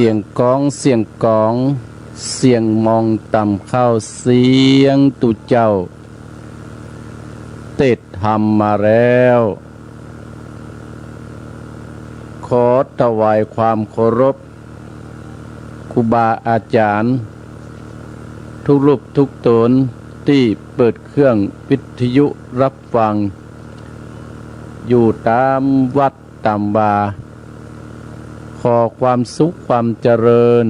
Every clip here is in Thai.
สียงกองเสียงกองเสียงมองต่ำเข้าเสียงตุเจ้าเต็ดทำมาแล้วขอถวายความเคารพครูบาอาจารย์ทุกรูปทุกตนที่เปิดเครื่องวิทยุรับฟังอยู่ตามวัดตามวาขอความสุขความเจริญ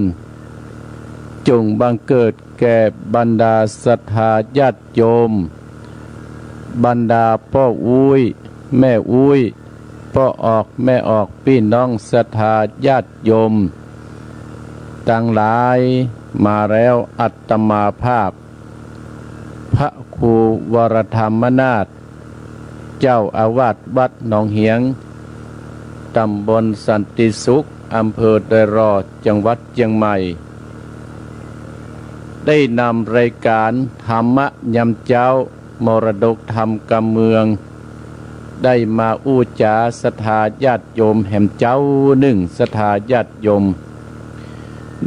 จงบังเกิดแก่บรรดาศรัทธาญาติโยมบรรดาพ่ออุ้ยแม่อุ้ยพ่อออกแม่ออกพี่น้องศรัทธาญาติโยมตั้งหลายมาแล้วอัตมาภาพพระครูวรธรรมนาถเจ้าอาวาสวัดหนองเหียงตำบลสันติสุขอำเภอเดอยรอจังหวัดเชียงใหม่ได้นำรายการธรรมยามเจ้ามรดกธรรมกำเมืองได้มาอู้จาศรัทธาญาติโยมแห่มเจ้าหนึ่งศรัทธาญาติโยม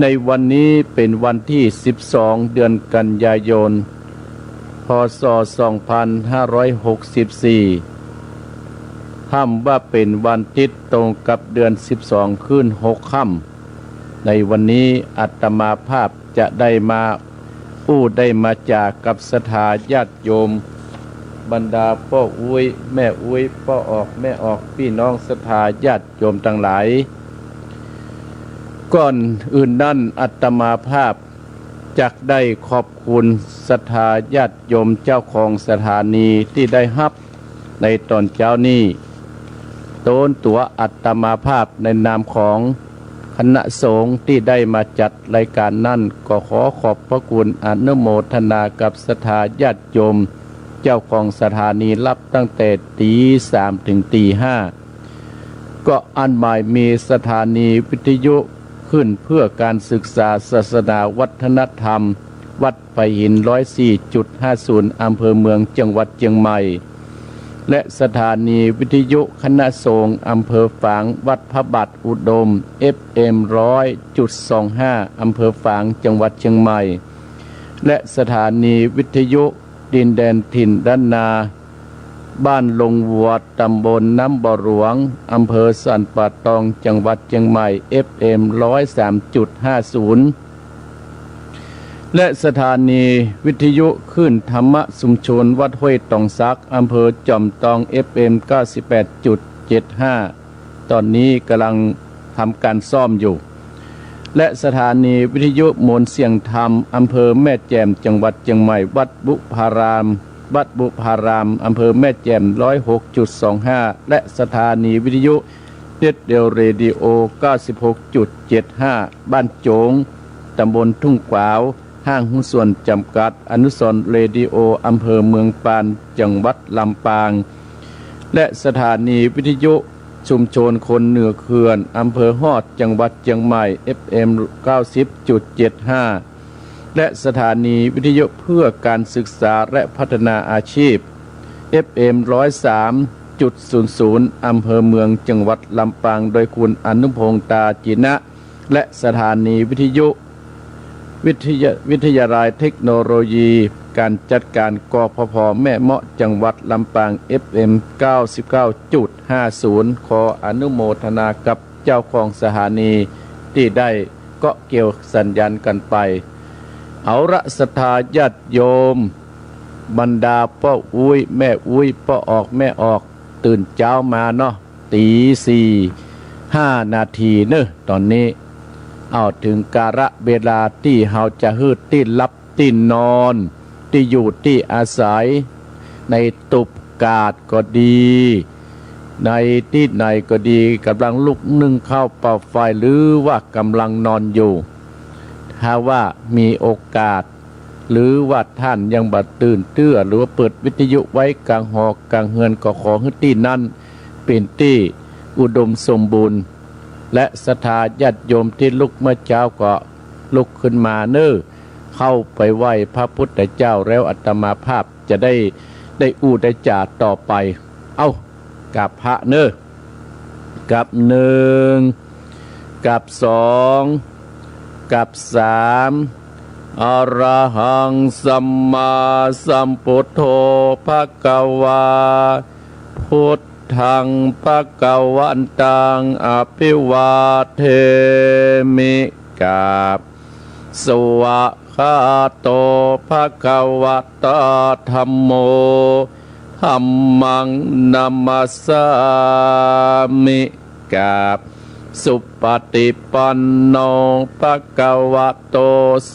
ในวันนี้เป็นวันที่12เดือนกันยายนพ.ศ. 2564ห้ำว่าเป็นวันอาทิตย์ตรงกับเดือน12ขึ้น6ค่ำในวันนี้อาตมาภาพจะได้มาได้มาจากกับศรัทธาญาติโยมบรรดาพ่ออุ้ยแม่อุ้ยพ่อออกแม่ออกพี่น้องศรัทธาญาติโยมทั้งหลายก่อนอื่นนั้นอาตมาภาพจักได้ขอบคุณศรัทธาญาติโยมเจ้าของสถานีที่ได้รับในตอนเช้านี้โต้นตัวอาตมาภาพในนามของคณะสงฆ์ที่ได้มาจัดรายการนั่นก็ขอขอบพระคุณอนุโมทนากับศรัทธาญาติโยมเจ้าของสถานีรับตั้งแต่ตี3ถึงตี5ก็อันหมายมีสถานีวิทยุขึ้นเพื่อการศึกษาศาสนาวัฒนธรรมวัดไผ่หิน 104.50 อำเภอเมืองจังหวัดเชียงใหม่และสถานีวิทยุคณะสงฆ์อำเภอฝางวัดพระบาทอุดม FM 100.25 อำเภอฝางจังหวัดเชียงใหม่และสถานีวิทยุดินแดนถิ่นด้านนาบ้านลงวัวตำบลน้ำบ่อหลวงอำเภอสันป่าตองจังหวัดเชียงใหม่ FM 103.50 และสถานีวิทยุขึ้นธรรมชุมชนวัดห้วยตองซักอำเภอจอมตอง FM 98.75 ตอนนี้กำลังทำการซ่อมอยู่และสถานีวิทยุมนต์เสียงธรรมอำเภอแม่แจ่มจังหวัดเชียงใหม่วัดบุพารามอำเภอแม่แจ่ม 106.25 และสถานีวิทยุเด็ดเดียวเรดิโอ 96.75 บ้านโจงตำบลทุ่งกวาวห้างหุ้นส่วนจำกัดอนุสรณ์เรดิโออำเภอเมืองปานจังหวัดลำปางและสถานีวิทยุชุมชนคนเหนือเขื่อนอำเภอฮอดจังหวัดเชียงใหม่ FM 90.75 และสถานีวิทยุเพื่อการศึกษาและพัฒนาอาชีพ FM 103.00 อำเภอเมืองจังหวัดลำปางโดยคุณอนุพงษ์ตาจินะและสถานีวิทยุวิทยาลัยเทคโนโลยีการจัดการกพพ.แม่เมาะจังหวัดลำปาง FM 99.50 ขออนุโมทนากับเจ้าของสถานีที่ได้เกาะเกี่ยวสัญญาณกันไปเอาละศรัทธาญาติโยมบรรดาพ่ออุ้ยแม่อุ้ยพ่อออกแม่ออกตื่นเช้ามาเนาะตี4:05 นาทีเนอะตอนนี้เอาถึงกาละเวลาที่เฮาจะฮืดที่ลับที่นอนที่อยู่ที่อาศัยในตุบกาดก็ดีในที่ไหนก็ดีกำลังลุกนึ่งข้าวเป่าไฟหรือว่ากำลังนอนอยู่ถ้าว่ามีโอกาสหรือว่าท่านยังบัดตื่นเตื้อหรือว่าเปิดวิทยุไว้กลางหอกลางเฮือนก็ขอให้ที่นั้นเป็นที่อุดมสมบูรณ์และศรัทธาญาติโยมที่ลุกเมื่อเช้าก็ลุกขึ้นมาเน้อเข้าไปไหว้พระพุทธเจ้าแล้วอาตมาภาพจะได้ได้จาต่อไปเอากับพระเน้อกับ1กับ2 กับสามอรหังสัมมาสัมพุทโธภควาพุทธังภควันตังอภิวาเทมิกาบสวะคาโตภควตาธัมโมธัมมังนัมมัสสามิกาบสุปฏิปันโนภควโต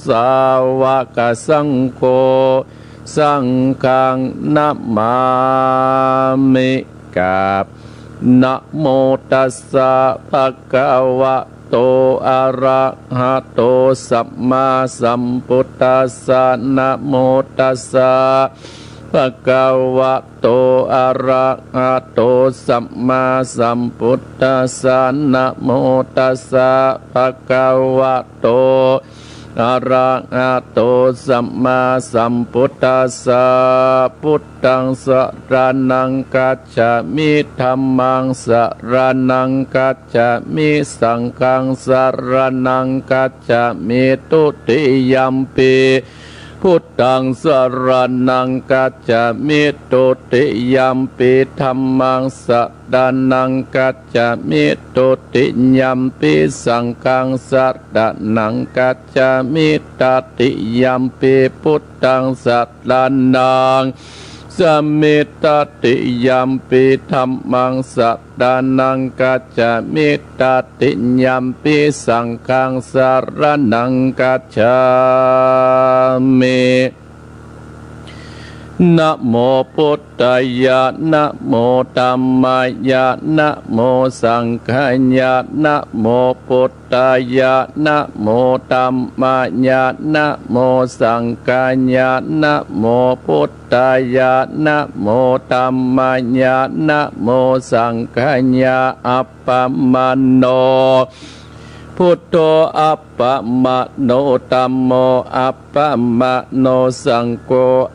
สาวกสังโฆสังฆังนัมมามิกาบนะโมตัสสะภะคะวะโตอะระหะโตสัมมาสัมพุทธัสสะนะโมตัสสะภะคะวะโตอะระหะโตสัมมาสัมพุทธัสสะนะโมตัสสะภะคะวะโตอะระหะโตสัมมาสัมพุทธัสสะพุทธังสรณังคัจฉามิธัมมังสรณังคัจฉามิสังฆังสรณังคัจฉามิตุติยัมปิพุทธังสรณังคัจฉามิตุติยัมปิธัมมังสรณังคัจฉามิตุติยัมปิสังฆังสรณังคัจฉามิตติยัมปิพุทธังสรณังสัมมิตติยัมปิธัมมังสรณังคัจฉามิตติยัมปิสังฆังสรณังคัจฉามินะโมพุทธายะนะโมธัมมายะนะโมสังฆายะนะโมพุทธายะนะโมธัมมายะนะโมสังฆายะนะโมพุทธายะนะโมธัมมายะนะโมสังฆายะอัปปมันโนพุทโธอัปปมะโนธัมโมอัปปมะโนสังโฆ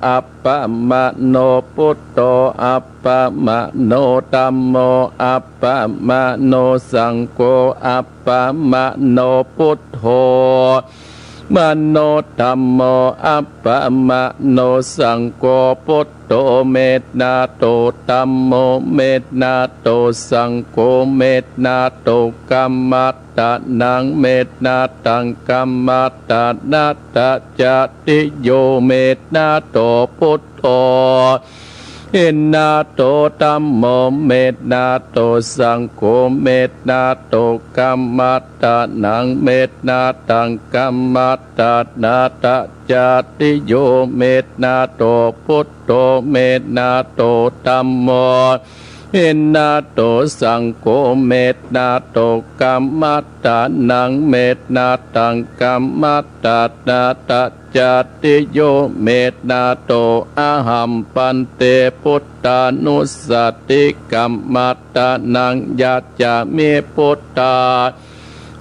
อัปปมะโนพุทโธอัปปมะโนธัมโมอัปปมะโนสังโฆอัปปมะโนพุทโธมโนธัมโมอัปปมะโนสังโฆพุทโธเมตนาโตธัมโมเมตนาโตสังโฆเมตนาโตกัมมัตตะนังเมตนาตังกัมมัตตะนัตตะจติโยเมตนาโตพุทโธอินนาโตธัมโมเมตนาโตสังโฆเมตนาโตกัมมัตตะนังเมตนาตังกัมมัตตะนาตะจติโยเมตนาโตพุทโธเมตนาโตธัมโมอินนาโตสังโฆเมตนาโตกัมมัตตะนังเมตนาตังกัมมัตตะนาตะจติโยเมตนาโตอะหัมปันเตพุทธานุสติกัมมัตตะนังยัจจามิพุทธา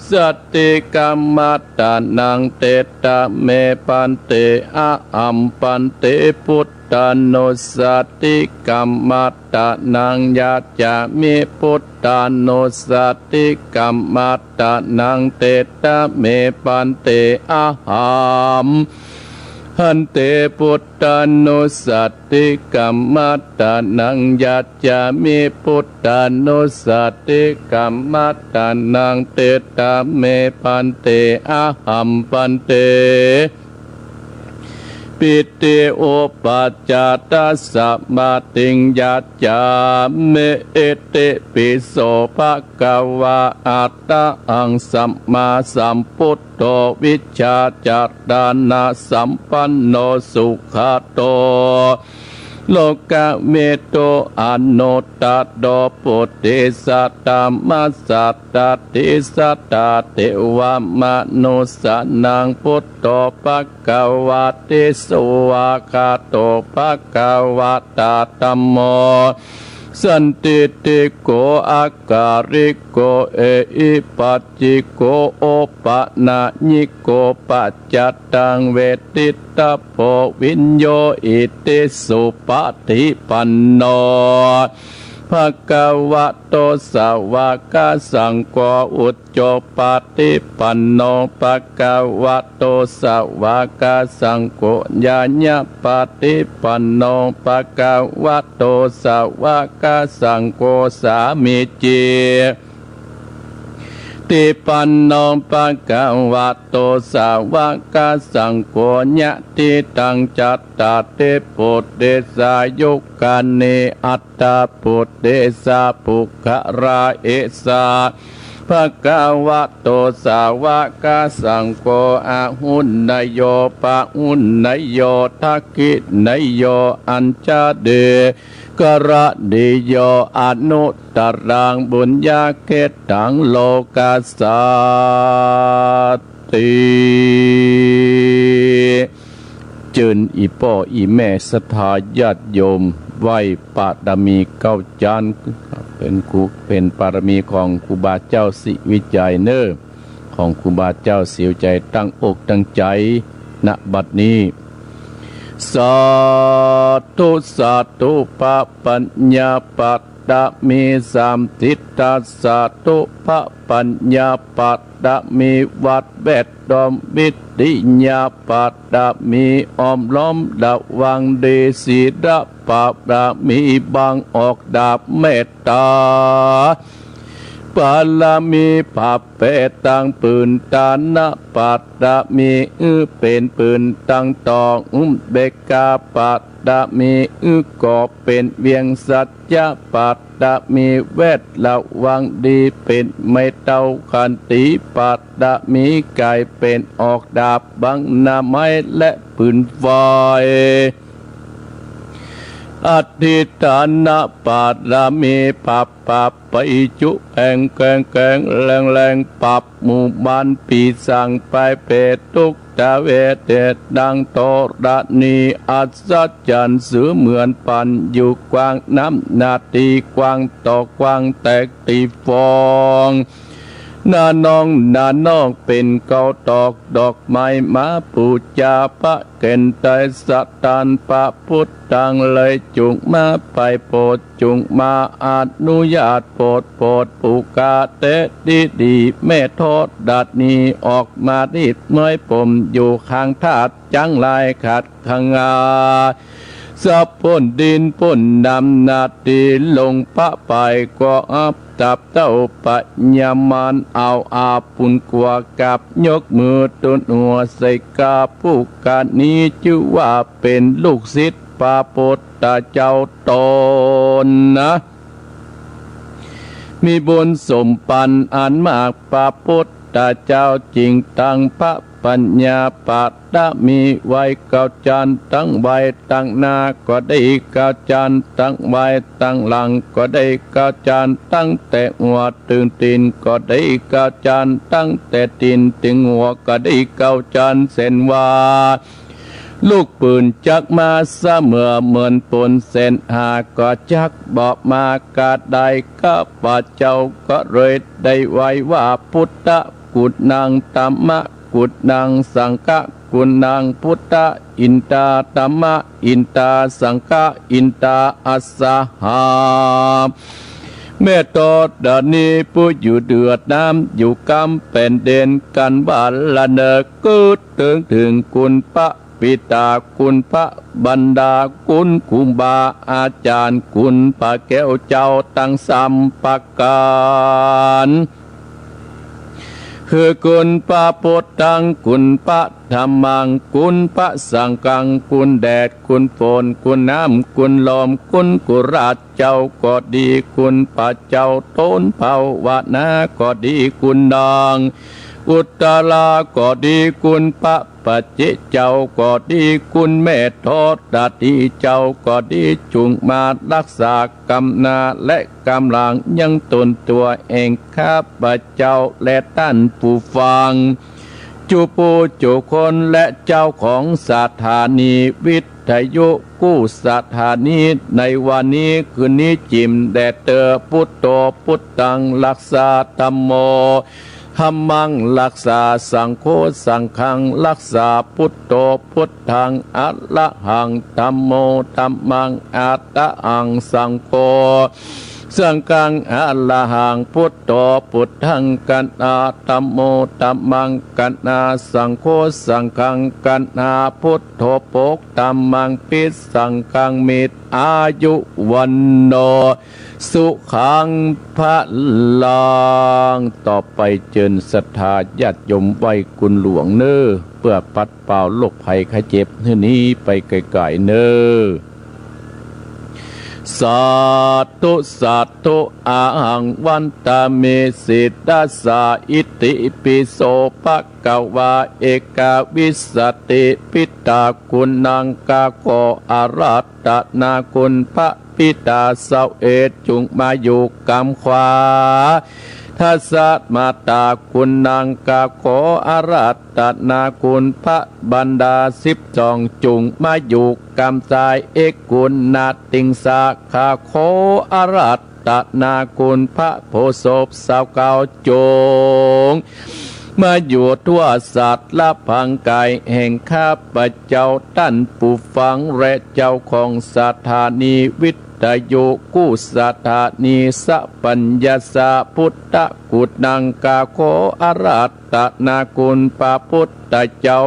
สติกัมมัตตะนังเตตะเมปันเตอะหัมปันเตพุทธานุสติกัมมัตตะนังยัจจามิพุทธานุสติกัมมัตตะนังเตตะเมปันเตอะหัมหันเตพุทธานุสติกัมมัตตะนังยัจจามิพุทธานุสติกัมมัตตะนังเตตะเมปันเตอะหัมปันเตปิติโอปัจจตัสสะมาติงยัจจามิเอติปิโสภะคะวะอัตตะหังสัมมาสัมพุทโธวิชชาจารณะสัมปันโนสุขโตโลกะเมโตอนุตตโดปุติสัตตมัสสัตตติสัตตเทวมนุสสนังพุทโธภควติสุวาคาโตภควตาธัมโมสันติติโกอาการิโกเออิปัจจิโกโอปะนะญิโกปัจจัตตังเวทิตาโพวิญโยอิติสุปฏิปันโน ภะคะวะโตสาวกสังโฆอุจโจปาติปันโนภะคะวะโตสาวกสังโฆญาญะปาติปันโนภะคะวะโตสาวกสังโฆสามิจิติปันโนภะคะวะโตสาวกสังโฆญะติตังจัตตาเตปุตเตสายุกันเนอัตตาปุตเตสาภุคะราเอสาภะคะวะโตสาวกสังโฆอะหุนนโยปะหุนนโยทักขินโยอัญชาเดกระดิโยอนุตตรังบุญญาเกตังโลกัสสติจืนอีพ่ออีแม่ศรัทธาญาติโยมไหวปาดมีเก้าจานเป็นปารมีของครูบาเจ้าสิวิจัยเนอของครูบาเจ้าเสียวใจตั้งอกตั้งใจณบัดนี้สาธุสาธุปะปัญญาปัตตะมีสามทิฏฐาสาธุปะปัญญาปัตตะมีวัดแวดดอมวิติญาปัตตะมีอ้อมล้อมดาวังเดศีดะปะดะมีบางออกดาบเมตตาปาลามีผับเปตังปืนตานะปัตตะมีเป็นปืนตังตองเบกาปัตตะมีก่อเป็นเวียงสัจจะปัตตะมีเวทละวังดีเป็นไม่เต้าขันติปัตตะมีไก่เป็นออกดาบบังนาไม้และปืนไฟอธิฐานะปารามีปัปปะไปจุแองแกงแรงปับหมู่บ้านปีสังไปเปตุกตะเวเตดังโตระนีอัศจรรย์เสือเหมือนปันอยู่กว้างน้ำนาตีกว้างต่อกว้างแตกตีฟองนาน้องเป็นเกาตอกดอกไม้มาปูจาพระเก่นไตสัตตานพระพุทธังเลยจุงมาไปโปรดจุงมาอนุญาตโปรดปูกาเตดีแม่ทอดดัดนี้ออกมาดิดเมื่อยผมอยู่ข้างธาตุจังลายขัดขังอาสับพ่นดินพ่นดำนาตีลงพระไปก็อับตับเต้าปัญญามานเอาอาปุนกว่ากับยกมือตุนหัวใส่กาผู้การนี้ชื่อว่าเป็นลูกศิษย์พระพุทธเจ้าตนนะมีบุญสมปันอันมากพระพุทธเจ้าจริงตั้งพระปัญญาปัตตะมีไว้เก้าจันตั้งไว้ตั้งหน้าก็ได้เก้าจันตั้งไว้ตั้งหลังก็ได้เก้าจันตั้งแต่หัวถึงตีนก็ได้เก้าจันตั้งแต่ตีนถึงหัวก็ได้เก้าจันเส้นว่าลูกปืนจักมาเสมอเหมือนปนเส้นหาก็จักบอกมากาดได้ก็ป่าเจ้าก็เลยได้ไว้ว่าพุทธกุฎนางธรรมะกุฎนางสังฆกุฎนางพุทธอินตาธรรมะอินตาสังฆอินตาอัสสหาเมื่อตอดดานี้ผู้อยู่เดือดน้ำอยู่กำเป็นเด่นกันบาลเนกุดถึงคุณพระปิตาคุณพระบรรดาคุณคุบาอาจารย์คุณพระแก้วเจ้าตั้งสัมปการคือคุณพระพุทธังคุณพระธรรมังคุณพระสังฆังคุณแดดคุณฝนคุณน้ำคุณลมคุณกุราชเจ้าก็ดีคุณพระเจ้าต้นภาวนาก็ดีคุณดองอุตตราก็ดีคุณพระปัจเจเจ้าก็ดีคุณแม่ทอดดาตีเจ้าก็ดีจุงมารักษากำนาและกำลังยังตนตัวเองข้าพเจ้าและท่านผู้ฟังจุปูจุคนและเจ้าของสถานีวิทยุกู้สถานีในวันนี้คืนนี้จิมแดดเตอพุทโธพุทธังรักษาธัมโมธัมมังรักษาสังโฆสังฆังรักษาพุทโธพุทธังอะระหังธัมโมธัมมังอะระหังสังโฆ สังฆังอะระหังพุทโธพุทธังกันนาธัมโมธัมมังกันนาสังโฆสังฆังกันนาพุทโธโปกธัมมังปิสังฆังมิตรอายุวันโนสุขังพะลังต่อไปเจิญศรัทธาญาติโยมไว้กุลหลวงเน้อเพื่อปัดเป่าโรคภัยไข้เจ็บนี้ไปไกลๆเน้อสาธุสาธุอาหังวันตาเมสิตาสาอิติปิโสภะคะวาเอกาวิสติปิตาคุณังกาโกอารัตตนาคุณพระปิตาเสาเอตจุงมาอยู่กำขวาทัสสะมาตาคุณนางกาโขอารัตตนาคุณพระบรรดา12จุงมาอยู่กำสายเอกกุณนาติงสาคาโขอารัตตนาคุณพระโพศพสาวเก่าจงมาอยู่ทั่วสัตว์ละพังกายแห่งข้าพเจ้าท่านผู้ฟังและเจ้าของสถานีวิทยุกู้สถานีสัปัญญาสาพุทธกุฎนังกาโคอารัตตนาคุณพระพุทธเจ้า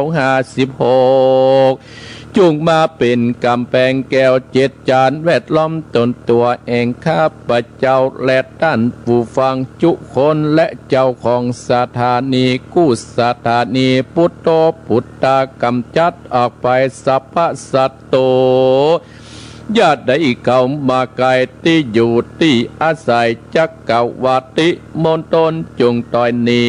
56จุงมาเป็นกำแพงแก้ว7 จานแวดล้อมตนตัวเองข้าพเจ้าและท่านผู้ฟังจุคนและเจ้าของสถานีกู้สถานีพุทโธพุทธกำจัดออกไปสัพพสัตโตญาติได้เข้ามาไกลที่อยู่ที่อาศัยจักกวัติมณฑลจงต่อยนี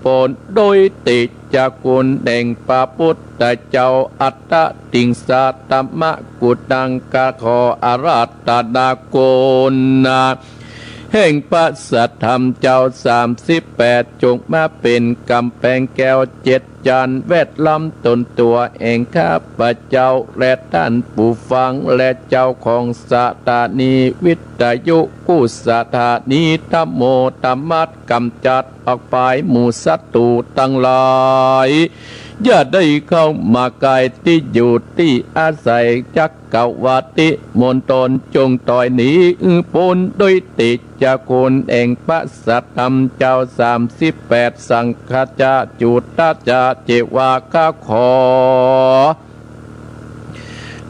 ปนโดยติจากกุลแด่งพระพุทธเจ้าอัตตติงสาตมะกุตังกาขออาราตนาโกนาแห่งพระสัทธรรมเจ้า38จงมาเป็นกำแพงแก้ว7 จานแวดล้อมตนตัวเองข้าพเจ้าและท่านผู้ฟังและเจ้าของสถานีวิทยุกู้สถานีธัมโมธัมมัสกำจัดออกไปหมู่ศัตรูทั้งหลายอย่าได้เข้ามาไกลที่อยู่ที่อาศัยจักกวัติมณฑลจงต่อยหนีปนโดยติจากคนเองพระสัทธรรมเจ้า38สังฆจาจุตตาจาเจวาคาขอ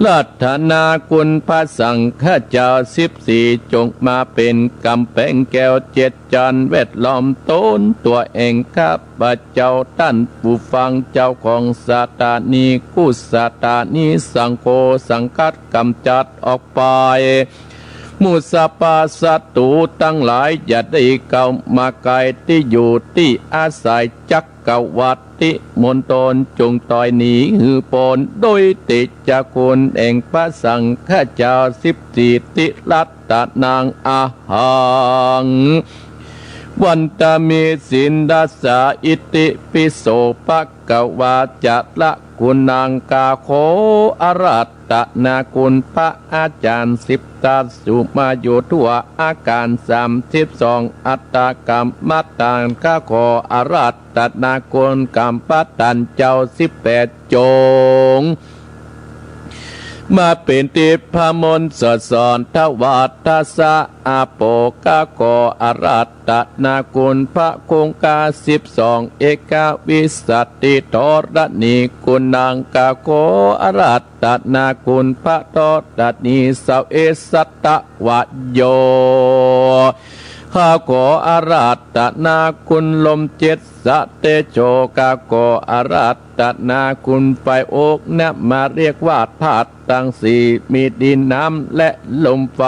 ลัทธนาคุณพระสังฆเจ้า14จงมาเป็นกำแพงแก้ว7 จานแวดล้อมตนตัวเองข้าพเจ้าท่านผู้ฟังเจ้าของสถานีกู้สถานีสังโฆสังกัดกำจัดออกไปมุสปาศัตรูทั้งหลายอย่าได้เข้ามาไกลที่อยู่ที่อาศัยจักกวัติมณฑลจงต่อยหนีปนโดยติจากคุณเองพระสังฆเจ้า14ติลัตตนางอาหังวันตามีสินดัสสาอิติปิโสภะคะวาจัตละคุณนางกาโคอารัตตนาคุณพระอาจารย์10 ตาสุมาโยทั่วอาการ32อัตตกรรมมัตตังกาโคอารัตตนาคุณกรรมปัตตันเจ้า18จงมาเป็นติพมนสดสอนทวัตทัสสะอาโปกาโกอารัตตนาคุณพระคงคา12เอกวิสัตติโทรณีคุณนางกาโกอารัตตนาคุณพระโทรณีสาวเอสัตตวะโยข้าขออาราตนาคุณลม7 สะเตโชกาโกอาราตนาคุณไฟโอกนะมาเรียกว่าธาตุทั้ง4มีดินน้ำและลมไฟ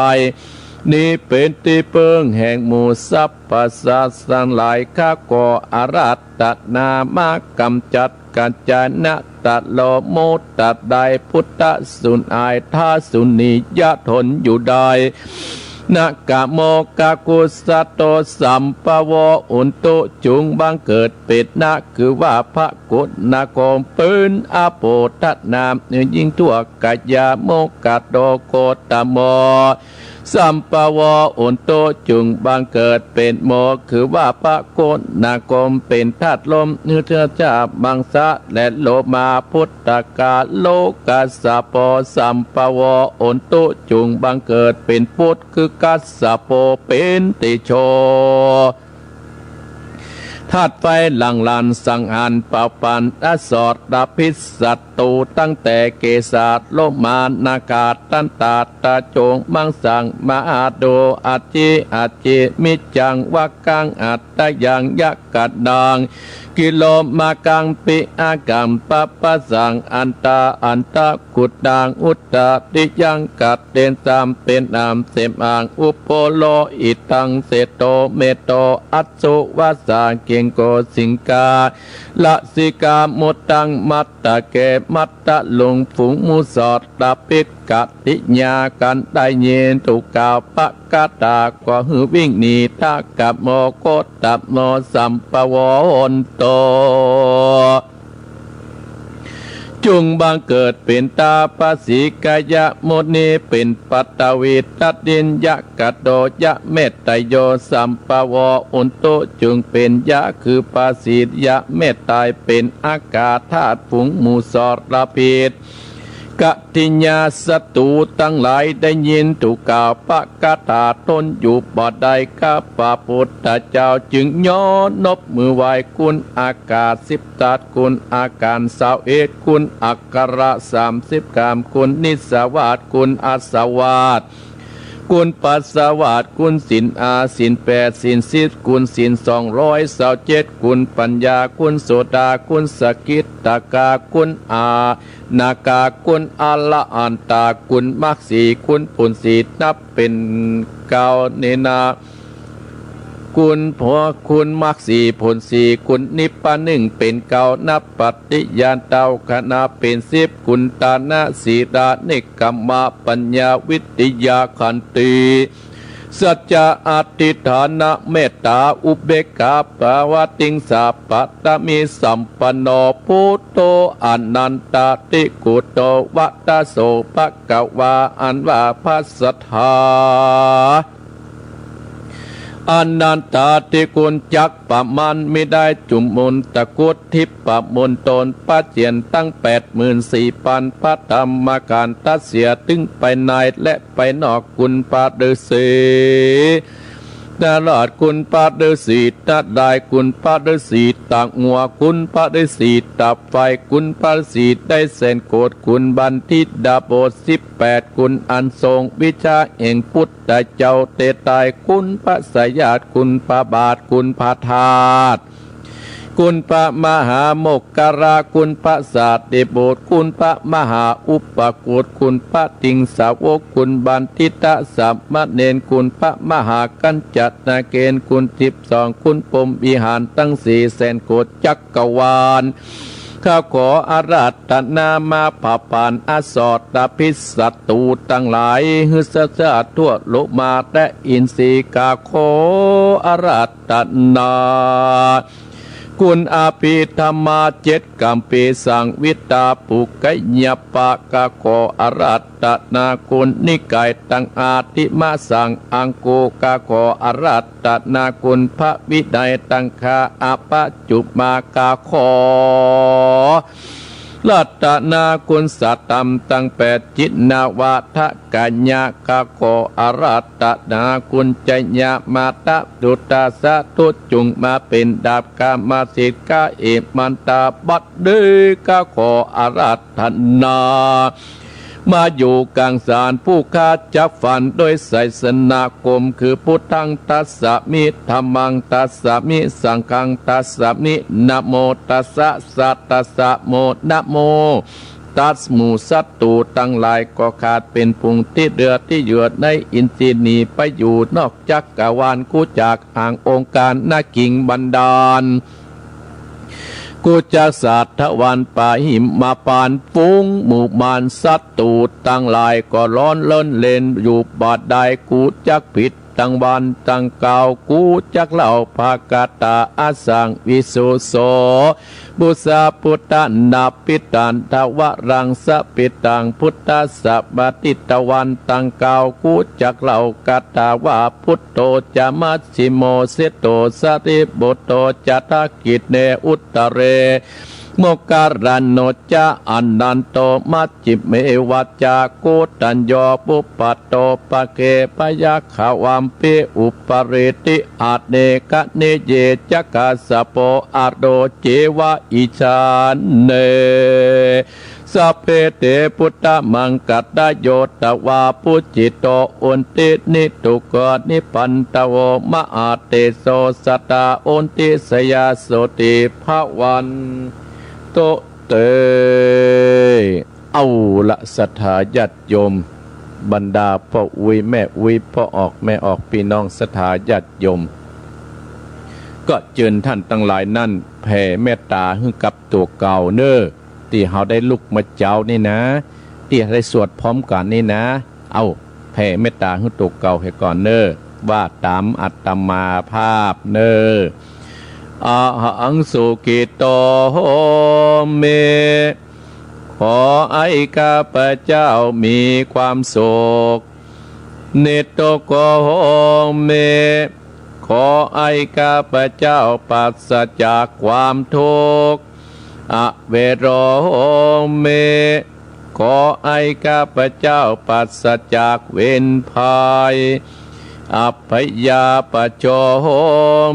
นี้เป็นที่เพิงแห่งหมู่ทรัพย์ประสาทสังหลายข้าขออาราตนามากำจัดกัจจานะตัดโลโมตัดได้พุทธสุนอายท่าสุนียะทนอยู่ได้นะกะโมกะกุสัตโตสัมปวะอุนตุจุงบังเกิดเป็ดนะคือว่าพระกุณนาคมปืนอาโปตนามยิ่งทั่วกัจยาโมกะโตโกตโม สัมปวะอุนโตจุงบังเกิดเป็นโมคือว่าปะโกนนากรมเป็นธาตุลมเนื้อเทือจาบังสะและโลมาพุทธกาโลกัสสะโปสัมปวะอุนโตจุงบังเกิดเป็นพุทธคือกัสสะโปเป็นติโชธาตุไฟหลังลันสังหารเป่าปันอสอดดาพิษศัตรูตั้งแต่เกศาโลมานากาศตันตาตาโจงมังสังมาอาโดอาจิอาจิมิจังวักกังอัตตยังยักกัดดังกิโลมากังปิอากรรมปะปะสังอันตากุดดังอุตตาติยังกัดเดนสามเป็นนามเสมอ่างอุปโปโลอิตังเสโตเมโตอัตสุวาสาเกียงโกสิงกาละสิกามุตตังมัตตะเกมัตตะลงฝูงมูสอดตาปิกกติญากันได้เย็นตุกาวปะกาตาก็หือวิ่งหนีท่ากับโมโกตับโมสัมปวะอนโตจุงบังเกิดเป็นตาปสิกายะโมนีเป็นปัตตวิตัดดินยะกัดโดยะเมตไตโยสัมปวะอุนโตจุงเป็นยะคือปสิยะเมตไตเป็นอากาศธาตุผงมูสอระพิษกติญาสตูตั้งหลายได้ยินถูกกล่าวปะกาตาตนอยู่บ่ใดข้าพระพุทธเจ้าจึงย้อนนบมือไหว้คุณอากาศ10ตัดคุณอาการ21คุณอักขระ30กามคุณนิสวาสคุณอาสวาสคุณปัสสาวาสคุณศีลอาศีล8ศีล10คุณศีล227คุณปัญญาคุณโสดาคุณสกิตตกาคุณอาณากาคุณอละอันตาคุณมักสีคุณปุณสีนับเป็นเก้าเนนาคุณผัวคุณมักสีผลสีคุณนิพพาน1เป็นเก้านับปฏิญาณเต้าคณะเป็น10คุณตานะสีดาเนกกัมมาปัญญาวิทยาขันติสัจจะอธิฐานะเมตตาอุเบกขาปาวติงสัพพะตมิสัมปันโนพุทโธอนันตติกุโตวัตโสภะคะวาอันว่าภัสสทาอนันตาติกุลจักปะมันไม่ได้จุมมุนตะกุดทิพปะมนตนปัจเจียนตั้ง84,000พระธรรมการตัดเสียตึงไปในและไปนอกกุลปาฤาษีตลอดคุณปาฤาษีตัดได้คุณปาฤาษีต่างหัวคุณปาฤาษีตับไฟคุณปาฤาษีได้เส้นโกดคุณบันทิดาโบ18คุณอันทรงวิชาเองพุทธเจ้าเตตายคุณพระสยาตคุณพระบาทคุณพระธาตุคุณพระมหาโมกขราคุณพระสาติโบสคุณพระมหาอุปกุฎคุณพระติงสาวกคุณบันทิตะสัมมเนนคุณพระมหากัญจนาเกณฑ์คุณ12คุณปมวิหารตั้ง400,000 โกฏจักรวาลข้าขออาราธนามาผ่าผ่านอาสอดตาพิษศัตรูตั้งหลายฮึสสะทั่วโลมาและอินทรีกาขออาราธนาคุณอาภิธรรมา7กัมปีสังวิตาปุกยปะกะโกอารัตนาคุณนิกายตังอาติมาสังอังโกกะโกอารัตนาคุณพระวินัยตังคาอาปะจุมากะโครัตนาคุณสัตตัมตั้ง8จิตนาวาทะกัญญากะโกอารัตนาคุณจัญญามาตะดุตาสะทุจุงมาเป็นดาบกามาสิกาเอมันตาบัดเดกะโกอารัตนามาอยู่กลางสารผู้ข้าจับฝันโดยไสสนาคมคือพุทธังตัสสะมิธัมมังตัสสะมิสังฆังตัสสะมินะโมตัสสะสัตตัสสะโมนะโมตัสมูสัตตูตั้งหลายก็ขาดเป็นพุงที่เดือดที่เยือดในอินทรีย์นีไปอยู่นอกจักรวาลกูจากห่างองค์การนากิงบันดาลกูจากศาสตวันป่าหิมมาปานฟุ้งหมู่มานสัตตูตั้งหลายก็ร้อนเล่นเล่นอยู่บาดใดกูจักผิด ตังวันตังเก่ากูจักเล่าภากาตาอาสังวิสุโสบุษาพุทธนาปิตันทวรังสปิตังพุทธสัพติตวันตังเก่ากูจักเล่ากาตาว่าพุทโธจามัชชิโมเสโตสริบุตโตจัตกิจเนอุตตเรโมการันโนจะอันนันโตมัจจิเมวัจจากุตัญโยปุปปัตโตปะเกปยาขาวามปิอุปริติอาเนกะเนเยจักาสโปอาโดเจวะอิชานเนสัพเพเตพุทธมังกัตตโยตวาปุจิตโตอุนตินิตุกะนิปันตโวมะอาเตโสสตาอุนติสยาโสติภวันโตเตเอาละศรัทธาญาติโยมบรรดาพ่ออุ้ยแม่อุ้ยพ่อออกแม่ออกพี่น้องศรัทธาญาติโยมก็เชิญท่านทั้งหลายนั่นแผ่เมตตาให้กับตัวเก่าเนอที่เฮาได้ลุกมาเจ้านี่นะที่ได้สวดพร้อมกันนี่นะเอาแผ่เมตตาให้ตัวเก่าให้ก่อนเนอว่าตามอัตมาภาพเนออะหังสุกิโตโหเมขอไอ้ข้าพเจ้ามีความสุขเนโตโกโหเมขอไอ้ข้าพเจ้าปราศจากความทุกข์อเวโรโหเมขอไอ้ข้าพเจ้าปราศจากเวรภัยอัพยาปโจโห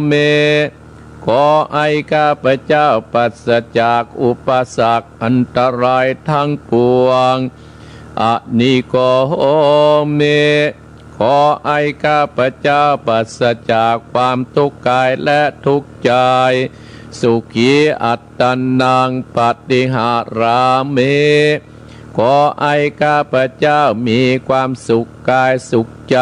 เมขอให้ข้าพเจ้าปราศจากอุปสรรคอันตรายทั้งปวงอนิโกโหเมขอให้ข้าพเจ้าปราศจากความทุกข์กายและทุกข์ใจสุขีอัตตนังปฏิหาราเมขอให้ข้าพเจ้ามีความสุขกายสุขใจ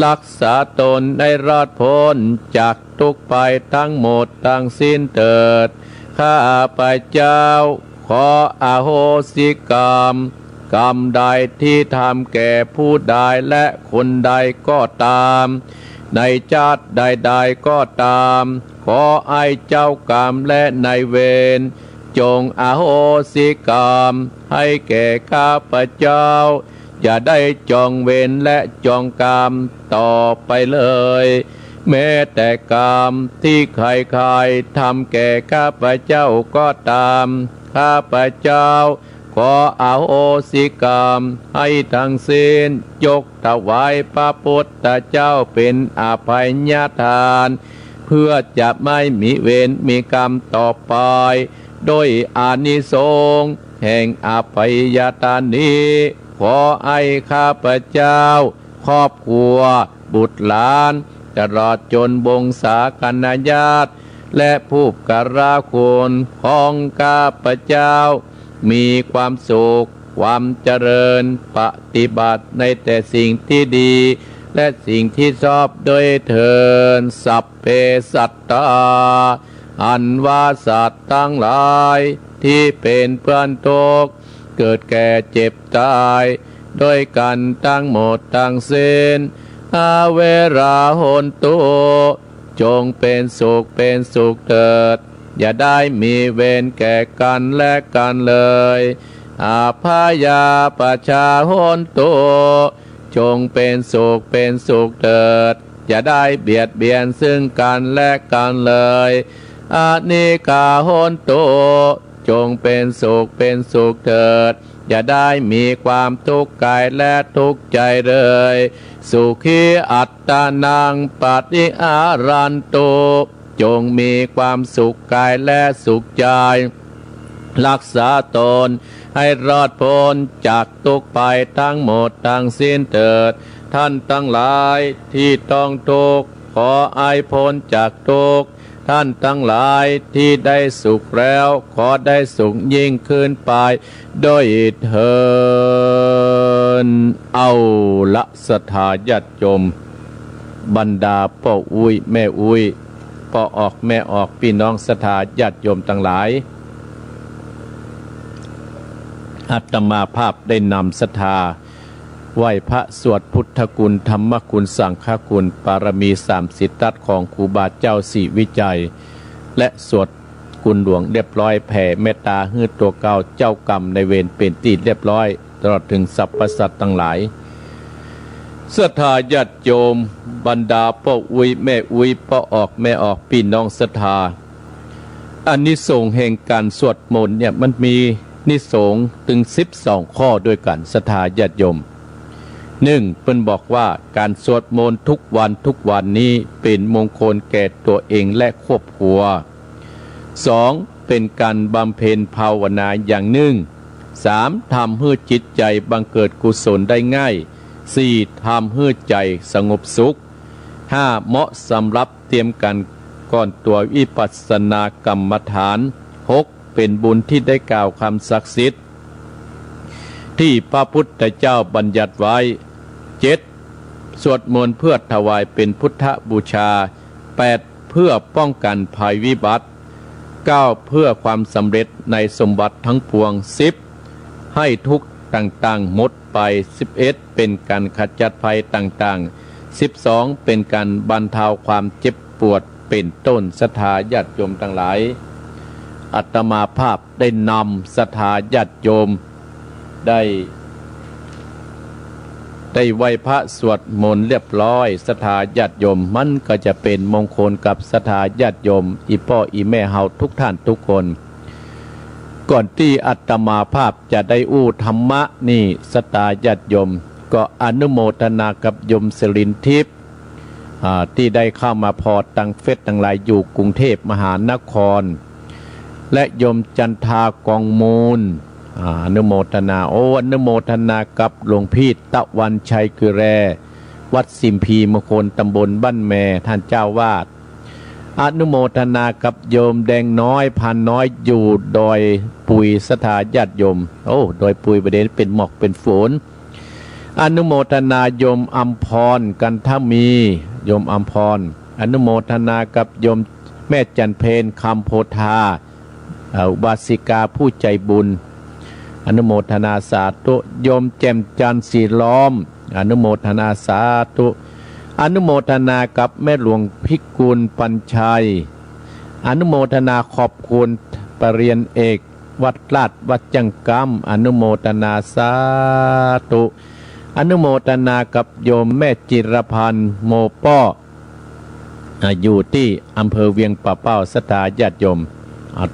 รักษาตนให้รอดพ้นจากทุกข์ภัยทั้งหมดทั้งสิ้นเถิดข้าพเจ้าขออโหสิกรรมกรรมใดที่ทำแก่ผู้ใดและคนใดก็ตามในชาติใดๆก็ตามขอให้เจ้ากรรมและนายเวรจงอโหสิกรรมให้แก่ข้าพเจ้าอย่าได้จองเวรและจองกรรมต่อไปเลยแม้แต่กรรมที่ใครๆทำแก่ข้าพเจ้าก็ตามข้าพเจ้าขออโหสิกรรมให้ทั้งสิ้นยกถวายพระพุทธเจ้าเป็นอภัยทานเพื่อจะไม่มีเวรมีกรรมต่อไปโดยอานิสงส์แห่งอภัยทานนี้ขอให้ข้าพเจ้าครอบครัวบุตรหลานตลอดจนวงศาคณาญาติและผู้การะคุณของข้าพเจ้ามีความสุขความเจริญปฏิบัติในแต่สิ่งที่ดีและสิ่งที่ชอบโดยเถิดสัพเพสัตตาอันว่าสัตว์ทั้งหลายที่เป็นเพื่อนทุกข์เกิดแก่เจ็บตายด้วยกันทั้งหมดทั้งสิ้นอาเวราโหนตุจงเป็นสุขเถิดอย่าได้มีเวรแก่กันและกันเลยอาภายาปชาโหนตุจงเป็นสุขเถิดอย่าได้เบียดเบียนซึ่งกันและกันเลยอานิกาโหนตุจงเป็นสุขเถิดอย่าได้มีความทุกข์กายและทุกข์ใจเลยสุขีอัตตานังปฏิอารันตุจงมีความสุขกายและสุขใจรักษาตนให้รอดพ้นจากทุกข์ภัยทั้งหมดทั้งสิ้นเถิดท่านทั้งหลายที่ต้องทุกข์ขอให้พ้นจากทุกข์ท่านทั้งหลายที่ได้สุขแล้วขอได้สุขยิ่งขึ้นไปด้วยเถิดเอาละศรัทธาญาติโยมบรรดาพ่ออุ้ยแม่อุ้ยพ่อออกแม่ออกพี่น้องศรัทธาญาติโยมทั้งหลายอาตมาภาพได้นำศรัทธา ไหว้พระสวดพุทธคุณธรรมคุณสังฆคุณปารมี30 ทัศของครูบาเจ้าศรีวิจัยและสวดคุณหลวงเรียบร้อยแผ่เมตตาให้ตัวเก่าเจ้ากรรมในเวรเป็นตีเรียบร้อยตลอดถึงสรรพสัตว์ทั้งหลายศรัทธาญาติโยมบรรดาพ่ออุ้ยแม่อุ้ยพ่อออกแม่ออกพี่น้องศรัทธาอานิสงส์แห่งการสวดมนต์เนี่ยมันมีนิสงส์ถึง12 ข้อด้วยกันศรัทธาญาติโยม1เพิ่นบอกว่าการสวดมนต์ทุกวันนี้เป็นมงคลแก่ตัวเองและครอบครัว2เป็นการบำเพ็ญภาวนาอย่างหนึ่ง3ทำให้จิตใจบังเกิดกุศลได้ง่าย4ทำให้ใจสงบสุข5เหมาะสำหรับเตรียมกันก่อนตัววิปัสสนากรรมฐาน6เป็นบุญที่ได้กล่าวคำศักดิ์สิทธิ์ที่พระพุทธเจ้าบัญญัติไว้7สวดมนต์เพื่อถวายเป็นพุทธบูชา8เพื่อป้องกันภัยวิบัติ9เพื่อความสำเร็จในสมบัติทั้งปวง10ให้ทุกข์ต่างๆหมดไป11เป็นการขจัดภัยต่างๆ12เป็นการบรรเทาความเจ็บปวดเป็นต้นศรัทธาญาติโยมทั้งหลายอาตมาภาพได้นำศรัทธาญาติโยมได้ไหว้พระสวดมนต์เรียบร้อยศรัทธาญาติโยมมันก็จะเป็นมงคลกับศรัทธาญาติโยมอีพ่ออีแม่เฮาทุกท่านทุกคนก่อนที่อาตมาภาพจะได้อู้ธรรมะนี่ศรัทธาญาติโยมก็อนุโมทนากับโยมศิรินทิพย์ที่ได้เข้ามาพอตั้งเฟซตั้งหลายอยู่กรุงเทพมหานครและโยมจันทากองมูลอนุโมทนาอนุโมทนากับหลวงพี่ตะวันชัยกุแรวัดสิมพีมคลตำบลบ้านแม่ท่านเจ้าวาดอนุโมทนากับโยมแดงน้อยพันน้อยอยู่ดอยปุยศรัทธาญาติโยมดอยปุยประเด็นเป็นหมอกเป็นฝนอนุโมทนาโยมอัมพรกันทมีโยมอัมพรอนุโมทนากับโยมแม่จันเพนคำโพธาอุบาสิกาผู้ใจบุญอนุโมทนาสาธุโยมแจ่มจันทร์สีล้อมอนุโมทนาสาธุอนุโมทนากับแม่หลวงพิกุลปัญชัยอนุโมทนาขอบคุณปรริญญาเอกวัดลาดวัดจังกำอนุโมทนาสาธุอนุโมทนากับโยมแม่จิรพันธ์โมป้ออยู่ที่อำเภอเวียงป่าเป้าศรัทธาญาติโยม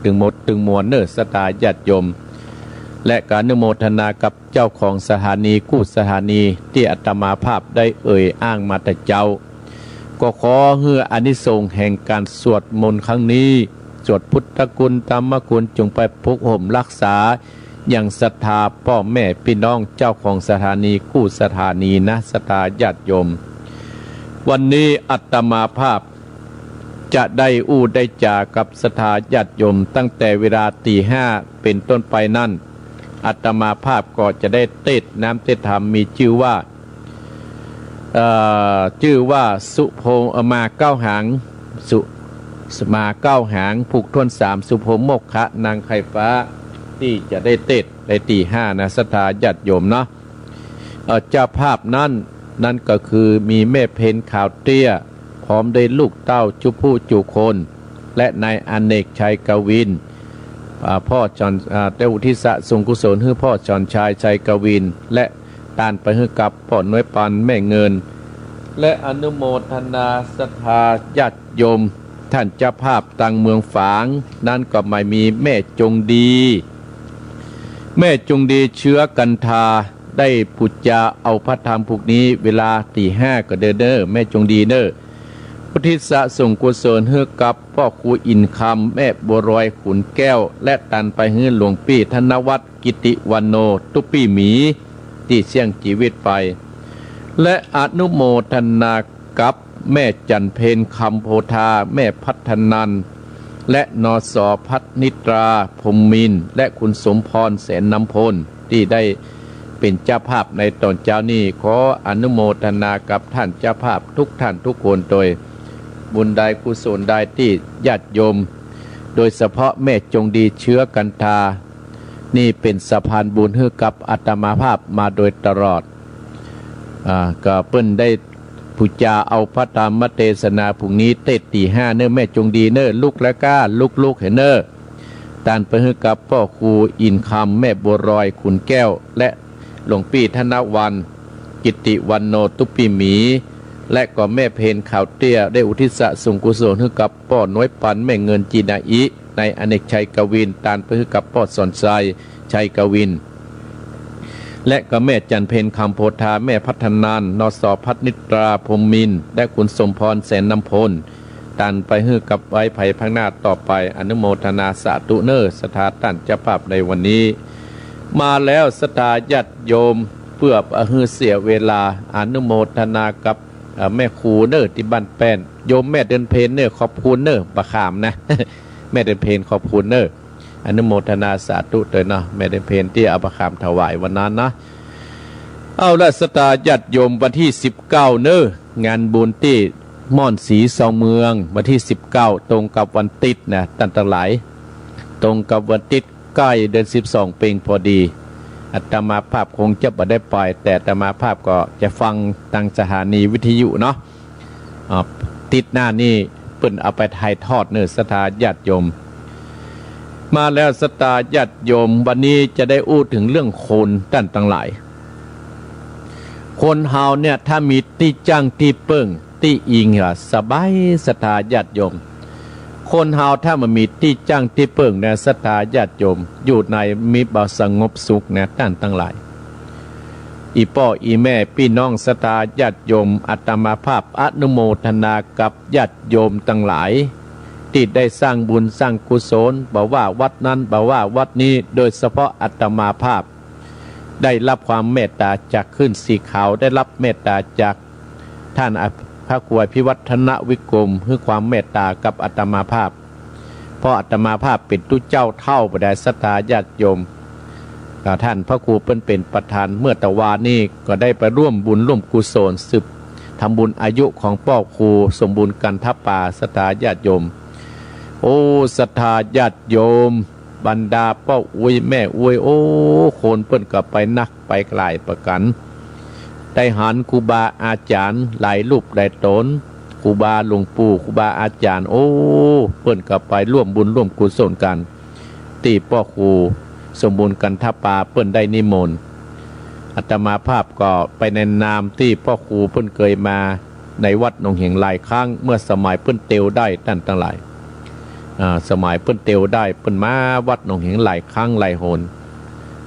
ตึงหมดตึงมวลศรัทธาญาติโยมและการอนุโมทนากับเจ้าของสถานีกู้สถานีที่อาตมาภาพได้อ้างมาแต่เจ้าก็ขอเพื่ออานิสงส์แห่งการสวดมนต์ครั้งนี้สวดพุทธคุณธรรมคุณจงไปพุกห่มรักษาอย่างศรัทธาพ่อแม่พี่น้องเจ้าของสถานีกู้สถานีนะศรัทธาญาติโยมวันนี้อาตมาภาพจะได้ได้จากับศรัทธาญาติโยมตั้งแต่เวลาตี 5เป็นต้นไปนั่นอาตมาภาพก็จะได้เทศน้ำเทศธรรมมีชื่อว่าสุโภมาเก้าหางสุมาเก้าหางผูกทวน3สุโภโมกขะนางไข่ฟ้าที่จะได้เทศในตี 5นะศรัทธาญาติโยมเนาะเจ้าภาพนั่นก็คือมีแม่เพนขาวเตี้ยพร้อมด้วยลูกเต้าจุผู้จุคนและนายอเนกชัยกวินพ่อจอนได้อุทิศส่งกุศลให้พ่อจอนชายชัยกวินและตานไปให้กับพ่อน้อยปันแม่เงินและอนุโมทนาศรัทธาญาติโยมท่านเจ้าภาพตังเมืองฝางนั่นก็ไม่มีแม่จงดีเชื้อกันทาได้ปุจจาเอาพระธรรมพวกนี้เวลาตี 5ก็เด้อแม่จงดีอุทิศส่งกุศลให้กับพ่อครูอินคำแม่บัวรอยขุนแก้วและตันไปให้หลวงพี่ธนวัฒน์กิติวันโนตุปี้หมีที่เสี่ยงชีวิตไปและอนุโมทนากับแม่จันเพนคำโพธาแม่พัฒนันและนสพัฒนิตราพรหมมินและคุณสมพรแสนน้ำพลที่ได้เป็นเจ้าภาพในตอนเจ้านี้ขออนุโมทนากับท่านเจ้าภาพทุกท่านทุกคนโดยบุญใดกุศลใดที่ญาติโยมโดยเฉพาะแม่จงดีเชื้อกันทานี่เป็นสะพานบุญให้กับอาตมาภาพมาโดยตลอด ก็เปิ้นได้ผู้จาเอาพระธรรมเทศนาพรุ่งนี้เตะตีห้าเน้อแม่จงดีเน้อลูกและก้าลูกเห็นเน้อตานไปให้กับพ่อครูอินคำแม่บัวรอยขุนแก้วและหลวงพี่ธนวันกิติวันโนตุปีหมีและก็แม่เพนข่าวเตี้ยได้อุทิศส่งกุศลให้กับพ่อน้อยปันแม่เงินจีนาอิในอเนกชัยกวินตานไปให้กับพ่อสอนใจชัยกวินและก็แม่จันเพนคำโพธาแม่พัฒนานนสพัฒนิตราพรหมินและคุณสมพรแสนน้ำพลตันไปฮื้อกับไว้ไผ่พังหน้าต่อไปอนุโมทนาสาธุเนอร์สถาตันเจ้าภาพในวันนี้มาแล้วสถาญาติโยมเพื่อฮื้อเสียเวลาอนุโมทนากับแม่ครูเนอร์ที่บ้านแป้นโยมแม่เดินเพนเนอร์ขอบคุณเนอร์ประขามนะ แม่เดินเพนขอบคุณเนอร์อนุโมทนาสาธุเลยนะแม่เดินเพนที่เอาประขามถวายวันนั้นนะเอาละสถาญาติโยมวันที่19เนอร์งานบุญที่ม่อนสีสองเมืองวันที่19ตรงกับวันติดนะตั้งแต่หลายตรงกับวันติดใกล้เดือน12เป็งพอดีอาตมาภาพคงจะไม่ได้ปล่อยแต่อาตมาภาพก็จะฟังทางสถานีวิทยุเนาะติดหน้านี่เปิ่นเอาไปถ่ายทอดเนื้อสถาญาติโยมมาแล้วสถาญาติโยมวันนี้จะได้อู้ถึงเรื่องคนตั้งหลายคนเฮาเนี่ยถ้ามีที่จ้างที่เปิ้งที่อิงอะสบายสถาญาติโยมคนเฮาถ้ามันมีที่จ้างที่เปิ้งเนี่ยสถาญาติโยมอยู่ในมีบ่สงบสุขเนี่ยด้านทั้งหลายอีพ่ออีแม่พี่น้องสถาญาติโยมอาตมาภาพอนุโมทนากับญาติโยมทั้งหลายที่ได้สร้างบุญสร้างกุศลบอกว่าวัดนั้นบอกว่าวัดนี้โดยเฉพาะอาตมาภาพได้รับความเมตตาจากขึ้นสีขาวได้รับเมตตาจากท่านพระครูพิวัฒนวิกรมให้ความเมตตากับอาตมาภาพเพราะอาตมาภาพเป็นตู้เจ้าเท่าประดาสตาญาติโยมท่านพระครูเป็นประธานเมื่อตะวานี้ก็ได้ไปร่วมบุญร่วมกุศลสืบทำบุญอายุของพ่อครูสมบูรณ์กันทัพป่าสตาญาติโยมโอ้สตาญาติโยมบรรดาพ่ออวยแม่อวยโอ้โคนเปิ้นก็ไปนักไปไกลประกันได้หันครูบาอาจารย์หลายรูปหลายตนครูบาหลวงปู่ครูบาอาจารย์โอ้เปิ้นก็ไปร่วมบุญร่วมกุศลกันตีพ่อครูสมบูรณ์กันทัพป่าเปิ้นได้นิมนต์อาตมาภาพก็ไปในนามที่พ่อครูเปิ้นเคยมาในวัดหนองเหียงหลายครั้งเมื่อสมัยเปิ้นเตียวได้ตั้งหลายสมัยเปิ้นเตียวได้เปิ้นมาวัดหนองเหียงหลายครั้งหลายหน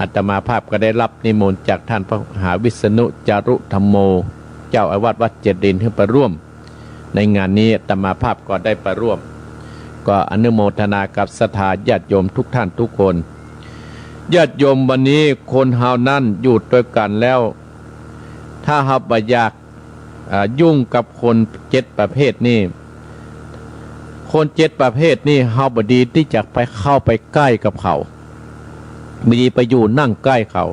อาตมาภาพก็ได้รับนิมนต์จากท่านพระมหาวิษณุจารุธรรมโมเจ้าอาวาสวัดเจดีย์ให้ไปร่วมในงานนี้อาตมาภาพก็ได้ไปร่วมก็อนุโมทนากับศรัทธาญาติโยมทุกท่านทุกคนญาติโยมวันนี้คนเฮานั้นอยู่ด้วยกันแล้วถ้าเฮาบ่อยากยุ่งกับคน7ประเภทนี้คน7ประเภทนี้เฮาบ่ดีที่จะไปเข้าไปใกล้กับเขามีไปอยู่นั่งใกล้เขา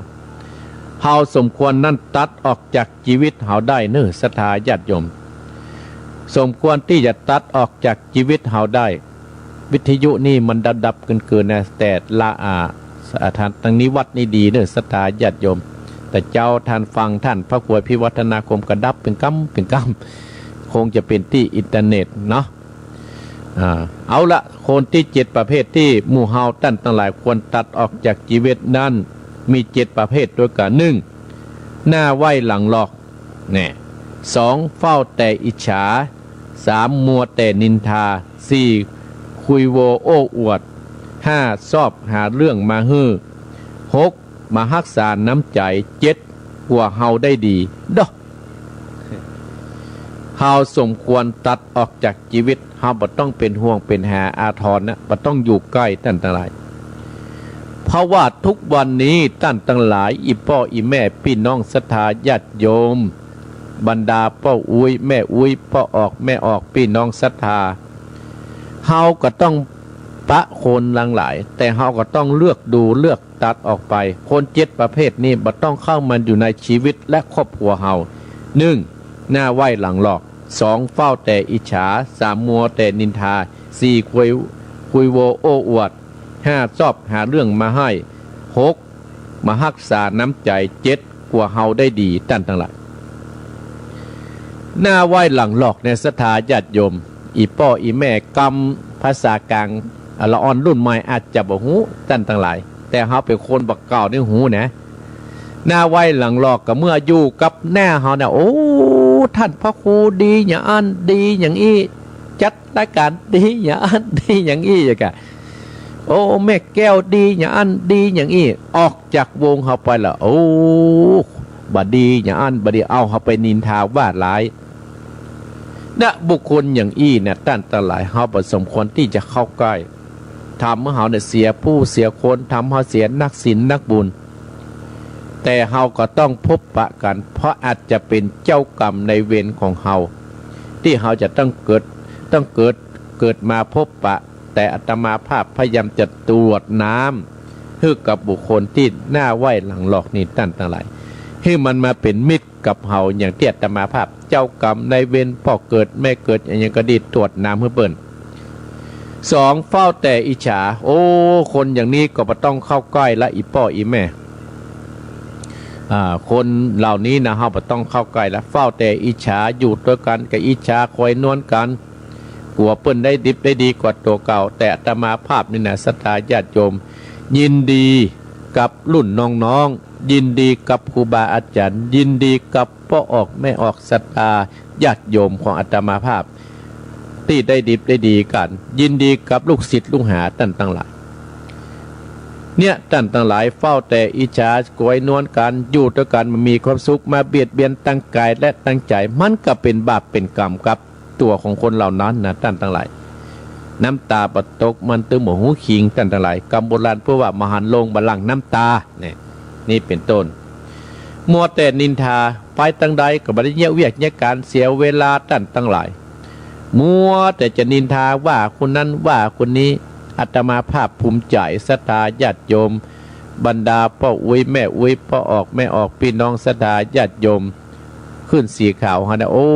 เฮาสมควรนั่นตัดออกจากชีวิตเฮาได้เน้อศรัทธาญาติโยมสมควรที่จะตัดออกจากชีวิตเฮาได้วิทยุนี่มันดับเกินนะแต่ละทานตั้งนี้วัดนี่ดีเน้อศรัทธาญาติโยมแต่เจ้าท่านฟังท่านพระครูพิวัฒนาคมกระดับเป็นกำคงจะเป็นที่อินเทอร์เน็ตเนาะเอาละคนที่7ประเภทที่หมู่เฮาตั้งหลายควรตัดออกจากชีวิตนั้นมี7ประเภทด้วยกัน1หน้าไหวหลังหลอกเนี่ย2เฝ้าแต่อิจฉา3มัวแต่นินทา4คุยโวโอ้อวด5ชอบหาเรื่องมาฮื้อ6มารักษาน้ำใจ7กลัวเฮาได้ดีดอกเฮาสมควรตัดออกจากชีวิตเฮาบ่ต้องเป็นห่วงเป็นหาอาทรนะบ่ต้องอยู่ใกล้ท่านทั้งหลายเพราะว่าทุกวันนี้ท่านทั้งหลายอีพ่ออีแม่พี่น้องศรัทธาญาติโยมบรรดาพ่ออุ้ยแม่อุ้ยพ่อออกแม่ออกพี่น้องศรัทธาเฮาก็ต้องปะคนหลายแต่เฮาก็ต้องเลือกดูเลือกตัดออกไปคน7ประเภทนี้บ่ต้องเข้ามาอยู่ในชีวิตและครอบครัวเฮา1หน้าไหวหลังหลอก2เฝ้าแต่อิจฉา3มัวแต่นินทา4คุยโวโอ้อวด5ชอบหาเรื่องมาให้6มารักษาน้ำใจ7กลัวเฮาได้ดีท่านทั้งหลาย หน้าไหว้หลังหลอกในศรัทธาญาติโยมอีป้ออีแม่กำภาษากลางละอ่อนรุ่นใหม่อาจจะบ่ฮู้ตั้นทั้งหลายแต่เฮาเป็นคนบักเก่านี่ฮู้นะหน้าไหว้หลังหลอกกับเมื่ออยู่กับแน่เฮาเนี่ยโอ้ท่านพระครูดีอย่างอันดีอย่างอี้จัดรายการดีอย่างอันดีอย่างอี้อย่างกะโอ้แม่แก้วดีอย่างอันดีอย่างอี้ออกจากวงเฮาไปละโอ้บดีอย่างอันบดีเอาเฮาไปนินทาว่าหลายณบุคคลอย่างอี้เนี่ยท่านทั้งหลายเฮาบ่สมควรที่จะเข้าใกล้ทำให้เฮาเนี่ยเสียผู้เสียคนทำให้เฮาเสียนักศีลนักบุญแต่เฮาก็ต้องพบปะกันเพราะอาจจะเป็นเจ้ากรรมในเวรของเฮาที่เฮาจะต้องเกิดมาพบปะแต่อาตมาภาพพยายามจะตรวจน้ำให้กับบุคคลที่หน้าไหว้หลังหลอกนี่ท่านทั้งหลายให้มันมาเป็นมิตรกับเฮาอย่างที่อาตมาภาพเจ้ากรรมในเวรพ่อเกิดแม่เกิดอย่างก็ดีตรวจน้ำให้เปิ้นสองเฝ้าแต่อิจฉาโอ้คนอย่างนี้ก็บ่ต้องเข้าใกล้ละอีป้ออีแม่คนเหล่านี้นะเฮาบ่ต้องเข้าใกล้ละเฝ้าแต่อิจฉาอยู่ด้วยกันกับอิจฉาคอยนวลกันกลัวเปิ้นได้ดิบได้ดีกว่าตัวเก่าแต่อาตมาภาพนี่นะศรัทธาญาติโยมยินดีกับรุ่นน้องๆยินดีกับครูบาอาจารย์ยินดีกับพ่อออกแม่ออกศรัทธาญาติโยมของอาตมาภาพที่ได้ดิบได้ดีกันยินดีกับลูกศิษย์ลูกหาท่านทั้งหลายเนี่ยท่านทั้งหลายเฝ้าแต่อิจฉากวยนวลกันอยู่ด้วยกันมันมีความสุขมาเบียดเบียนตั้งกายและตั้งใจมันก็เป็นบาปเป็นกรรมกับตัวของคนเหล่านั้นนะท่านทั้งหลายน้ำตาปตกมันตึงหมูหูขิงท่านทั้งหลายกรรมโบราณเพื่อว่ามหันลงบัลลังก์น้ำตาเนี่ยนี่เป็นต้นมัวแต่นินทาไปตั้งใดก็บ่ได้เยี่ยเวียกเยี่ยการเสียเวลาท่านทั้งหลายมัวแต่จะนินทาว่าคนนั้นว่าคนนี้อาตมาภาพภูมิใจศรัทธาญาติโยมบรรดาพ่ออุ้ยแม่อุ้ยพ่อออกแม่ออกพี่น้องศรัทธาญาติโยมขึ้นสีขาวฮะนะโอ้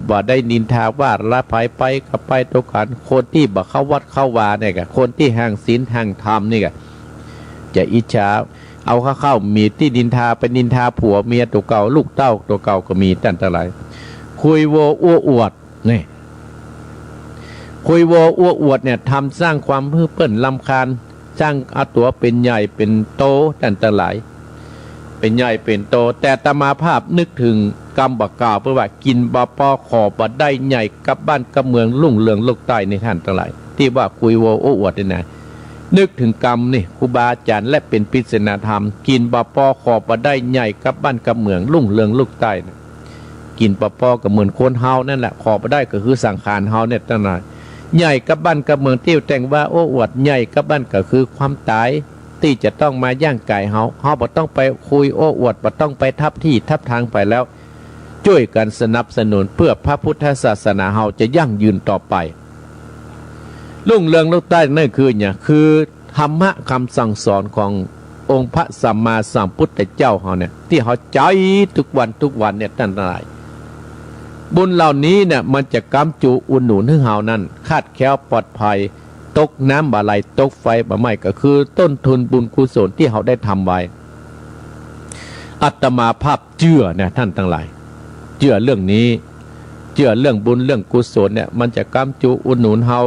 บ่ได้นินทาว่าละภัยไปกับไปตัวกันคนที่บ่เข้าวัดเข้าวาเนี่ยกะคนที่ห่างศีลห่างธรรมนี่กะจะอิจฉาเอาเข้ามีที่นินทาไปนินทาผัวเมียตัวเก่าลูกเต้าตัวเก่าก็มีตั้งแต่ไรคุยโวอ้วอวดนี่คุยโวอ้วอวดเนี่ยทำสร้างความเพื่อเปิ้นลำคาญสร้างเอาตัวเป็นใหญ่เป็นโตตั้งแต่ไรเป็นใหญ่เป็นโตแต่อาตมาภาพนึกถึงกรรมบักกล่าวเพื่อว่ากินบาปอขอบได้ใหญ่กับบ้านกับเมืองลุ่งเรืองโลกใต้ในท่านทั้งหลายที่ว่าคุยโวโอ้อวดนี่นะนึกถึงกรรมนี่ครูบาอาจารย์และเป็นปริศนาธรรมกินบาปอขอบได้ใหญ่กับบ้านกับเมืองลุ่งเรืองโลกใต้นะกินบาปอกับเหมือนคนเฮานั่นแหละขอบได้ก็คือสังขารเฮาเนี่ยตั้งนานใหญ่กับบ้านกับเมืองที่แต่งว่าโอ้อวดใหญ่กับบ้านก็คือความตายที่จะต้องมาย่างไก่เฮาบ่ต้องไปคุยโอ้อวดบ่ต้องไปทับที่ทับทางไปแล้วช่วยกันสนับสนุนเพื่อพระพุทธศาสนาเฮาจะยั่งยืนต่อไปลุ่งเรืองโลกใต้นั่นคือเนี่ยคือธรรมะคำสั่งสอนขององค์พระสัมมาสัมพุทธเจ้าเฮาเนี่ยที่เฮาใจทุกวันเนี่ยท่านทั้งหลายบุญเหล่านี้เนี่ยมันจะกำจุอุดหนุนให้เฮานั้นคาดแคล้วปลอดภัยตกน้ำบาไหลตกไฟบาไหม้ก็คือต้นทุนบุญกุศลที่เขาได้ทำไว้อาตมาภาพเชื่อเนี่ยท่านทั้งหลายเชื่อเรื่องนี้เชื่อเรื่องบุญเรื่องกุศลเนี่ยมันจะกำจุอุดหนุนเฮา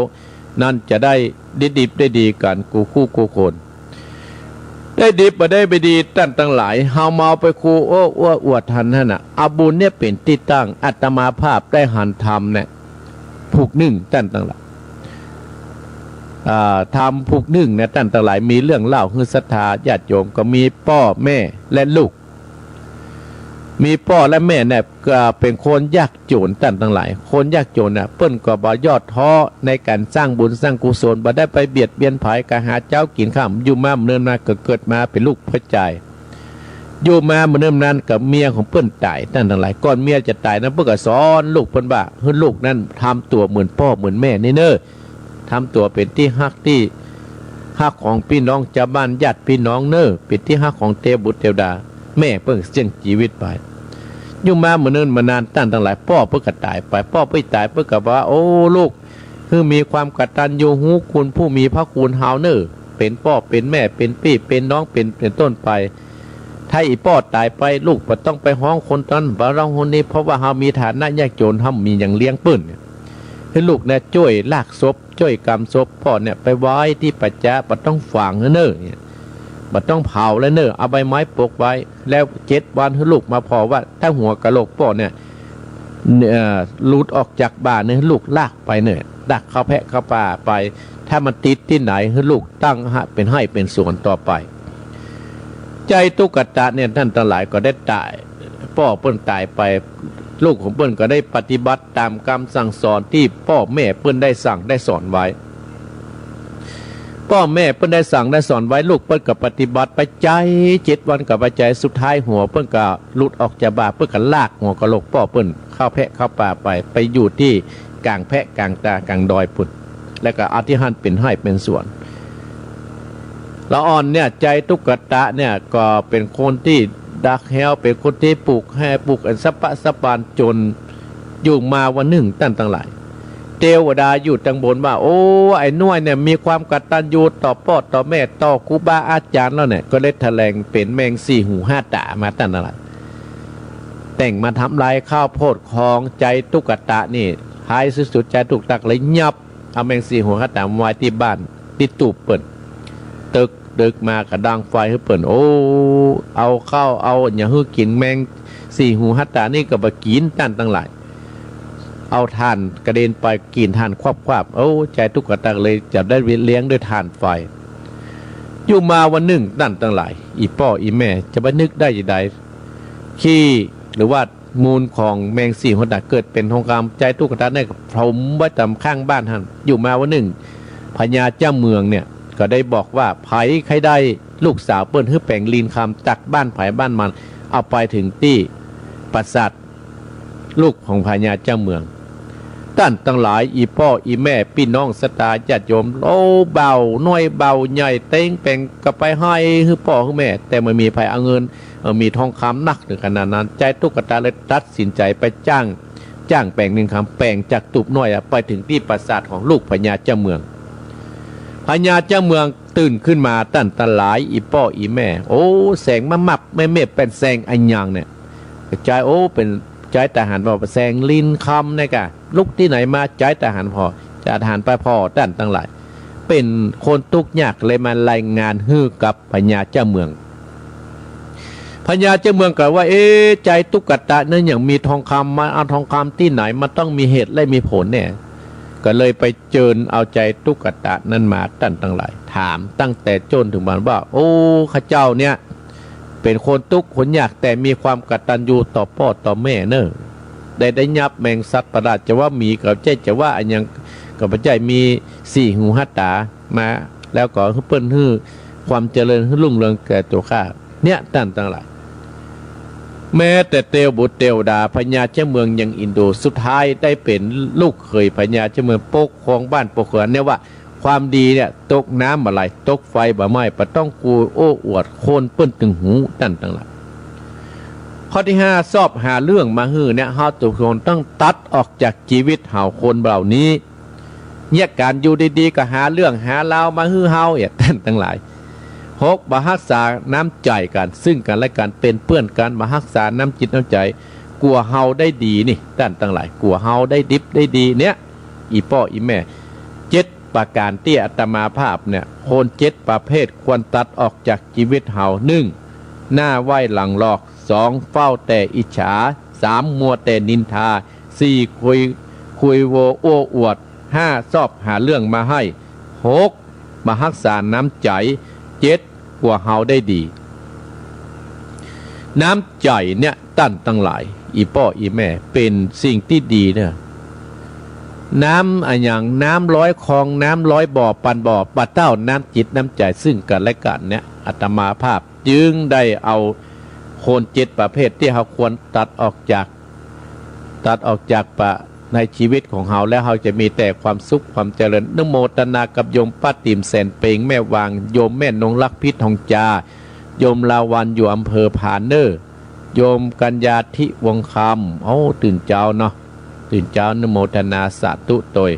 นั่นจะได้ดิบได้ดีกันกูคู่กูคนได้ดิบมาได้ไปดีท่านทั้งหลายเฮาเมาไปคูโอ้อวดทันนั่นน่ะอาบุญเนี่ยเป็นที่ตั้งอาตมาภาพได้หันทำเนี่ยผูกนึ่งท่านทั้งหลายทำผูกนึ่งเนี่ยท่านทั้งหลายมีเรื่องเล่าคือศรัทธาญาติโยมก็มีพ่อแม่และลูกมีพ่อและแม่เนี่ยก็เป็นคนยากจนท่านทั้งหลายคนยากจนน่ะเปิ้นก็บ่ยอดท้อในการสร้างบุญสร้างกุศลบ่ได้ไปเบียดเบียนไผก็หาเจ้ากินข้ามอยู่มาเนิ่นมาเกิดมาเป็นลูกพระใจอยู่มาเนิ่นนั้นกับเมียของเปิ้นตายท่านทั้งหลายก่อนเมียจะตายนั้นเปิ้นก็สอนลูกเปิ้นว่าให้ลูกนั้นทำตัวเหมือนพ่อเหมือนแม่นี่เน้อทำตัวเป็นที่ฮักของพี่น้องชาวบ้านญาติพี่น้องเน้อเป็นที่ฮักของเทพบุตรเทวดาแม่เพิ่งเสี่ยงชีวิตไปอยู่มาเนิ่นมานานท่านทั้งหลายพ่อเพิ่งก็ตายไปพ่อเพิ่งตายเพิ่งก็ว่าโอ้ลูกคือมีความกตัญญูฮู้คุณผู้มีพระคุณเฮาเน้อเป็นพ่อเป็นแม่เป็นพี่เป็นน้องเป็นต้นไป ถ้าอีป้อตายไปลูกบ่ต้องไปห้องคนนั้นบ่ร้องคนนี้เพราะว่าเฮามีฐานะยากจนเฮามีอย่างเลี้ยงปื้นให้ลูกเนี่ยช่วยลากศพช่วยกำศพพ่อเนี่ยไปไว้ที่ปัจจะบ่ต้องฝังเน้อเนี่ยบ่ต้องเผาแล้วเน้อเอาใบไม้ปกไว้แล้ว7 วันให้ลูกมาพอว่าถ้าหัวกะโหลกพ่อเนี่ยหลุดออกจากบ้านเนี่ยลูกลากไปเนี่ยดักเข้าแพะเข้าป่าไปถ้ามันติดที่ไหนให้ลูกตั้งเป็นให้เป็นส่วนต่อไปใจตุกตะเนี่ยท่านทั้งหลายก็ได้ตายพ่อเปิ้นตายไปลูกของเปิ้นก็ได้ปฏิบัติตามคำสั่งสอนที่พ่อแม่เปิ้นได้สั่งได้สอนไว้พ่อแม่เปิ้นได้สั่งได้สอนไว้ลูกเปิ้นก็ปฏิบัติไปใจ7 วันกับไปใจสุดท้ายหัวเปิ้นก็หลุดออกจากบ่าเปิ้นก็ลากหัวกะโหลกพ่อเปิ้นเข้าแพะเข้าป่าไปอยู่ที่กลางแพะกลางตากลางดอยพุ่นแล้วก็อธิหันเป็นให้เป็นส่วนละอ่อนเนี่ยใจตุกตะเนี่ยก็เป็นคนที่ดักแฮวเป็นคนที่ปลูกแห่ปลูกอันสะปะสะปานจนอยู่มาวันหนึ่งตั้งหลายเทวดาอยู่ตังบนว่าโอ้ไอ้น้อยเนี่ยมีความกตัญญูต่อพ่อต่อแม่ต่อครูบาอาจารย์แล้วเนี่ยก็เลยแถลงเป็นแมง4 หู 5 ตามาตั้งหลายแต่งมาทำลายข้าวโพดของใจตุกตะนี่ท้ายสุดใจตุกตักเลยยับเอาแมง4 หู 5 ตาไว้ที่บ้านที่ตูบเปิ่นตึกมากระดังไฟให้เปิ่นโอ้เอาข้าวเอาอย่าให้กินแมง4 หู 5 ตานี่ก็บ่กินตั้งหลายเอาถ่านกระเด็นไปกินถ่านควบโอ้ใจตุกตะเลยจะได้เลี้ยงด้วยถ่านไฟอยู่มาวันหนึ่งตั้งหลายอีพ่ออีแม่จะไปนึกได้ยังไงขี้หรือว่ามูลของแมง4 หู 5 ตาเกิดเป็นทองคำใจตุกตะเนี่ยผมไว้ตามข้างบ้านท่านอยู่มาวันหนึ่งพญาเจ้าเมืองเนี่ยก็ได้บอกว่าไผใครได้ลูกสาวเปิ้นฮื้อแปลงลีนคำจากบ้านไผบ้านมันเอาไปถึงที่ปราสาทลูกของพญาเจ้าเมืองท่านทั้งหลายอีพ่ออีแม่พี่น้องศรัทธาญาติโยมโอ้เบาน้อยเบาใหญ่เต้งแปลงก็ไปให้ฮื้อพ่อฮื้อแม่แต่ไม่มีไผเอาเงินมีทองคำนักถึงขนาดนั้นใจตุกตาเลยตัดสินใจไปจ้างแปลงลีนคำแปลงจากตุบน้อยไปถึงที่ปราสาทของลูกพญาเจ้าเมืองพญาเจ้าเมืองตื่นขึ้นมาตั้นตะหลายอีพ่ออีแม่โอ้แสงมามับแม่เป็นแสงอันยังเนี่ยใจโอ้เป็นใจทหารพอแสงลินคำเนี่ยกะลุกที่ไหนมาใจทหารพอจะทหารไปพอตั้นตั้งหลายเป็นคนทุกข์ยากเลยมารายงานฮื้อกับพญาเจ้าเมืองพญาเจ้าเมืองกล่าวว่าใจตุกตะนั้นอย่างมีทองคำมาเอาทองคำที่ไหนมันต้องมีเหตุและมีผลเนี่ยก็เลยไปเจิญเอาใจตุกตะนั้นมาตั้งหลายถามตั้งแต่จนถึงมันว่าโอ้ข้าเจ้าเนี่ยเป็นคนทุกข์คนยากแต่มีความกตัญญูต่อพ่อต่อแม่เนอะได้ยับแมงสัตว์ประหลาดจะว่ามีกับเจ๊จะว่าอันยังกับพระเจ้ามี4 หู 5 ตามาแล้วก็เปิ้นฮื้อความเจริญฮื้อรุ่งเรืองแก่ตัวข้าเนี่ยตั้งหลายแม้แต่เตวบุตรเตวดาพญาเจ้าเมืองยังอินโดสุดท้ายได้เป็นลูกเคยพญาเจ้าเมืองปกครองบ้านปกครองเนี่ยว่าความดีเนี่ยตกน้ำอะไรตกไฟบ่ไหม้ปะต้องกูโอ้อวดโคนเปิ้นตึงหูตั้งหลายข้อที่5ชอบหาเรื่องมาฮื้อเนี่ยเฮาทุกคนต้องตัดออกจากชีวิตเฮาคนเหล่านี้เนี่ยการอยู่ดีๆก็หาเรื่องหาราวมาฮื้อเฮาตั้งหลาย6มารักษาน้ำใจกันซึ่งกันและกันเป็นเพื่อนกันมารักษาน้ำจิตน้ำใจกลัวเฮาได้ดีนี่ตั้งหลายกลัวเฮาได้ดิบได้ดีเนี่ยอีพ่ออีแม่7ประการที่อาตมาภาพเนี่ยคน7ประเภทควรตัดออกจากชีวิตเฮา1หน้าไหวหลังหลอก2เฝ้าแต่อิจฉา3มัวแต่นินทา4คุยโวโอ้อวด5ชอบหาเรื่องมาให้6มารักษาน้ำใจ7กว่าเฮาได้ดีน้ำใจเนี่ยตั้งหลายอีพ่ออีแม่เป็นสิ่งที่ดีเนี่ยน้ำอันอย่างน้ำร้อยคลองน้ำร้อยบ่อปันบ่อปะเต้าน้ำจิตน้ำใจซึ่งกันและกันเนี่ยอาตมาภาพจึงได้เอาคน7ประเภทที่เราควรตัดออกจากปะในชีวิตของเราแล้วเราจะมีแต่ความสุขความเจริญนโมตนากับโยมป้าติ๋มแสนเปงแม่วางโยมแม่นงรักพิษทองจาโยมลาวันอยู่อำเภอผาเนอร์โยมกัญญาธิวงคำตื่นเจ้าเนาะตื่นเจ้านโมตนาสาธุโตย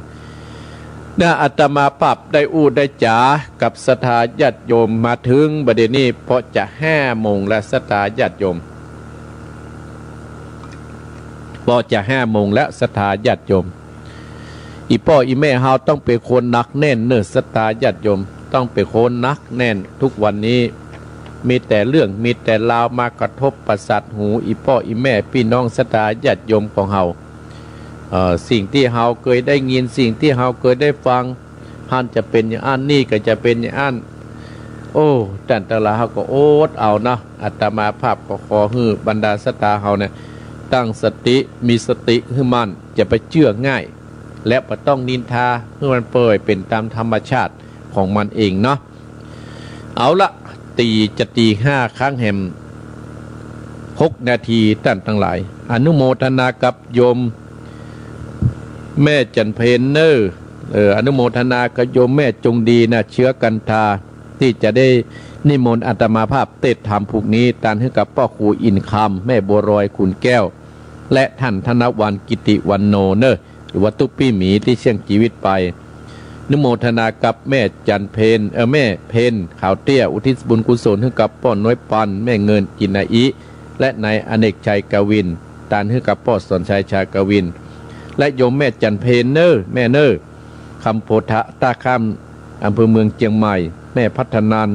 นะอาตมาภาพได้อู้ได้จ๋ากับศรัทธาญาติโยมมาถึงบัดนี้เพราะจะ5 โมงและศรัทธาญาติโยมพอจะ5 โมงและศรัทธาญาติโยมอีพ่ออีแม่เฮาต้องเป็นคนนักแน่นเนื้อศรัทธาญาติโยมต้องเป็นคนนักแน่นทุกวันนี้มีแต่เรื่องมีแต่ราวมากระทบประสาทหูอีพ่ออีแม่พี่น้องศรัทธาญาติโยมของเฮาสิ่งที่เฮาเคยได้ยินสิ่งที่เฮาเคยได้ฟังท่านจะเป็นอย่างอันนี่ก็จะเป็นอย่างอันโอ้แต่แต่ละเฮาก็โอ๊ตเอานะอาตมาภาพก็ขอให้บรรดาศรัทธาเฮาเนี่ยตั้งสติมีสติให้มันจะไปเชื่อง่ายและบ่ต้องนินทาเพื่อมันเปื่อยเป็นตามธรรมชาติของมันเองเนาะเอาละตี 5 ครั้งแห่ม6 นาทีท่านทั้งหลายอนุโมทนากับโยมแม่จันเพนเนอร์อนุโมทนากับโยมแม่จงดีนะเชื้อกันทาที่จะได้นิมนต์อาตมาภาพเทศธรรมพวกนี้ตานให้กับพ่อครูอินคำแม่บัวรอยขุนแก้วและท่านธนวันกิติวันโนเนอร์หรือว่าตุ๊ปปี้หมีที่เสี่ยงชีวิตไปนุโมทนากับแม่จันเพนแม่เพนขาวเตี้ยอุทิศบุญกุศลให้กับพ่อน้อยปันแม่เงินจินาอิและนายอเนกชัยกวินตานให้กับพ่อสนชัยชากวินและโยมแม่จันเพนเนอร์แม่เนอร์คำโพธะตาคำอำเภอเมืองเชียงใหม่แม่พัฒนัน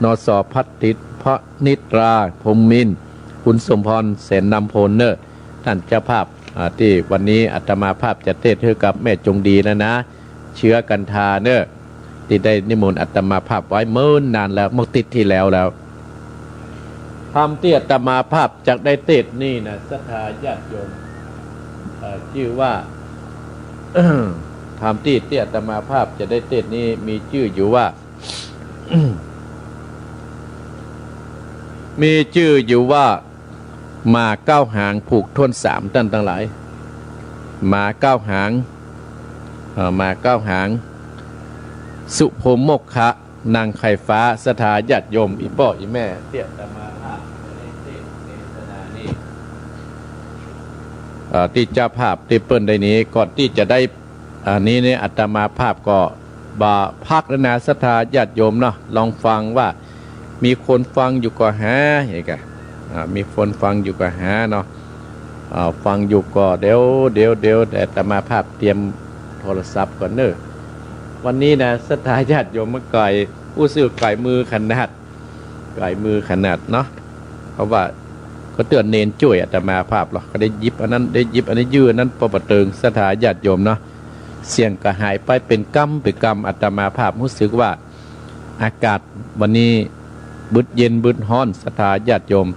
นสพัฒติพระนิตราพรหมมินคุณสมพรแสนนำพลเนอร์ท่านเจ้าภาพที่วันนี้อาตมาภาพจะเทศให้กับแม่จงดีนะเชื้อกันทาเนอที่ได้นิมนต์อาตมาภาพไว้เมื่อนานแล้วเมื่อติดที่แล้วทำที่อาตมาภาพจากได้เทศนี่นะศรัทธาญาติโยมชื่อว่าทำที่อาตมาภาพจะได้เทศนี้มีชื่ออยู่ว่า มีชื่ออยู่ว่ามา9 หางผูกท่วน3ท่านทั้งหลายมา9 หางมา9 หางสุภมกขะนางไข่ฟ้าสถาญาติโยมอีพ่ออีแม่เตี้ยตมาภาพในสถานีที่เจ้าภาพที่เปิ้นได้นี้ก่อนที่จะได้นี้เนี่ยอาตมาภาพก็บาพักแล้วนะสถาญาติโยมเนาะลองฟังว่ามีคนฟังอยู่ก็หาอย่างไงมีคนฟังอยู่ก็หาเนาะฟังอยู่ก็เดี๋ยวแต่อาตมาภาพเตรียมโทรศัพท์ก่อนเนอะวันนี้นะศรัทธาญาติโยมมาไก่ผู้ซื้อไก่มือขนาดเนาะเพราะว่าก็เตือนเนนช่วยอาตมาภาพหรอกก็ได้ยิบอันนั้นได้ยิบอันนี้ยื้อนั้นประเติงศรัทธาญาติโยมเนาะเสียงก็หายไปเป็นกรรมอาตมาภาพรู้สึกว่าอากาศวันนี้บึดเย็นบึดฮ้อนศรัทธาญาติโยม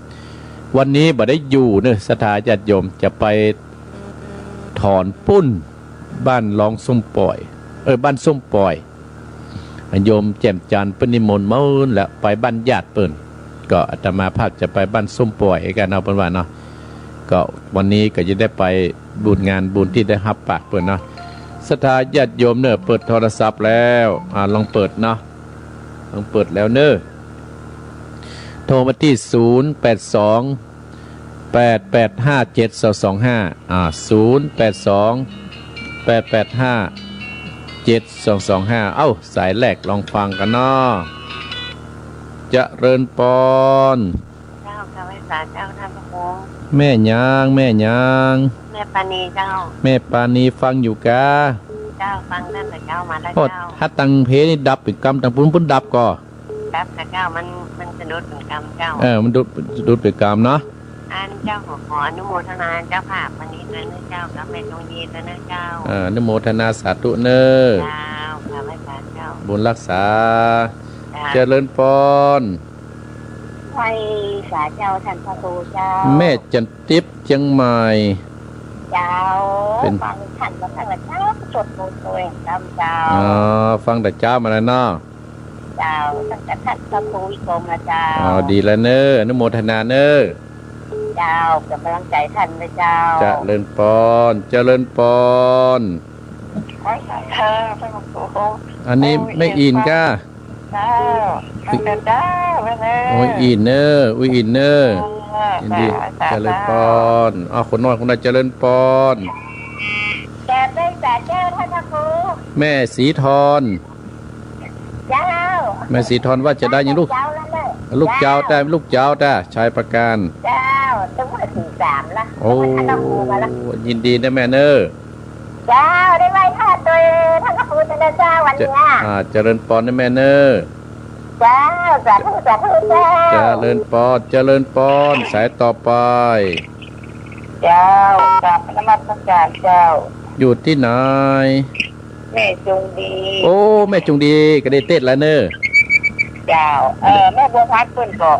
วันนี้บ่ได้อยู่เนอะศรัทธาญาติโยมจะไปถอนปุ้นบ้านรองส้มปล่อยบ้านส้มปล่อยโยมแจ่มจันทร์เปิ้นนิมนต์เมื่อแล้วไปบ้านญาติเปิ้นก็อาตมาภาพจะไปบ้านส้มปล่อยกันเอาเป็นว่าเนาะก็วันนี้ก็จะได้ไปบุญงานบุญที่ได้รับปากเปิ้นเนาะศรัทธาญาติโยมเนอะเปิดโทรศัพท์แล้วลองเปิดเนาะลองเปิดแล้วเนอะโทรมาที่0828857225 เอ้าสายแรกลองฟังกันเนาะจะเริญปอนเจ้าข้าพเจ้าเจ้าท่านพระคงแม่ยางแม่ปานีเจ้าแม่ปานีฟังอยู่กะเจ้าฟังนั่นแต่เจ้ามาแล้วเจ้าถ้าตังเพนี่ดับเป็นกรรมตังปุ้นดับก็ดับแต่เจ้ามันจะดุดเป็นกรรมเจ้ามันดุดเป็นกรรมเนาะอันเจ้าขออนุโมทนาเจ้าภาพวันนี้เลยนะเจ้ากับแม่จงยีเลยนะเจ้าอนุโมทนาสาธุเนอเจ้าข้าพเจ้าบุญรักษาเจริญพรไว้สาเจ้าท่านพระครูเจ้าแม่จันทิพย์เชียงใหม่เจ้าฟังท่านมาตั้งแต่เจ้าจดโมตัวเองเจ้าฟังแต่เจ้ามาแล้วเนาะเจ้าตั้งแต่ท่านพระครูวิกรมนะเจ้าดีแล้วเนออนุโมทนาเนอเจ้ากับกำลังใจท่านนะเจ้าเจริญพรขอสาธุท่านพระครูอันนี้ไม่อินก้าเจ้าเจ้าโอ้ยอินเนอร์อินเนอร์ยินดีเจริญพรคนน้อยคนใดเจริญพรแกได้ แต่เจ้าท่านพระครู แม่สีทอน เจ้า แม่สีทอนว่าจะได้ยังลูก เจ้าแล้วเลย ลูกเจ้าแต่ลูกเจ้าแต่ชายประการ เจ้าต้องมา43ละ โอ้ ท่านพระครูมาละ ยินดีนะแม่เนอ เจ้าได้ไหว้ท่าตัวท่านพระครูจะได้เจ้าวัน จะ เนี้ย เจริญปอนนะแม่เนอ เจ้าสาธุสาธุเจ้า เจริญปอนเจริญปอนสายต่อไป เจ้ากราบนมัสการเจ้า อยู่ที่ไหน แม่จงดี โอ้แม่จงดีก็ได้เต้นแล้วเนอ เจ้าแม่บัวพัดเพิ่นก็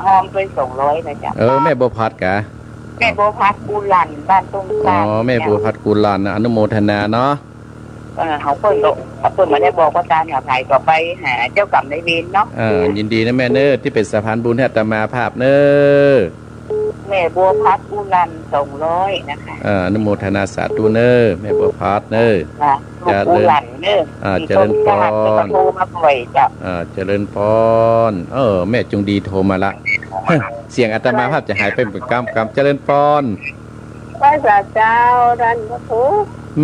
หอมไป200นะจ๊ะ แม่บัวพัดกะ แม่บัวพัดกูลันบ้านตุ้ง อ๋ ตา อแม่บัวพัดกุลานนะอนุโมทนาเนาะ เขาเพิ่นก็เพิ่นมาได้บอกว่าการหาภัยก็ไปหาเจ้ากรรมนายเวรเนาะ ยินดีนะแม่เนอที่เป็นสะพานบุญให้อาตมาภาพเนอ แม่บัวพัดกูลัน200นะคะ อนุโมทนาสาธุเนอแม่บัวพัดเนอ ค่ะลูกกูลันเด้อ เจริญพร โทรมาบ่อยจ้ะ เจริญพรแม่จงดีโทรมาละ เสียงอาตมาภาพจะหายไปเป็นกำเจริญพร พระเจ้าท่านพระครู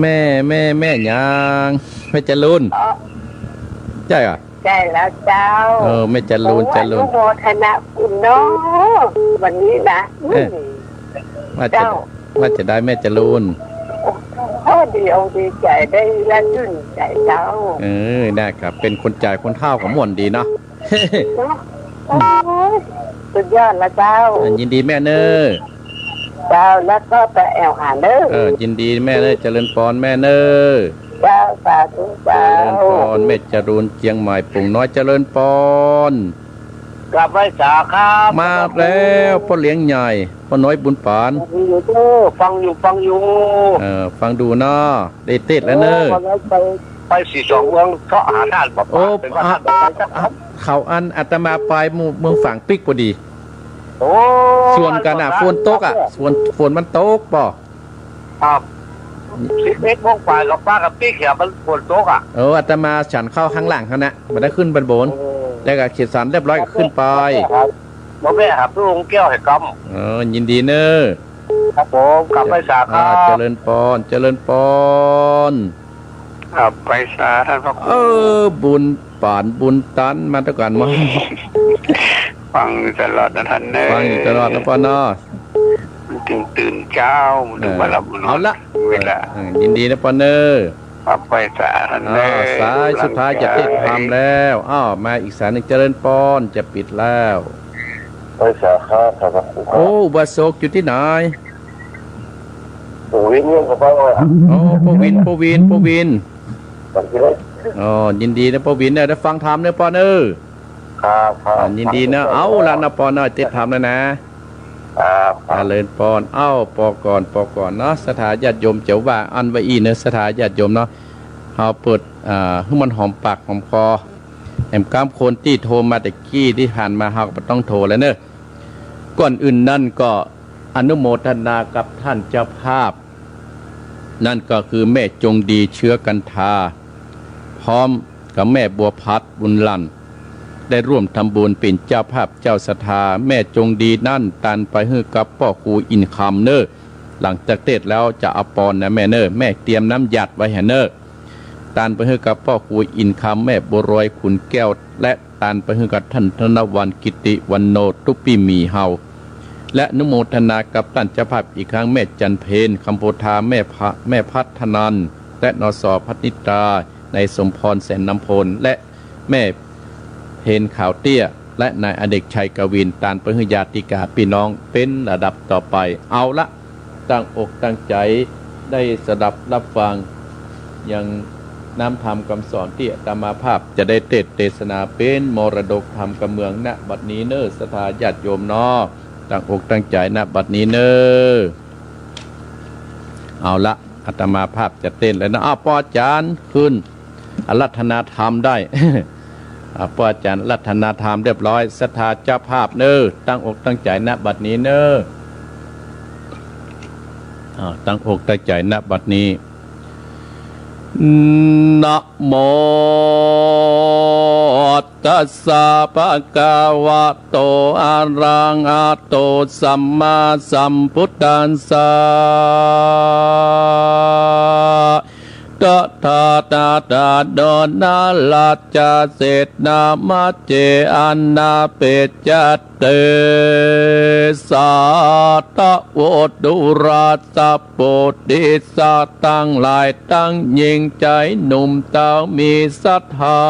แม่ยังแม่จรูนใช่เหรอ ใช่แล้วเจ้า แม่จรูน อนุโมทนาคุณเนาะวันนี้นะว่าจะได้แม่จรูน โอ้ดีอกดีใจได้ละชื่นใจเจ้า ได้ครับเป็นคนจ่ายคนเท่าของม่วนดีเนาะ โอ้ยสุดยอดละเจ้า ยินดีแม่เนอ เจ้าแล้วก็ไปแอลหาเด้อ ยินดีแม่เนอเจริญพรแม่เนอ เจ้าสาธุ เจ เจ้า ริญพรแม่จรูนเจียงใหม่ปุ่งน้อยเจริญพร กลับไปสาครับ มาแล้วพ่อเลี้ยงใหญ่พ่อน้อยบุญปาน อยู่ดูฟังอยู่ฟังดูเนาะได้เต้นแล้วเนอ ไป42เมืองเทาะหาท่านบอก โอ้เขาอันอาตมาไปเมืองฝั่งปิกพอดี โอ้ ส่วนกันฝนตกฝนมันตกป่ะ ครับ11 โมงกว่ากับป้ากับปิ๊กเนี่ยมันฝนตกอ่ะ อาตมาฉันเข้าข้างหลังเขานะมาได้ขึ้นบนบนแล้วก็เขียนสารเรียบร้อยก็ขึ้นไป บ่แม่ครับพระองค์แก้วให้กำ ยินดีเนอ ครับผมกลับไปสาครับ เจริญปอนเจริญปอน กลับไปสาท่านพระครู บุญป่านบุญตันมาตะกันมา ฟังตลอดนะท่านเนอ ฟังอยู่ตลอดนะปอนเนาะ มันตื่นเช้ามันถึงมาหลับนอน เอาละ เวลา ยินดีนะปอนเนอ กลับไปสาท่านเนอ สายสุดท้ายจะติดทำแล้วมาอีกสายหนึ่งเจริญปอนจะปิดแล้ว ไปสาครับท่านพระครู อุบาสกอยู่ที่ไหน โอ้ยเนี่ยก็ไปว่า ปวินบางทีเลย ยินดีนะปวินเนี่ยได้ฟังธรรมเนี่ยปอนเนอ ครับยินดีนะเอาละนะปอนเนอติดธรรมแล้วนะเจริญปอนปอก่อนเนาะสถาญาติโยมเจ้าว่าอันไว้อีเนอะสถาญาติโยมเนาะเฮาเปิดให้มันหอมปากหอมคอแอมก้ามคนที่โทรมาแต่กี้ที่ผ่านมาเฮาก็ต้องโทรแล้วเนอะก่อนอื่นนั่นก็อนุโมทนากับท่านเจ้าภาพนั่นก็คือแม่จงดีเชื้อกันทาพร้อมกับแม่บัวพัดบุญลันได้ร่วมทำบุญเป็นเจ้าภาพเจ้าศรัทธาแม่จงดีนั่นตันไปให้กับพ่อครูอินคำเนอหลังจากเทศแล้วจะเอาปอนนะแม่เนอแม่เตรียมน้ำหยัดไว้ให้เนอตันไปให้กับพ่อครูอินคำแม่บัวรอยขุนแก้วและตันไปให้กับท่านธนวันกิติวันโนตุปีมีเฮาและนุโมทนากับท่านเจ้าภาพอีกครั้งแม่จันเพนคำโพธาแม่พัฒนันและนสพัฒนิตาในสมพรแสนน้ำพลและแม่เพนข่าวเตี้ยและนายอเด็กชัยกวินตานปหญาติกาพี่น้องเป็นระดับต่อไปเอาละตั้งอกตั้งใจได้สดับรับฟังยังน้ำธรรมคำสอนที่อาตมาภาพจะได้เทศนาเป็นมรดกธรรมกำเมืองณบัดนี้เนอสถาญาติโยมเนาะตั้งอกตั้งใจณบัดนี้เนอเอาละอาตมาภาพจะเต้นแล้วนะปอจานขึ้นอารัธนาธรรมได้ ปอจานรัธนาธรรมเรียบร้อยสถาเจ้าภาพเนอตั้งอกตั้งใจณบัดนี้เนอตั้งอกตั้งใจณบัดนี้นะโมตัสสะภะคะวะโตอะระหะโตสัมมาสัมพุทธัสสะ ธาตาตาโดนาลาจาเศษนามาเจอันนาเปจัตเตสาตะโวดุราสะโปติสาตั้งหลายตั้งยิงใจหนุ่มเต้ามีศรัทธา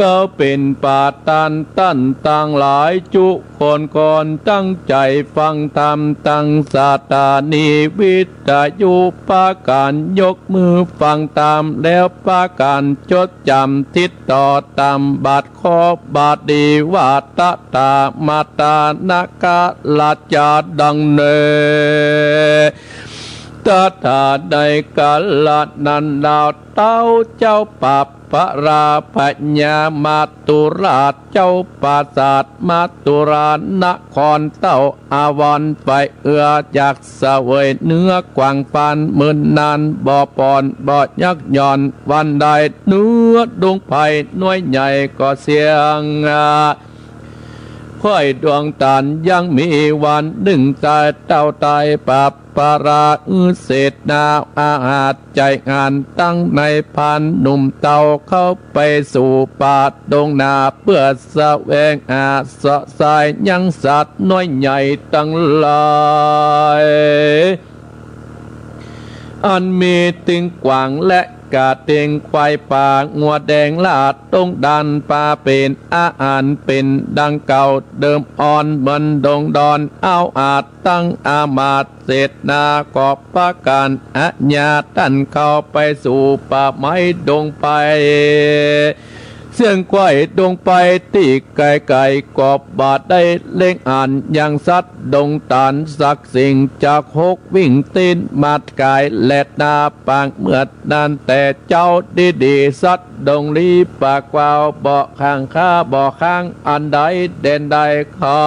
ก็เป็นปาตันตั้นต่างหลายจุคนก่อนตั้งใจฟังธรรมตั้งสาตานิวิทยุปาการยกมือฟังตามแล้วปาการจดจำทิศต่อตามบาทขอบาทดีวาตตามาตานากาลาจาดังเนตถาได้กาลนันดาวเต้าเจ้าปับพระราพญามาตุราชเจ้าปราสาทมาตุรานครเต้าอาวันไปเอื้อจากเสวยเนื้อกวางปานมื่นนานบ่อปอนบ่อยักย่อนวันใดเนื้อดวงไผ่น้อยใหญ่ก็เสียงค่อยดวงตานยังมีวันหนึ่งตายเต้าตายปับปาราเศษนาอาหารใจงานตั้งในพันหนุ่มเต่าเข้าไปสู่ป่าดงนาเพื่อแสวงสะสายยังสัตว์น้อยใหญ่ตั้งหลายอันมีติงกวางและกาเต็งควายป่างัวแดงลาดตรงดันป่าเป็นอาหารเป็นดังเก่าเดิมอ่อนเหมือนดงดอนเอาอาจตั้งอามาตเศษนากอบปาการอัญญาตันเข้าไปสู่ป่าไม้ดงไปเสียงควายดงไปตีไก่ไก่กอบบาดได้เล่งอ่านยังสัตว์ดงตานสักสิ่งจากหกวิ่งตีนมาดกายแลดนาปางเมื่อนานแต่เจ้าดีสัตว์ดงลีปากวาวบ่อข้างข้าบ่อข้างอันใดเด่นใดเขา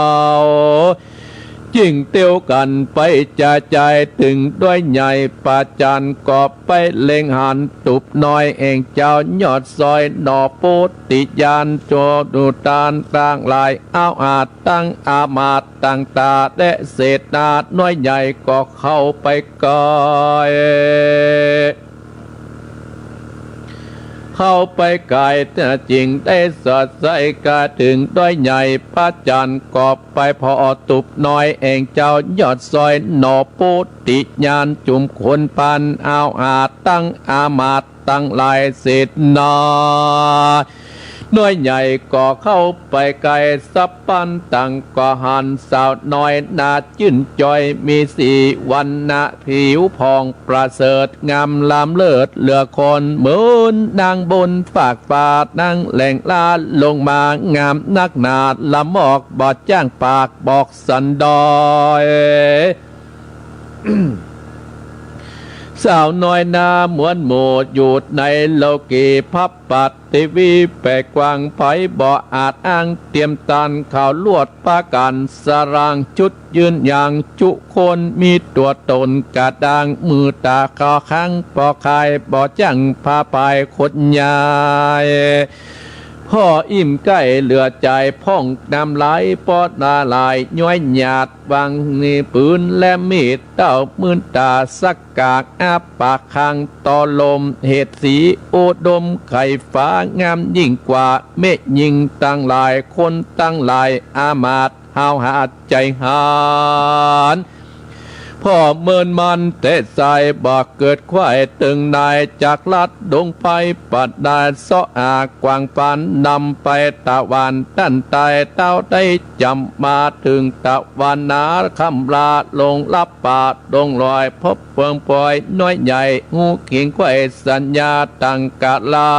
ยิ่งเตียวกันไปจะใจถึงด้วยใหญ่ปาจันกอบไปเล็งหันตุบน้อยเองเจ้ายอดซอยหนอปูติยานโจดูตานต่างหลายเอาอาจตั้งอามาตตั้งตาและเศษนาดน้อยใหญ่ก็เข้าไปก่อยเข้าไปกายแต่จริงได้สอดใส่กาถึงด้วยใหญ่พระจันทร์กอบไปพอตุบน้อยเองเจ้ายอดซอยหนอปูติญาณจุ่มคนพันเอาอาจตั้งอามาตตั้งลายเศษนาน้อยใหญ่ก็เข้าไปไกลสับปันตั้งก็หันสาวน้อยนาจิ้นจอยมีสีวันนะผิวพองประเสริฐงามลำเลิศเหลือคนเหมือนนางบนปากปาดนางแหล่งลาลงมางามนักหนาดละหมอกบอดจ้างปากบอกสันดอยสาวน้อยนาเหมือนโหมดอยู่ในโลกีพับปัดทีวีแปลกวางไผบ่อาจอ้างเตรียมตันข่าวลวดปากันสรางชุดยืนอย่างจุคนมีตัวตนกระดังมือตาคอข้างปอคายบ่จังพาไปขดยายพ่ออิ่มใกล้เหลือใจพ่องน้ำไหลปอดนาลายย้อยหยาดวางนี่ปืนและมีดเต้ามืนตาสักกากอาปากคางต่อลมเหตุสีโอดมไข่ฟ้างามยิ่งกว่าเมฆยิงตั้งหลายคนตั้งหลายอามาตหาวหาใจหานพ่อเมินมันเตะใส่บอกเกิดควายตึงนายจากลัดดงไปปัดได้ซ้ออากวางปันนำไปตะวันตั้นตายเต้าได้จำมาถึงตะวันนาคำลาลงลับป่าดงลอยพบเฟืองปล่อยน้อยใหญ่งูเขียงควายสัญญาตังกะลา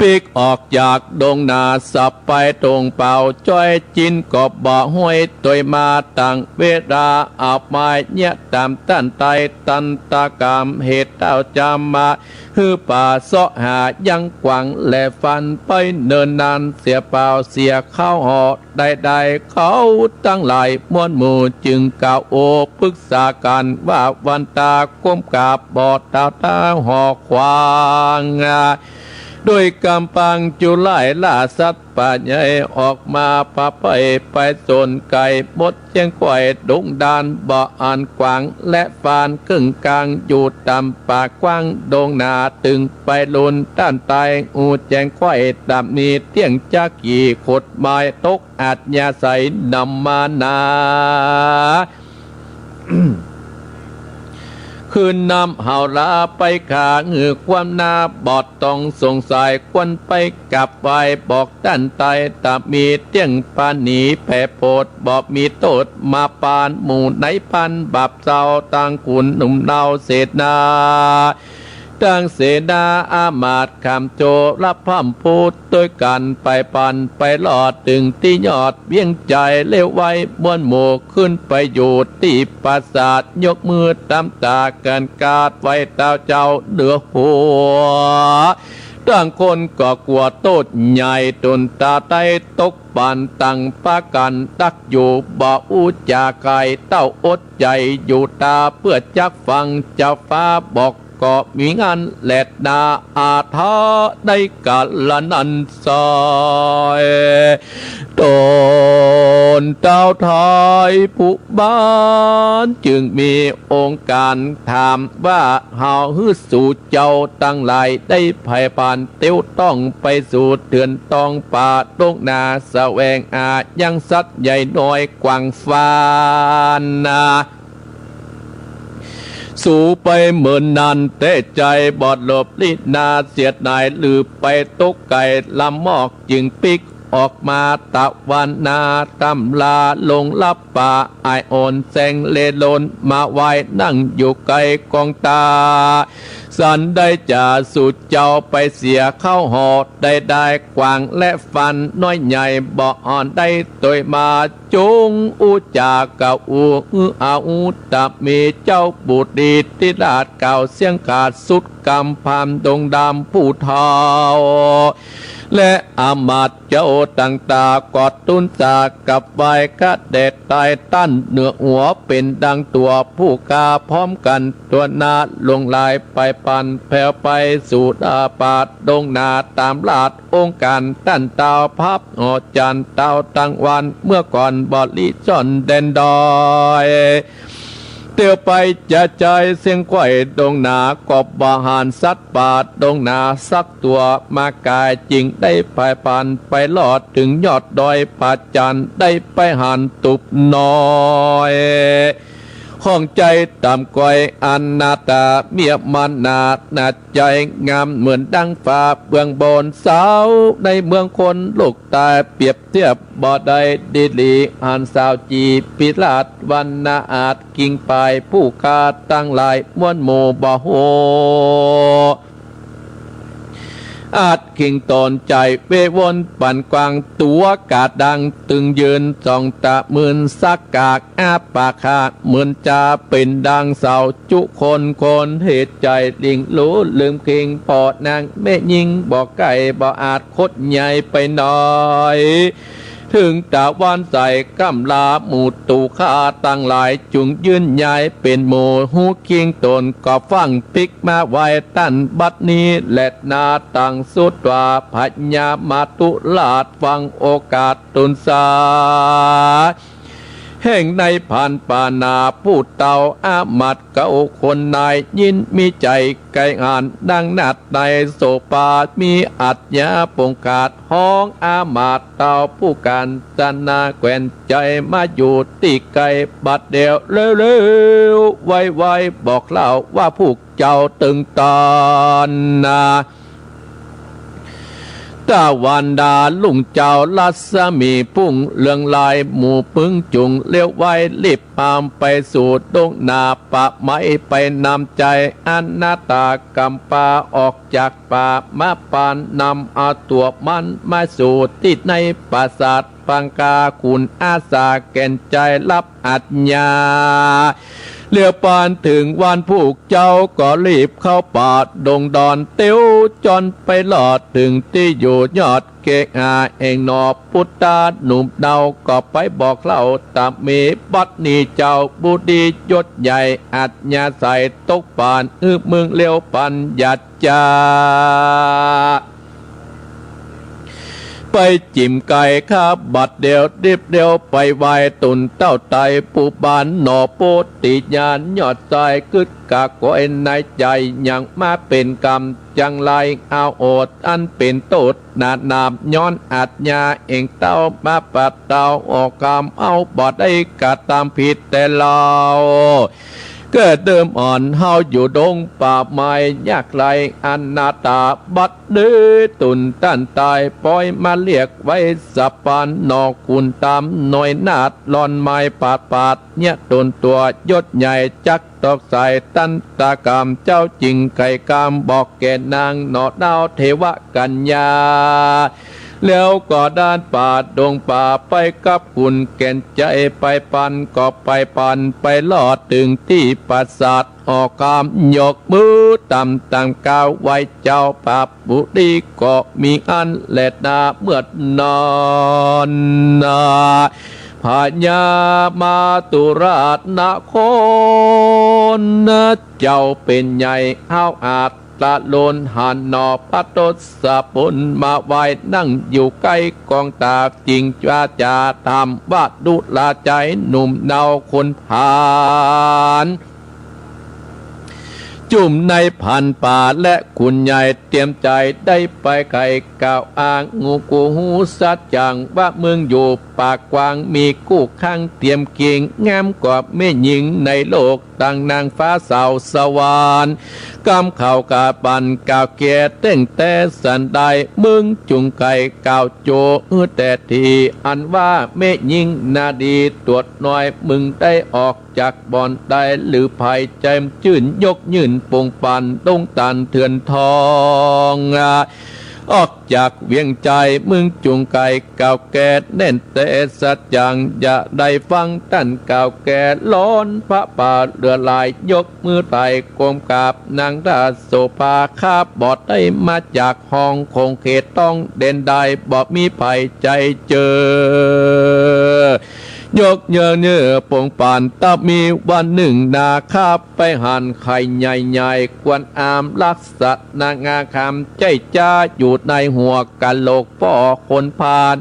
ปีกออกจากดงนาสับไปตรงเป่าจ้อยจินกอบบ่อห้วยตัวมาตั้งเวลาอาบไม้เนี่ยตามตันไตตันตากามเหตุเต้าจำมาฮือป่าเสาะหายังกวางและฟันไปเนินนานเสียเปล่าเสียข้าวหอใดๆเขาตั้งหลายมวลหมู่จึงกล่าวโอปรึกษากันว่าวันตาก้มกราบบอดตาหอควาง โดยกำปังจุไลล่าสัตว์ป่าใหญ่ออกมาพาไปโซนไก่บดเชียงก่อยดงดานบ่ออ่านกวางและฟานครึ่งกลางอยู่ตามป่ากว้างดงนาตึงไปลุนด้านใต้อูแจงก่อยดำนี้เตี้ยงจักกี่ขดไม้ตกอาจยาใสนำมานา คืนนำเห่าลาไปขาเงือความนาบอดต้องสงสัยควนไปกับไว้บอกด้านใต้ตามีเตี้ยงปานหนีแผ่โปดบอกมีโตดมาปานหมู่ไหนพันบับเจ้าต่างขุนหนุ่มเนาเศษนาตั้งเสนาอามาตย์คำโจรับพร่ำพูดด้วยกันไปปันไปหลอดถึงที่ยอดเวียงใจเลี้ยวไว้บนหมู่ขึ้นไปอยู่ที่ปราสาทยกมือตามตากันกาดไว้เต้าเจ้าเหนือหัวต่างคนก็กลัวโตดใหญ่ตนตาไตตกปันตั้งปากันตักอยู่บ่อุจาไก่เต้าอดใจอยู่ตาเพื่อจักฟังเจ้าฟ้าบอกก็มีงานแหลดนาอาทาได้กาลนันซอยตนเต้าไทยผู้บ้านจึงมีองค์การถามว่าเฮาฮึสู่เจ้าตั้งหลายได้ภัยผ่านเตี้ยวต้องไปสู่เถื่อนตองป่าตกนาแสวงอายังสัตว์ใหญ่น้อยกวางฟ้านาสู่ไปเหมือนนันเตะใจบอดหลบลินาเสียดนายลือไปตกไก่ลำมอกจึงปิกออกมาตะวันนาตำลาลงลับป่าไอโอนแสงเลลนมาไว้นั่งอยู่ไกลกองตาสันได้จ่าสุดเจ้าไปเสียเข้าหอดได้กวางและฟันน้อยใหญ่บ่อ่อนได้ตัวมาจงอุจากะอูอาอุตะมีเจ้าบุตรดีที่ดาดเก่าเสียงขาดสุดกำพามดงดำผู้เทาและอามาตเจ้าต่างตากอดตุนจากกับใบกะเด็ดตายตั้นเนื้อหัวเป็นดังตัวผู้กาพร้อมกันตัวนาลงลายไปปันแผ่วไปสู่ดาปาดดงนาตามลาดองค์การตั้นเตาพับหอจันเตาตั้งวันเมื่อก่อนบอลิจอนแดนดอยเตียวไปจะใจเสียงไข่ดงนากบบาหารสัตว์ป่าดงนาสักตัวมากายจริงได้ภายปันไปหลอดถึงยอดดอยผาจันได้ไปหันตุบน้อยห้องใจตามก้อยอันนาตาเมียมันนาดใจงามเหมือนดังฟ้าเบื้องบนสาวในเมืองคนลูกตายเปรียบเทียบบ่ได้ดิลีหันสาวจีปิลาดวันนาอาจกิ่งปลายผู้กาตั้งหลายม้วนหมู่บ่โหอาจขิงตอนใจเววนปั่นกวางตัวกาดดังตึงยืนส่องตะมืนสักกากอาปากคาเหมือนจะเป็นดังเสาจุคนเหตุใจลิงรู้ลืมคิงปอดนางแม่ยิงบอกไก่บอกอาจคดใหญ่ไปหน่อยถึงตะวันใส่กำลาหมูตูข้าตั้งหลายจุงยืนใหญ่เป็นหมูหูคิงตนก็ฟังปิกมาไว้ตั้นบัดนี้และนาตั้งสุดว่าพัญญามาตุลาดฟังโอกาสตุนสาแห่งในผ่านปานาผู้เต่าอามัดเก่าคนนายยินมีใจไก่งานดังนัดในโสปามีอัจญาปงกาดห้องอามาดเต่าผู้การจันนาแกวนใจมาอยู่ตีไก่บัดเดียวเร็วๆไวๆบอกเล่าว่าพวกเจ้าตึงตอนนาตะวันดาลุงเจ้าลัศมีพุ่งเลืองลายหมู่พึ่งจุงเลี้ยวไว้รีบตามไปสู่ดงนาปะไม้ไปนำใจอนาตากำปาออกจากป่ามาปานนำเอาตัวมันมาสู่ติดในปราสาทปังกาคุณอาสาแก่นใจรับอัจญาเลี้ยวปานถึงวันผูกเจ้าก็รีบเข้าป่าดงดอนเตี้ยวจนไปหลอดถึงที่อยู่ยอดเกอาเองนอพุทธาหนุ่มเดาก็ไปบอกเล่าตามมีบัดนี้เจ้าบุดียศใหญ่อัจญาใส่ตกปานเมืองเลี้ยวปันยัดจา ไปจิ้มไก่ข้าบัดเดียวดิบเดียวไปไหวตุนเต้าไตปูบานหน่อโปติญาณยอดใจกึดกะก้อยในใจยังมาเป็นกรรมจังไรเอาโอดอันเป็นโตดนาดนามย้อนอาจญาเองเต้ามาปัดเต้าออกกรรมเอาบอดได้กะตามผิดแต่เราเกิดเดิมอ่อนเฮาอยู่ดงป่าไม้ยากไรอันนาตาบัดเดือตุนตันตายปล่อยมาเรียกไว้สับปานนอกคุณตามหน่อยนาดลอนไม้ปาดเนี่ยตนตัวยศใหญ่จักตอกใส่ตันตากรรมเจ้าจริงไก่กามบอกแก่นางหนอดาวเทวกัญญาแล้วก็ด้านป่าดงป่าไปกับคุณแก่นใจไปปันก็ไปปันไปลอดถึงที่ปราสาทออกกามยกมือต่ำต่ำก้าวไว้เจ้าป่าบุรีก็มีอันแลดนาเมื่อนอนพญามาตุราชนครเจ้าเป็นใหญ่เฮาอาจตะโลนหันนอพัตตสปุนมาไว้นั่งอยู่ใกล้กองตาจริงจ้าจาทำว่าดุลาใจหนุ่มเนาคนผ่านจุ่มในพันป่าและคุณใหญ่เตรียมใจได้ไปไกลกล่าวอ้างงูกูหูสัจจังว่าเมืองอยู่ปากกว้างมีกู้ข้างเตรียมเกียงงามกว่าแม่หญิงในโลกตั้งนางฟ้าสาวสวรรค์กำเข่ากาปันกาวเกียเต้งแต่สันได้มึงจุงไก่กาวโจแต่ทีอันว่าแม่หญิงนาดีตรวจหน่อยมึงได้ออกจากบ่อนได้หรือภัยใจมจื่นยกยืนปงปันตงตันเถื่อนทองออกจากเวียงใจมึงจุงไก่เก่าแก่แน่นแต่สัจจังอย่าได้ฟังท่านเก่าแก่ล้อนพระป่าเรือลายยกมือไต่กมกราบนางราชโสภาคาบอดได้มาจากห้องคงเขตต้องเด่นได้บอกมีภัยใจเจอยกเยอะเนื้อปงปานตับมีวันหนึ่งนาคาบไปหันไข่ใหญ่ๆกวนอามลักษณะงาคำใจจ้าอยู่ในหัวกันโลกพ่อคนพาน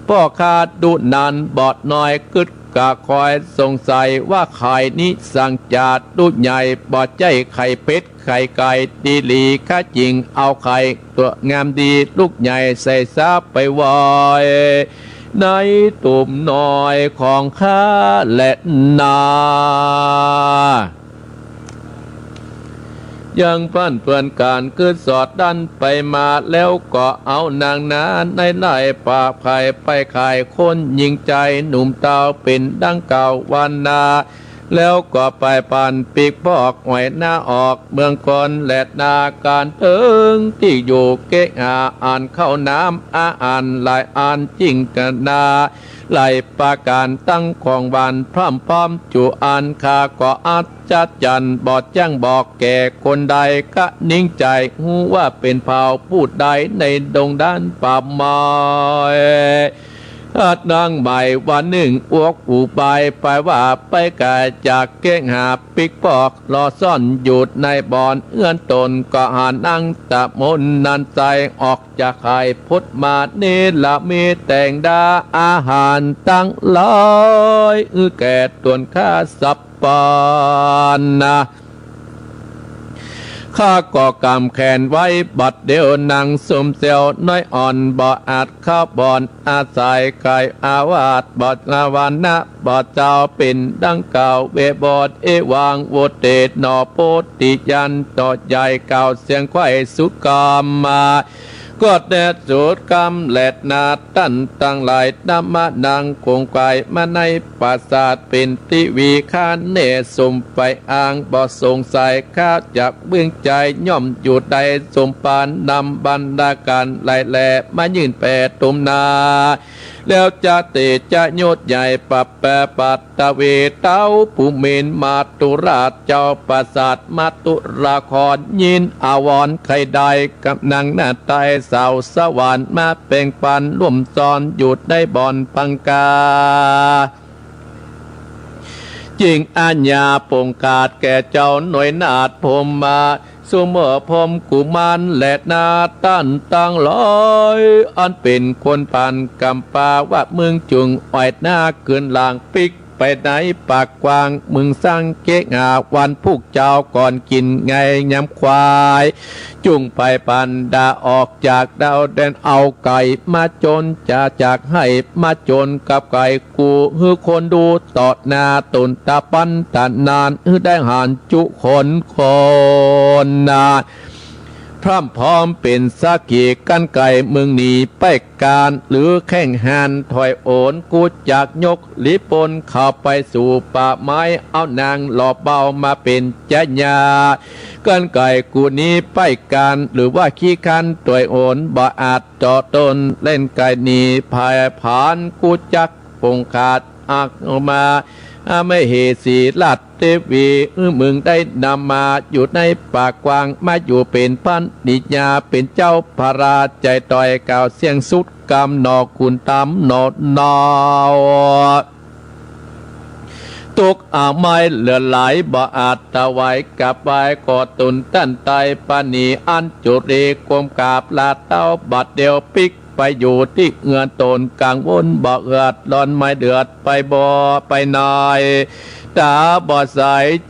พ่อคาดดูนันบอดน้อยกึดกะคอยสงสัยว่าไข่นี้สั่งจาดดูใหญ่บอดใจไข่เป็ดไข่ไก่ดีหลีข้าจริงเอาไข่ตัวงามดีลูกใหญ่ใส่ซาไปวอยในตุ่มน้อยของข้าและนายังพันเพื่อนการคือสอดดันไปมาแล้วก็เอานางนาในไล่ป่าไข่ไปขายคนยิงใจหนุ่มเตาเป็นดังเก่าวันนาแล้วก็ไปปันปีกบอกหวยหน้าออกเมืองคนและนาการเอิงที่อยู่เกะอ่านเข้าน้ำอ่านหลายอ่านจริงกันนาไหลประการตั้งของวันพร้อมพร้อมจุอ่านคาก็อัจจัดยันบอดจ้างบอกแก่คนใดก็นิ่งใจหูว่าเป็นเผ่าพูดใดในดงด้านป่าไม้อาจนางใหม่วันหนึ่งอวกอูไปว่าไปกาจากเก้งหาปิกปอกรอซ่อนหยุดในบ่อนเอื้อนตนก็หานั่งตะมนนันใจออกจากไข่พุทธมาเนละมีแต่งดาอาหารตั้งลอยแก่ตวนข้าสับปานนะข้าก็กำแขนไว้บัดเดียวนางสมเซลน้อยอ่อนบ่อาจเข้าบ่อนอาศัยกายอาวาสบ่ลาวันนะบ่เจ้าเป็นดังเก่าเวบอดเอวางโวเตดนอโพติยันต่อใหญ่เก่าเสียงไข่สุกามมาก็แดดสูดกำแหลดนาตั้นตั้งหลายนำมานังคงไกมาในปราสาทเป็นทิวีคานเนสมไปอ่างบ่สงสัยข้าจากเบื้องใจย่อมอยู่ใดสมปานนำบรรดาการไหลแหลมายืนแปดตุมนาแล้วจะเตจะโยดใหญ่ปรับแปรปัตตะเวเต้าผู้เมนมาตุราชเจ้าปราสาทมาตุราครยินอาวรไข่ใดกับนางหน้าไตสาวสวรรค์มาเป่งปันร่วมซอนหยุดได้บ่อนปังกาจิงอัญญาปงกาดแก่เจ้าหน่วยนาดพมมา สุเมอพรหมกุมารและนาตันตังลอยอันเป็นคนผ่านกำปาว่ามึงจุงอ้อยหน้าเกินลางปิกไปไหนปากกวางมึงสร้างเก๊กงาวันพุกเจ้าก่อนกินไงยำควายจุงไปปันดาออกจากดาวแดนเอาไก่มาจนจะจากให้มาจนกับไก่กูฮือคนดูต่อหน้าตุนตาปันตานานฮือได้หานจุคนคนนาพร่ำพร้อมเป็นสักกี่กันไก่เมืองหนีไปการหรือแข่งหันถอยโอนกูจากยกลิปนเข้าไปสู่ป่าไม้เอานางหลอบเบามาเป็นจญากันไก่กูนี้ไปการหรือว่าขี้คันถอยโอนบ่อาจต่อตนเล่นไก่หนีภายผ่านกูจักปงขาดอักออกมาไม่เหสีลัดเทวีมึงได้นำมาอยู่ในปากกวางมาอยู่เป็นพันดิญาเป็นเจ้าพระราชใจต่อยกล่าวเสียงสุดกำนอกคุณตำนอดนาวตุกไม้เหลือหลายบ่อาจตะไว้กับไว้กอดตุนตั้นไตปานีอันจุรีกวมกาบลาเต้าบัดเดียวปิกไปอยู่ที่เงื่อนตนกลางวนบ่เอือดร้อนไม่เดือดไปบ่ไปนายตาบ่ใส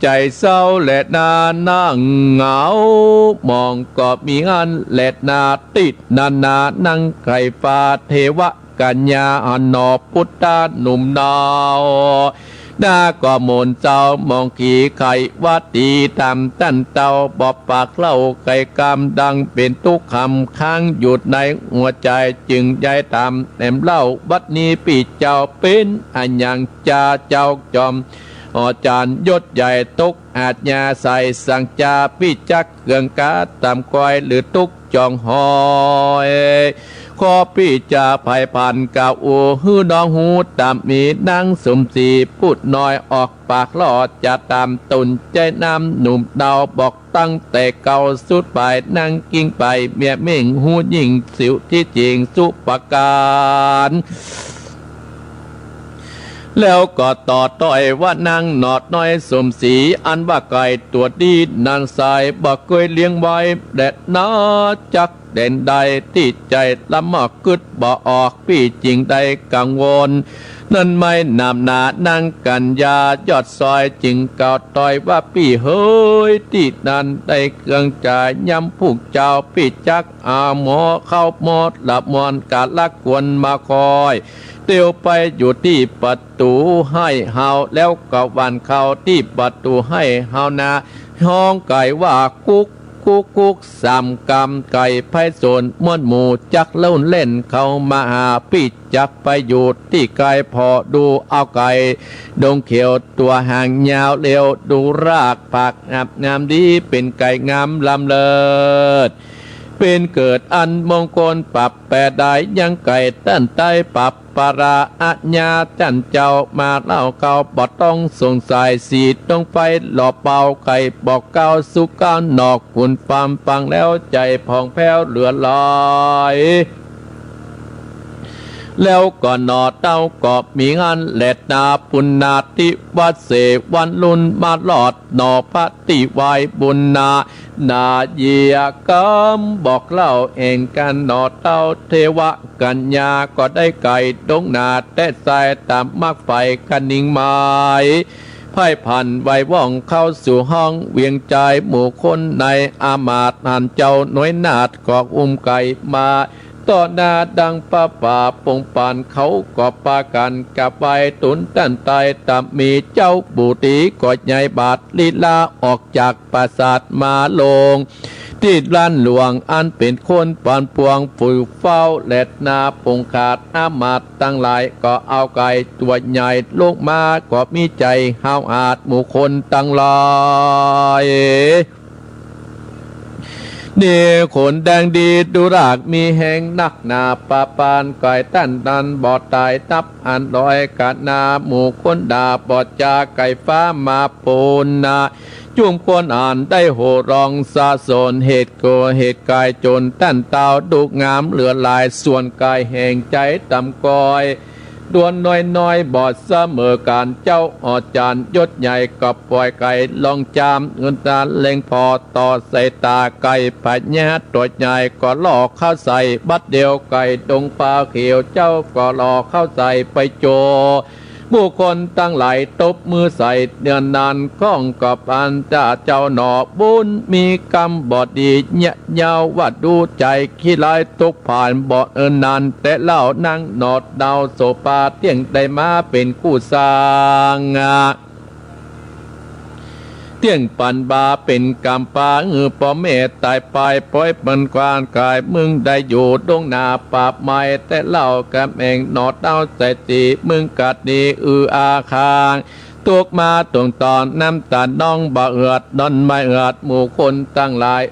ใจเศร้าและนานั่งเหงามองก็มีอันและนาติดนานานั่งไก่ฟ้าเทวกัญญาอนนอพุทธาหนุ่มดาวหน้าก็มนเจ้ามองขี่ไข่วัดดีตามตั้นเต้าบอบปากเล่าไก่กำดังเป็นทุกคำค้างหยุดในหัวใจจึงใจตามแหนมเล่าวัดนี้ปีเจ้าเป็นอันยังจ่าเจ้าจอมอาจารย์ยศใหญ่ตุกอาจญาใส่สังจาพิจักเกืองกาตามคอยหรือตุกจองหอยขอพี่จะภัยพันกับอูฮือน้องหูตามมีนั่งสมศรีพูดน้อยออกปากหลอดจะตามตุนใจน้ำหนุ่มดาวบอกตั้งแต่เก่าสุดไปนั่งกิ้งไปเมียเม่งหูยิ่งสิวที่จริงสุปการแล้วก็ต่อต้อยว่านางหนอดน้อยสมศรีอันว่าไก่ตัวดีนันสายบอกเคยเลี้ยงไว้แดดนาจักเด่นใดที่ใจละมอกกึดบ่ออกพี่จริงใดกังวลนั่นไม่นำหนานั่งกันยายอดซอยจึงเก่าต้อยว่าพี่เฮ้ยที่นั่นได้เครื่องจ่ายย้ำผูกเจ้าพี่จักหมอเข้าหมดหลับมอนกาดลักกวนมาคอยเตียวไปอยู่ที่ประตูให้เฮาแล้วก็วันเข้าที่ประตูให้เฮานาห้องไก่ว่ากุกกุกกุกสามกำไก่ไพศาลม้วนหมู่จักเล่นเล่นเข้ามาหาปิดจักไปอยู่ที่ไก่พอดูเอาไก่ดงเขียวตัวห่างยาวเร็วดูรากผักงามดีเป็นไก่งามลำเลิศเป็นเกิดอันมงคลปรับแปดได้ยังไก่ตั้นใต้ปรับปาราอัญญาจันเจ้ามาเล่าเก่าบ่ต้องสงสัยสีต้องไปหลอบเป่าไก่บอกเก้าสุก้านอกคุณความฟังแล้วใจผ่องแผ้วเหลือลอยแล้วก็นอเต้าก็มีงานแหลดนาปุณนาติวัดเสวันลุนมาหลอดนอพระติวายบุญนาเยียกำบอกเล่าเองกันนอเต้าเทวกัญญาก็ได้ไก่ดงนาแต่ใส่ตามมากไฟกันิ่งไม้ไพ่พันไว้ว่องเข้าสู่ห้องเวียงใจหมู่คนในอามาตย์หันเจ้าหน่วยนาดกอกไก่มาต่อหน้าดังป้าป่าปงปานเขาก็ปากันกับไปตุนตันไตตามมีเจ้าบุตรีกอดใหญ่บาทลีลาออกจากปราสาทมาลงที่ร้านหลวงอันเป็นคนปานปวงฝูเฝ้าแหลดนาปงขาดอามาตตั้งหลายก็เอาไก่ตัวใหญ่ลงมาก็มีใจห้าวอาดหมู่คนตั้งหลายนี่ขนแดงดีดูรากมีแหงนักหนาปาปานไก่ตั้นดันบอดตายตับอันลอยกาดนาหมู่คนดาบอดจาไก่ฟ้ามาปูนนาจุ่มคนอ่านได้โหรองสาสนเหตุโกเหตุกายจนตั้นเตาดุกงามเหลือลายส่วนกายแห่งใจต่ำกอย ดวนน้อยบอดเสมอการเจ้าอาจารย์ยศใหญ่กับปล่อยไก่ลองจามเงินตาเล็งพอต่อใส่ตาไก่ปัญญาตัวใหญ่ก็หลอกเข้าใส่บัดเดียวไก่ดงปลาเขียวเจ้าก็หลอกเข้าใส่ไปโจผู้คนตั้งหลายตบมือใส่เดือนนานข้องกับอันเจ้าหนอบุญมีกรรมบอดดีเนี่ยยาวว่าดูใจขี้ลายตกผ่านบ่นานแต่เล่านั่งนอดดาวโสปาเที่ยงได้มาเป็นคู่สร้างเที่ยงปันบาเป็นกำปาป่อแม่ตายไปปล่อยมันกวานกายมึงได้อยู่ดงนาปาบไม้แต่เล่ากำเองนอดเอาใส่ตีมึงกัดดีอาคางตกมาตรงตอนน้ำตาน้องบ่เอือดดอนไม่เอือดหมู่คนตั้งหลาย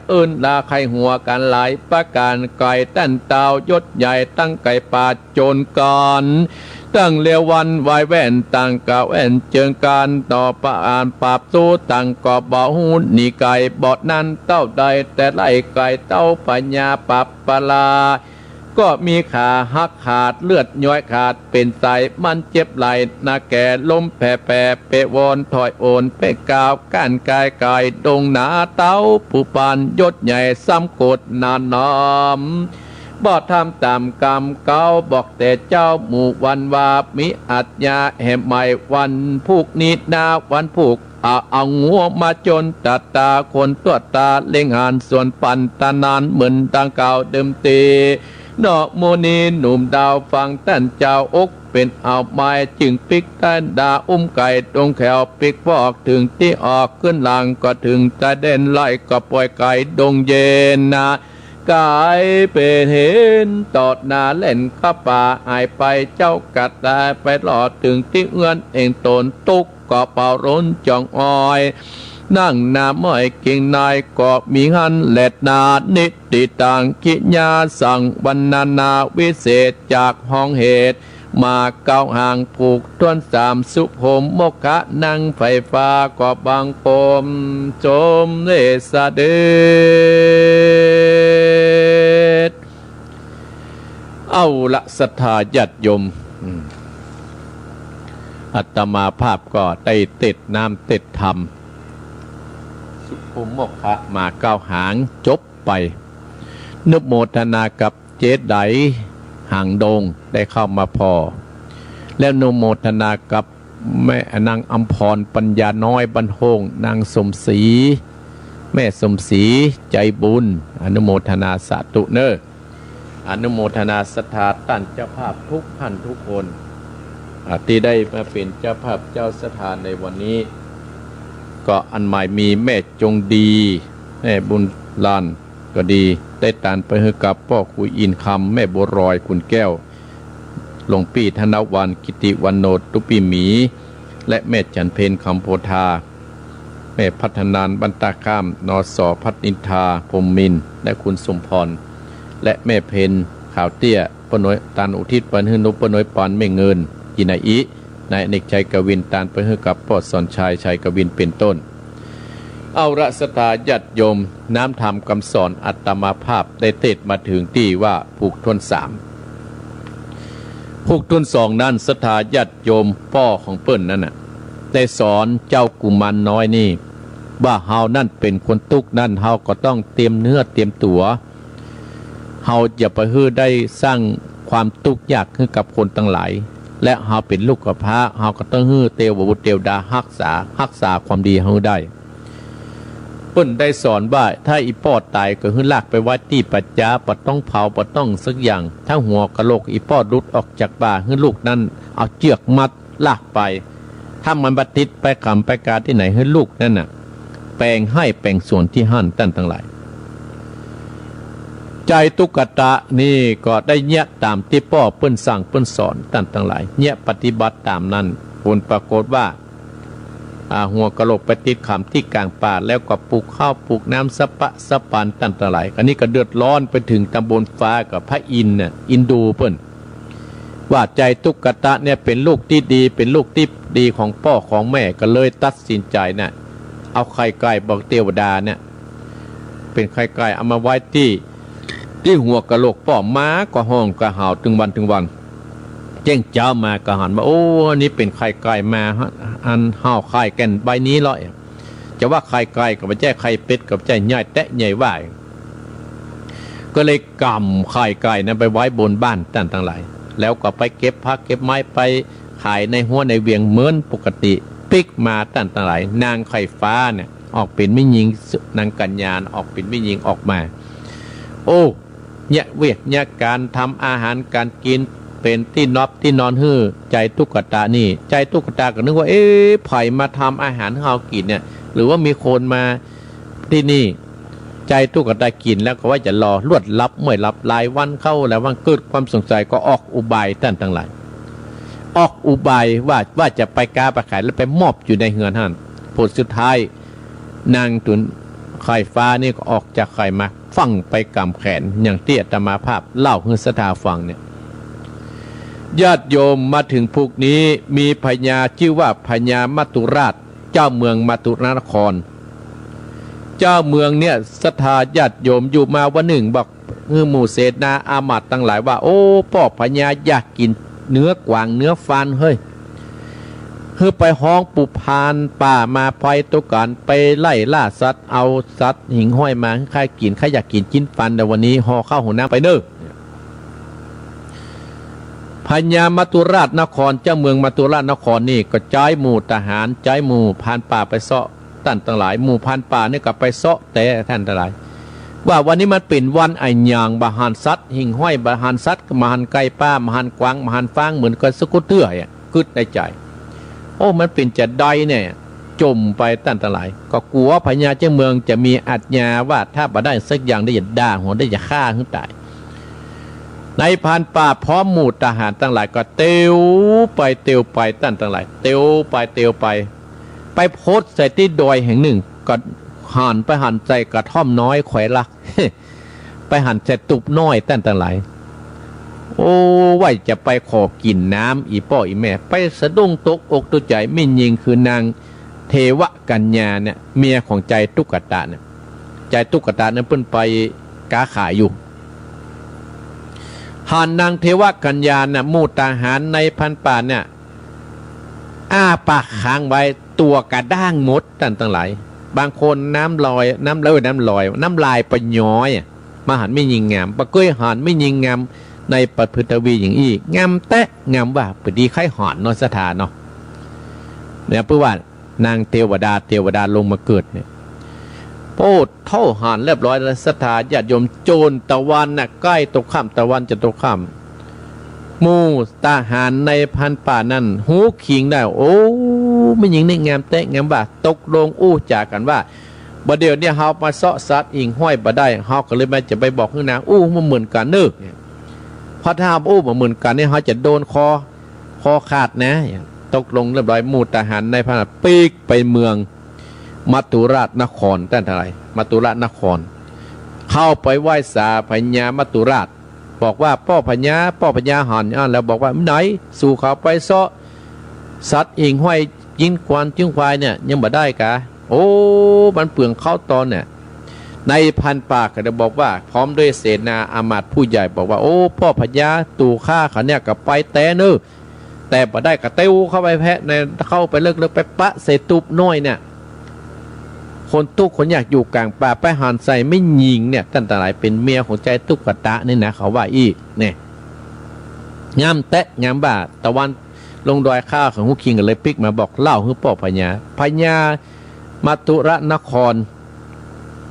ลาใครหัวกันหลายประการไก่ตั้นเตายศใหญ่ตั้งไก่ป่าโจรก่อนตั้งเลียววันวายแว่นตั้งกะแว่นเจิงการต่อประอ่านปราบสู้ตั้งกอบบ่หูนี่ไก่บอดนั้นเต้าใดแต่ไล่ไก่เต้าปัญญาปรับปลาก็มีขาหักขาดเลือดย้อยขาดเป็นไตมันเจ็บไหลนาแก่ล้มแผ่เปะวอนถอยโอนเปะกาวก้านกายกายดงหนาเต้าผู้ปานยศใหญ่ซ้ำโกดนานน้อมบ่ทำตามกรรมเก่าบอกแต่เจ้าหมู่วันว่ามิอัจญาแห่ใหม่วันผูกนิดนาวันผูกเอางัวมาจนตัดตาคนตัวตาเล่งหานส่วนปันตานานเหมือนดังเก่าเดิมตีดอกโมนีหนุ่มดาวฟังท่านเจ้าอกเป็นเอาไม้จึงปิกท่านดาไก่ตรงแขวปิกพอกถึงที่ออกขึ้นหลังก็ถึงตาเด่นไล่ก็ปล่อยไก่ดงเย็นนะกายเป็นเห็นตอดนาเล่นข้าป่าหายไปเจ้ากัดได้ไปหลอดถึงที่เอื้อนเองตนตุกก็เป่าร้นจองอ้อยนั่งนาม้อยเก่งนายก็มีหันแหลดนานิติตังกิญาสั่งบรรณานาวิเศษจากห้องเหตุมาเก้าห่างผูกต้นสามสุภมโมกะนั่งไฟฟ้าก็บังปมจมเลสเดชเอาละศรัทธาญาติโยมอาตมาภาพก็ได้ติดน้ำติดธรรมสุภมโมกะมาเก้าหางจบไปนุโมทนากับเจดไดหางดงได้เข้ามาพอแล้วนุโมทนากับแม่นางอัมพรปัญญาน้อยบรรโฮงนางสมศรีแม่สมศรีใจบุญอนุโมทนาสาธุเนออนุโมทนาศรัทธาท่านเจ้าภาพทุกท่านทุกคนที่ได้มาเป็นเจ้าภาพเจ้าสถานในวันนี้ก็อันหมายมีแม่จงดีแม่บุญลานก็ดีได้ตานไปให้กับพ่อคุยอินคำแม่บัวรอยคุณแก้วหลวงปี่ธนวันกิติวันโนตุปีหมีและแม่จันเพนคำโพธาแม่พัฒนานบรรตาข้ามนสพัฒนินทาพรมมินและคุณสมพรและแม่เพนข่าวเตี้ยปนวยตานอุทิศปันหืนุปนวยปานไม่เงินกินาอินายเนกชัยกวินตานไปให้กับพ่อสอนชัยชัยกวินเป็นต้นเอาละศรัทธาญาติโยมน้ำธรรมคำสอนอัตมาภาพได้เทศมาถึงที่ว่าผูกทวนสามผูกทวนสองนั้นศรัทธาญาติโยมพ่อของเปิ้นนั่นน่ะได้สอนเจ้ากุมารน้อยนี่ว่าเฮานั่นเป็นคนตุกนั่นเฮาก็ต้องเตรียมเนื้อเตรียมตัวเฮาอย่าไปฮื้อได้สร้างความทุกข์ยากให้กับคนทั้งหลายและเฮาเป็นลูกกับพระเฮาก็ต้องฮื้อเตวบุตรเตวดารักษาความดีเฮาได้เปิ้นได้สอนว่าถ้าอีปอดตายก็ฮื้อลากไปไว้ที่ปัจจาปัดต้องเผาปัดต้องสักอย่างถ้าหัวกะโหลกอีปอดรุดออกจากบ่าฮื้อลูกนั้นเอาเชือกมัดลากไปถ้ามันบัดติดไปกรรมไปการที่ไหนฮื้อลูกนั่นน่ะแปลงให้แปลงส่วนที่หั่นตั้นทั้งหลายใจตุกตะนี่ก็ได้เนี้ยตามที่พ่อเปิ้นสั่งเปิ้นสอนตั้นทั้งหลายเนี้ยปฏิบัติตามนั้นผลปรากฏว่าหัวกะโหลกไปติดขำที่กลางป่าแล้วก็ปลูกข้าวปลูกน้ำสะปานตั้นทั้งหลายอันนี้ก็เดือดร้อนไปถึงตำบลฟ้ากับพระอินทร์น่ะอินดูเปิ้นว่าใจตุกตะเนี่ยเป็นลูกที่ดีเป็นลูกที่ดีของพ่อของแม่ก็เลยตัดสินใจน่ะเอาไข่ไก่บอกเทวดาเนี่ยเป็นไข่ไก่เอามาไว้ที่หัวกะโหลกป่อม้าก็ห้องกะห่าวถึงวัน เจ้งเจ้ามาก็หันมาโอ้อันนี้เป็นไข่ไก่มาอันห่อไข่แก่นใบนี้เลยจะว่าไข่ไก่กับไม่ใช่ไข่เป็ดกับใจใหญ่แตะใหญ่ว่าก็เลยกำไข่ไก่นั้นไปไว้บนบ้านต่างๆหลายแล้วก็ไปเก็บผักเก็บไม้ไปขายในหัวในเวียงเหมือนปกติปิกมาต่างๆหลายนางไข่ฟ้าเนี่ยออกเป็นไม่ยิงนางกัญญาออกเป็นไม่ยิงออกมาโอ้เนี่ยเวทเนี่ยการทำอาหารการกินเป็นที่นอบที่นอนฮื้อใจตุ๊กตานี่ใจตุ๊กตาก็นึกว่าไผ่มาทำอาหารให้เรากินเนี่ยหรือว่ามีคนมาที่นี่ใจตุ๊กตากินแล้วก็ว่าจะรอลวดลับเมื่อลับลายวันเข้าแล้ววันเกิดความสงสัยก็ออกอุบายต่างๆหลายออกอุบายว่าจะไปกาไปขายแล้วไปมอบอยู่ในเฮือนท่านผลสุดท้ายนางตุนไข่ฟ้านี่ก็ออกจากไข่มาฟังไปกำแขนอย่างที่อาตมาภาพเล่าให้ศรัทธาฟังเนี่ยญาติโยมมาถึงพวกนี้มีพญาชื่อว่าพญามัตตุราชเจ้าเมืองมัตตุรนครเจ้าเมืองเนี่ยศรัทธาญาติโยมอยู่มาวันหนึ่งบอกหมู่เสนาอามาตย์ตั้งหลายว่าโอ้พ่อพญาอยากกินเนื้อกวางเนื้อฟานเฮ้ยคือไปห้องปุพานป่ามาไปตัวกันไปไล่ล่าสัตว์เอาสัตว์หิ่งห้อยมาใครกินใครอยากกินจิ้นฟันแต่วันนี้ห่อข้าวหัวน้ำไปเน้อพญามัตตุราชนครเจ้าเมืองมัตตุราชนครนี่ก็จ่ายหมู่ทหารจ่ายหมู่พานป่าไปเสาะท่านทั้งหลายหมู่พานป่านี่ก็ไปเสาะแต่ท่านทั้งหลายว่าวันนี้มันเป็นวันไอ้ยางบาหันสัตว์หิ่งห้อยบาหันสัตว์มหันไก่ป้ามหันกวางมหันฟางเหมือนกับสกุตเตอร์อ่ะกึดในใจโอ้มันเป็นจะได้เนี่ยจมไปตั้งแต่หลายก็กลัวพญาเจ้าเมืองจะมีอัจญาว่าถ้าบ่ได้สักอย่างได้จะด่าหัวได้จะฆ่าขึ้นตายในพานป่าพร้อมหมู่ทหารตั้งหลายก็เตียวไปตั้งหลายเตียวไปโพสใส่ที่ดอยแห่งหนึ่งก็หันใจกระท่อมน้อยแขวลัก ไปหันใส่ตุบน้อยตั้งหลายโอ้ว่าจะไปขอกินน้ำอีพ่ออีแม่ไปสะดุ้งตกอกตกใจไม่ยิงคือนางเทวกัญญาเนี่ยเมียของใจตุ๊กตาเนี่ยใจตุ๊กตาเนี่ยเพิ่นไปค้าขายอยู่หานนางเทวกัญญาเนี่ยหมู่ทหารในพันป่าเนี่ยอ้าปากค้างไว้ตัวกระด้างมดตั้งหลายบางคนน้ำลอยน้ำลายปะย้อยมาหันไม่ยิงงามปะก้อยหันไม่ยิงงามในปัพฤทวีอย่างอีกงามแตะงามว่าพอดีไข่หอนนอนสถานเนาะเนี่ยเพื่อว่านางเทวดาลงมาเกิดเนี่ยโอ้เท่าหานเรียบร้อยแล้วสถานญาติโยมโจรตะวันน่ะใกล้ตกค่ำตะวันจะตกค่ำหมู่ทหารในพันป่านั้นหูขิงได้โอ้ไม่ยิงในงามแตะงามว่าตกลงอู้จากกันว่าบ่เดี๋ยวเนี่ยเฮามาเสาะสัตว์อิงห้อยบ่ได้เฮาก็เลยมาจะไปบอกให้นางอู้มันเหมือนกันเด้อพอถ้าอู้มาเหมือนกันเนี่ยเขาจะโดนคอขาดนะตกลงเรียบร้อยหมู่ทหารในพนปีกไปเมืองมัตตุราชนครตั้งแต่ไรมัตตุราชนครเข้าไปไหว้สาพญามัตตุราชบอกว่าพ่อพญาหันแล้วบอกว่าไหนสู่เขาไปเสาะสัตว์อิงห้อยยิงควานจิ้งควายเนี่ยยังบ่ได้กะโอ้มันเปลืองเข้าตอนเนี่ยในพันป่าก็จะบอกว่าพร้อมด้วยเสนาอามาตย์ผู้ใหญ่บอกว่าโอ้พ่อพญาตู่ฆ่าเขาเนี่ยกับไปแต่เนอแต่บ่ได้กระเต้วเข้าไปแพะในเข้าไปเลิกไปปะเศษตุบน้อยเนี่ยคนตุ๊กคนอยากอยู่กลางป่าไปหันใส่ไม่ยิงเนี่ยตั้งแต่ไหนเป็นเมียของใจตุ๊กตะนี่นะเขาว่าอีกเนี่ยงามแตะงามบ่าตะวันลงดอยข้าของหุคิงกันเลยปิกมาบอกเล่าให้พ่อพญามัตตุรนคร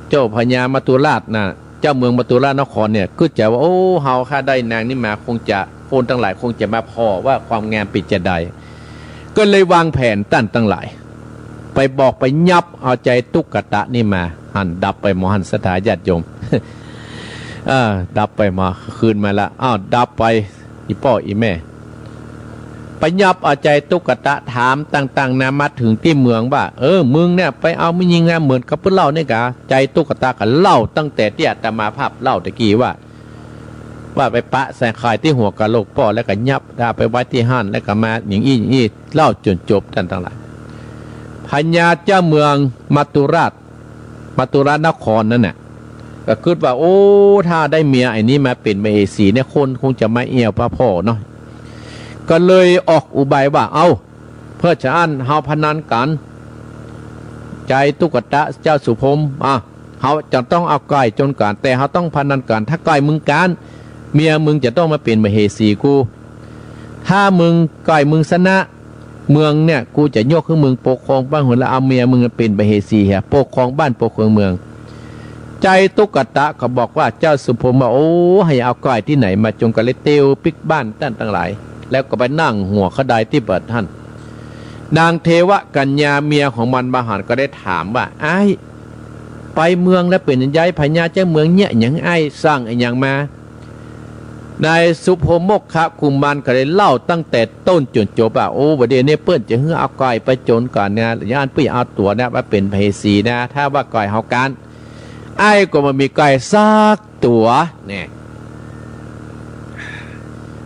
เจ้าพญามัตตุราชนะเจ้าเมืองมัตตุรานครเนี่ยก็จะว่าโอ้เฮาข้าได้นางนี่มาคงจะคนทั้งหลายคงจะมาพอว่าความงามปิดจะใดก็เลยวางแผนตั้งหลายไปบอกไปยับเอาใจตุ๊กตะนี่มาหันดับไปมหันสถาญาติโยม ดับไปมาคืนมาละดับไปอีพ่ออีแม่ไปยับเอาใจตุ๊กตะถามต่างๆนามาถึงที่เมืองว่ามึงเนี่ยไปเอาไม่ยิงงามเหมือนกับเพื่อนเล่าเนี่ยกะใจตุ๊กตะก็เล่าตั้งแต่ที่อาตมาภาพเล่าตะกี้ว่าไปปะใส่ไข่ที่หัวกะโหลกพ่อแล้วก็ยับดาไปไว้ที่ห้านแล้วก็มาอย่างอี้เล่าจนจบทั้งหลายพญาเจ้าเมืองมัตตุราชนครนั่นน่ะก็คิดว่าโอ้ถ้าได้เมียไอ้นี้มาเป็นเมสีเนี่ยคนคงจะมาเอี่ยวพระพ่อเนาะ ก็เลยออกอุบายว่าเอาเพื่อจะอันเฮาพนันกันใจตุกตะเจ้าสุพมเฮาจะต้องเอาไก่จนกันแต่เฮาต้องพนันกันถ้าไก่มึงการเมียมึงจะต้องมาเป็นมเหสีกูถ้ามึงไก่มึงชนะเมืองเนี่ยกูจะยกให้มึงปกครองบ้านหัวละเอาเมียมึงเป็นมเหสีฮะปกครองบ้านปกครองเมืองใจตุกตะเขาบอกว่าเจ้าสุพมว่าโอ้ให้เอาไก่ที่ไหนมาจงกะเลยเตียวปิกบ้านตั้นทั้งหลายแล้วก็ไปนั่งหัวขดายที่เปิดท่านนางเทวกัญญาเมียของมันบาหารก็ได้ถามว่าไอ้ไปเมืองแล้วเป็นยังไงพญาเจ้าเมืองเนี่ยอย่างไอ้สร้างอย่างมานายสุพมกขะกุมารก็ได้เล่าตั้งแต่ต้นจนจบโอ้ประเดี๋ยวนี้เปิ้นจะเฮือเอาไก่ไปโจรก่อนนะย่านเปิ้นเอาตัวนะมาเป็นเพสีนะถ้าว่าไก่เฮาการไอ้ก็มันมีไก่ซักตัวเนี่ย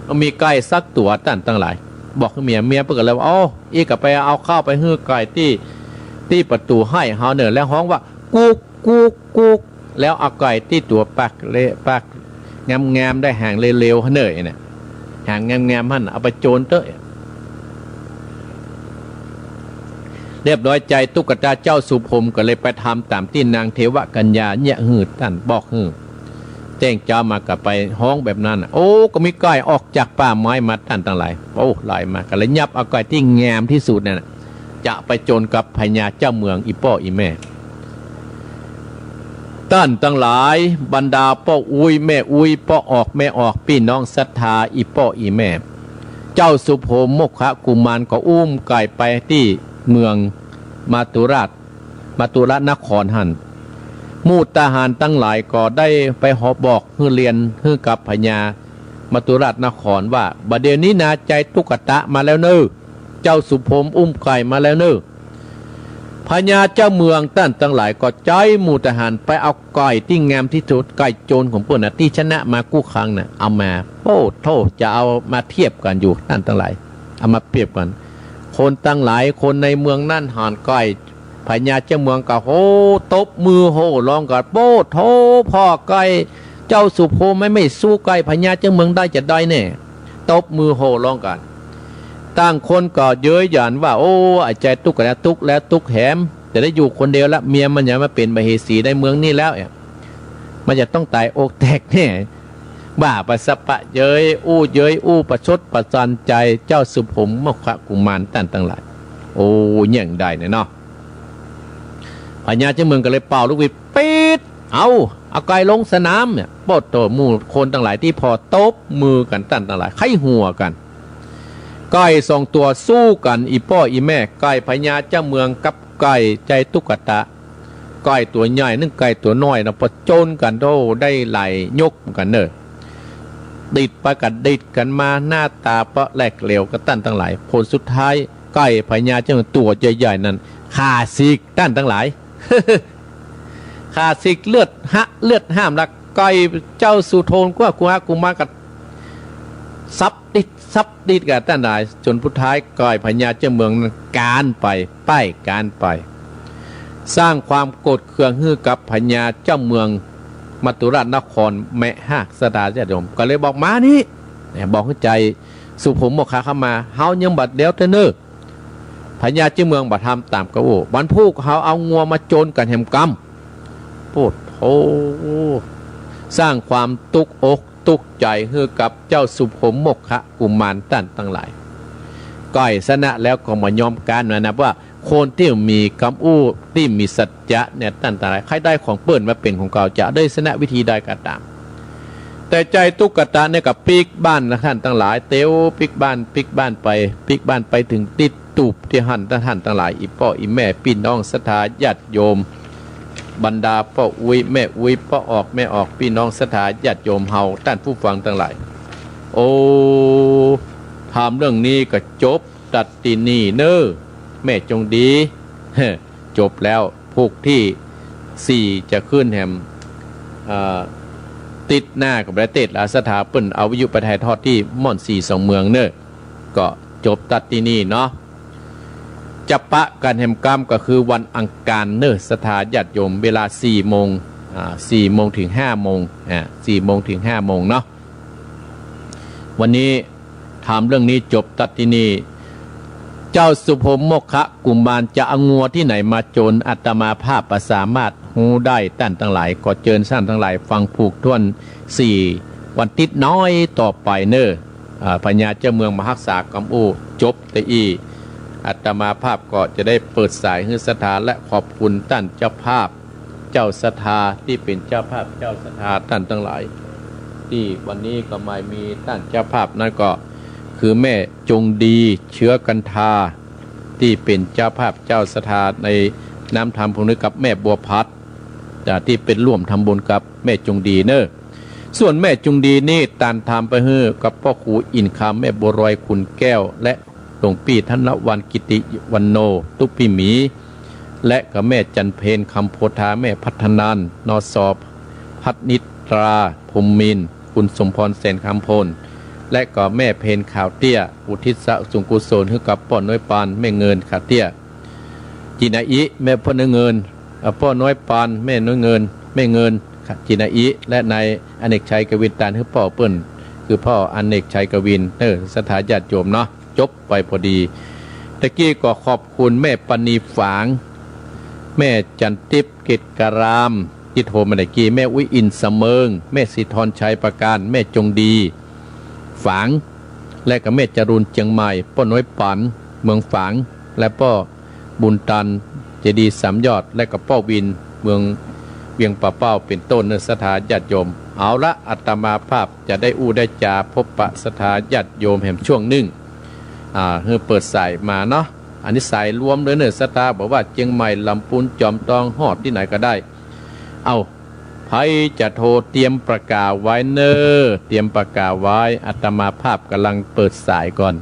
มันมีไก่ซักตัวตั้งหลายบอกเมียเปิ้นก็เลยว่าอ๋ออีกก็ไปเอาข้าวไปเฮือไก่ที่ประตูให้เฮาเนิ่นแล้วฮ้องว่ากุกกุกกุกแล้วเอาไก่ที่ตัวปักเละปักงามได้ห่างเร็วๆเนื่อยเนี่ยห่างงามมันเอาไปโจรเต้ยเรียบร้อยใจตุ๊กตาเจ้าสุพมก็เลยไปทำตามที่นางเทวกัญญาเนี่ยหืดท่านบอกหืดแจ้งเจ้ามากับไปห้องแบบนั้นโอ้ก็มีก้อยออกจากป่าไม้มาท่านทั้งหลายโอ้หลายมาก็เลยยับเอาก้อยที่งามที่สุดเนี่ยจะไปโจรกับพญาเจ้าเมืองอีป้ออีแม่ท่านทั้งหลายบรรดาป้ออุ้ยแม่อุ้ยป้อออกแม่ออกพี่น้องศรัทธาอีป้ออีแม่เจ้าสุโภมกขะกุมารก็อุ้มไก่ไปที่เมืองมาตุราชนครหันมูทหารตั้งหลายก็ได้ไปหอบอกฮือเรียนฮือกับพญามาตุราชนครว่าบัดเดี๋ยวนี้นาใจตุกตะมาแล้วเนอเจ้าสุโภมอุ้มไก่มาแล้วเนอพญาเจ้าเมืองตั้นตั้งหลายก็ใจหมู่ทหารไปเอาไก่ที่งามที่สุดไก่โจรของพวกน่ะที่ชนะมากู้ครั้งน่ะเอามาโอ้โทษจะเอามาเทียบกันอยู่ตั้นตั้งหลายเอามาเปรียบกันคนตั้งหลายคนในเมืองนั่นหานไก่พญาเจ้าเมืองก็โหตบมือโหร้องกันโป้โทพ่อไก่เจ้าสุโภไม่สู้ไก่พญาเจ้าเมืองได้จะได้แน่ตบมือโหร้องกันต่างคนก็เย้ยหยันว่าโอ้ไอ้ใจตุกแล้วตุกแหมจะได้อยู่คนเดียวละเมียมันอย่ามาเป็นมเหสีในเมืองนี้แล้วมันจะต้องตายอกแตกแน่บ้าประสปะเย้ยอู้ประชดประจันใจเจ้าสุพมมกขะกุมารตั้งหลายโอ้ยังได้เนาะพญาเจ้าเมืองก็เลยเป่าลูกวิปิดเอาไก่ลงสนามเนี่ยปอดโตหมู่คนตั้งหลายที่พอตบมือกันตั้งหลายไข้หัวกันไก่สองตัวสู้กันอีป้ออีแม่ไก่พญาเจ้าเมืองกับไก่ใจตุกตะไก่ตัวใหญ่นึ่งไก่ตัวน้อยนะพอโจนกันโตได้ไหลยกกันเนอดิดไปกันดิดกันมาหน้าตาเปาะแหลกเหลวกันตั้งหลายผลสุดท้ายไก่พญาเจ้าตัวใหญ่ๆนั้นขาซีกตั้งหลาย ขาซีกเลือดห้ามละไก่เจ้าสุโธนกูมากับซับดิดกันตั้งหลายจนพุทท้ายก่อยพญาเจ้าเมืองการไปป้ายการไปสร้างความโกรธเคืองฮือกับพญาเจ้าเมืองมัตุราชนครแม่หากสดาเจ้าดมก็เลยบอกมานี่บอกให้ใจสุผมบอกขาเข้ามาเฮายังบัดเดียวเถอะเนอพญาเจ้าเมืองบัดทำตามกระโวบรรพุกเฮาเอางัวมาโจรกันแหมกรรมโอ้โหสร้างความตุกอกตุกใจเฮือกับเจ้าสุภมกขะกุมารตั้งหลายก้อยชนะแล้วก็มายอมการนะว่าคนที่มีคำอู้ที่มีสัจจะเนี่ยตั้งหลายใครได้ของเปิ้นมาเป็นของเก่าจะได้ชนะวิธีใดก็ตามแต่ใจตุกตะเนี่ยกับปีกบ้านนะท่านทั้งหลายเตียวปีกบ้านไปถึงติดตูบที่หันท่านทั้งหลายอีป้ออีแม่พี่น้องศรัทธาญาติโยมบรรดาพ่ออุ้ยแม่อุ้ยพ่อออกแม่ออกพี่น้องศรัทธาญาติโยมเฮาท่านผู้ฟังทั้งหลายโอ้ถามเรื่องนี้ก็จบตัดตินีเนอแม่จงดีจบแล้วพวกที่4จะขึ้นแหมติดหน้ากับประเทศลาสถาเปิ้นเอาวิทยุไปถ่ายทอดที่ม่อน4 2เมืองเนอก็จบตัดตินีเนาะจะปะกันแห่มกรรมก็คือวันอังคารเนอสถาญาติโยมเวลา4 โมงถึง 5 โมง4 โมงถึง 5 โมงเนาะวันนี้ ถามเรื่องนี้จบตัดที่นี่เจ้าสุภมโมคะกุมารจะเอางัวที่ไหนมาโจรอัตมาภาพประสามารถหูได้ต้านทั้งหลายก็เจิญสั้นทั้งหลายฟังผูกท่วน4 วันติดน้อยต่อไปเนอพญาเจ้าเมืองมหักษากำอูจบแต่อีอัตมาภาพก็จะได้เปิดสายให้ศรัทธาและขอบคุณท่านเจ้าภาพเจ้าศรัทธาที่เป็นเจ้าภาพเจ้าศรัทธาท่านทั้งหลายที่วันนี้ก็ไม่มีท่านเจ้าภาพนั่นก็คือแม่จงดีเชื้อกันทาที่เป็นเจ้าภาพเจ้าศรัทธาในน้ำธรรมพงนึกกับแม่บัวพัดที่เป็นร่วมทำบุญกับแม่จงดีเนอส่วนแม่จงดีนี่ตานทำไปเฮือกับพ่อครูอินคำแม่บัวรอยขุนแก้วและหลวงพี่ธนวันกิติวันโนตุปิหมีและกับแม่จันเพนคำโพธาแม่พัฒนานนอสอบพัฒนิตราพรหมมินคุณสมพรแสนคำพลและก็แม่เพนข่าวเตี้ยอุทิศสุงกุศลให้กับป้อน้อยปานแม่เงินข่าวเตี้ยจินาอิแม่พ่อน้อยเงินป้อน้อยปานแม่น้อยเงินแม่เงินจินาอิและนายอเนกชัยกวินตานคือพ่อเปิ้นคือพ่ออเนกชัยกวินสถาญาติโยมเนาะจบไปพอดีตะกี้ก็ขอบคุณแม่ปณีฝางแม่จันทิพย์กิจการามที่โทรมาตะกี้แม่อุ้ยอินเสมิงแม่สิทรชัยประการแม่จงดีฝางและกับแม่จรูนเชียงใหม่ป้อน้อยปันเมืองฝางและป้อบุญตันเจดีย์3 ยอดและกับป้อวินเมืองเวียงป่าเป้าเป็นต้นเนื้อสถาญาติโยมเอาละอัตมาภาพจะได้อู้ได้จาพบปะสถาญาติโยมแห่งช่วงหนึ่งเพื่อเปิดสายมาเนาะอันนี้สายรวมเลยเนื้อสถาบอกว่าเชียงใหม่ลำพูนจอมตองฮอดที่ไหนก็ได้เอาใครจะโทรเตรียมประกาศไว้เนอเตรียมประกาศไว้อาตมาภาพกำลังเปิดสายก่อน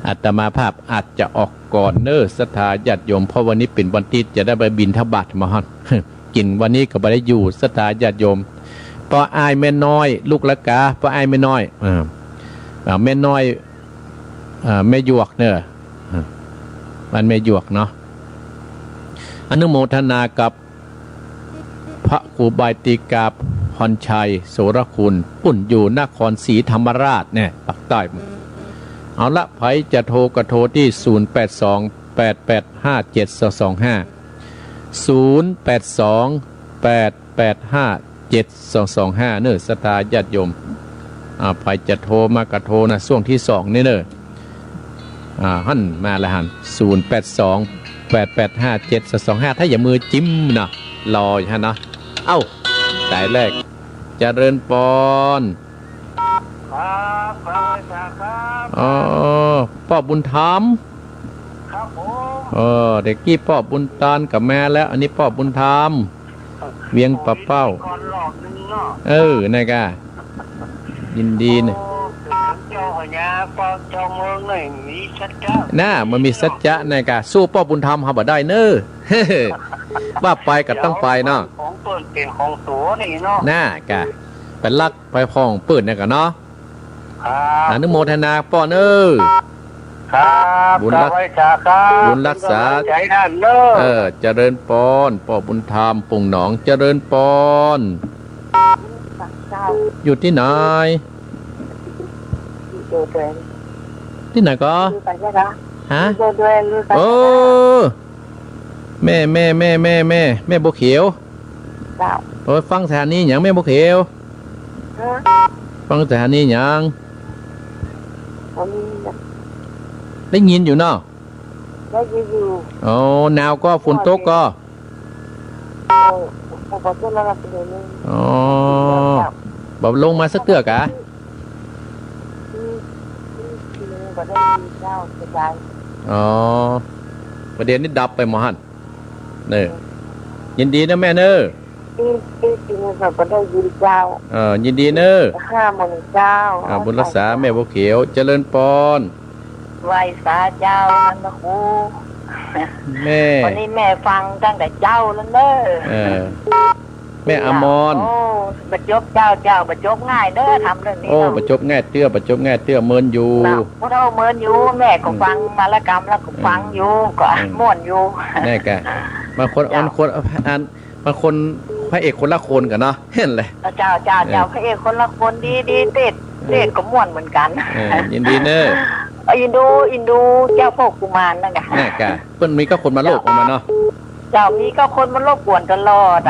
อาตมาภาพอาจจะออกก่อนเนอศรัทธาญาติโยมเพราะวันนี้เป็นวันที่จะได้ไปบิณฑบาตมาฮอด กินวันนี้ก็ไม่ได้อยู่ศรัทธาญาติโยมปออายแม่น้อยลูกละกาปออายแม่น้อยแม่น้อยแม่หยวกเนอมันแม่หยวกเนาะอนุโมทนากับพระครูบายติกาพรชัยโสรคุณปุ่นอยู่นครศรีธรรมราชเนี่ยปักใต้มึงเอาละไผจะโทรก็โทรที่0828857225 เนื้อสตาญาติโยมไผจะโทรมากระโทรนะช่วงที่2นี่เนื้อหั่นมาละหัน0828857225ถ้าอย่ามือจิ้มนะรออยู่ฮะนะเอ้าสายแรกเจริญปอนครับครับอ๋อพ่อบุญธรรมครับผมเด็กกี้พ่อบุญตานกับแม่แล้วอันนี้พ่อบุญธรรมเวียงปะเป้านั่นกะยินดีเนี่ยน่ามันมีสัจจะนั่นกะสู้พ่อบุญธรรมเขาบ่ได้เนอว่าไปก็ต้องไปเนาะของเปิดเป็นของตัวนี่เนาะน่ากะเป็นลักไปพ้องเปิดเนี่ยกันเนาะอนุโมทนาป้อนครับบุญรักษาใจท่านเจริญปอนป้อบุญธรรมปุ่งหนองเจริญปอนอยู่ที่ไหนที่ไหนก็ฮะโอ้แม่โบเขียวโอ้ฟังสถานีอย่างแม่โบเขียวฟังสถานีอย่างได้ยินอยู่เนาะได้ยินอยู่อ๋อหนาวก็ฝนตกก็อ๋อบอกลงมาสักเตือกะอ๋อประเด็นนี้ดับไปหมดฮั่นเนี่ยยินดีนะแม่เนอยินดีเนอบุญรักษาแม่บัวเขียวเจริญปอนไหวสาเจ้านั่นนะครูแม่วันนี้แม่ฟังตั้งแต่เจ้าแล้วเนอแม่อมรบรรจบเจ้าบรรจบง่ายเด้อทำเรื่องนี้บรรจบง่ายเตื้อบรรจบง่ายเตื้อเมินอยู่พวกเราเมินอยู่แม่ก็ฟังมาละกรรมแล้วก็ฟังอยู่ก็ม่วนอยู่แน่แกบางคนอ่อนคนบางคนค พระเอกคนละคนกันเนาะเห็นเลย เจ้าพระเอกคนละคนดีเด็ดก็ม่วนเหมือนกัน ยินดีเนอะ อินดูเจ้าพวกกุมารนั่นไง แน่กะเพิ่นมีก็คนมาโลกออกมาเนาะ เจ้ามีก็คนมันรบกวนตลอด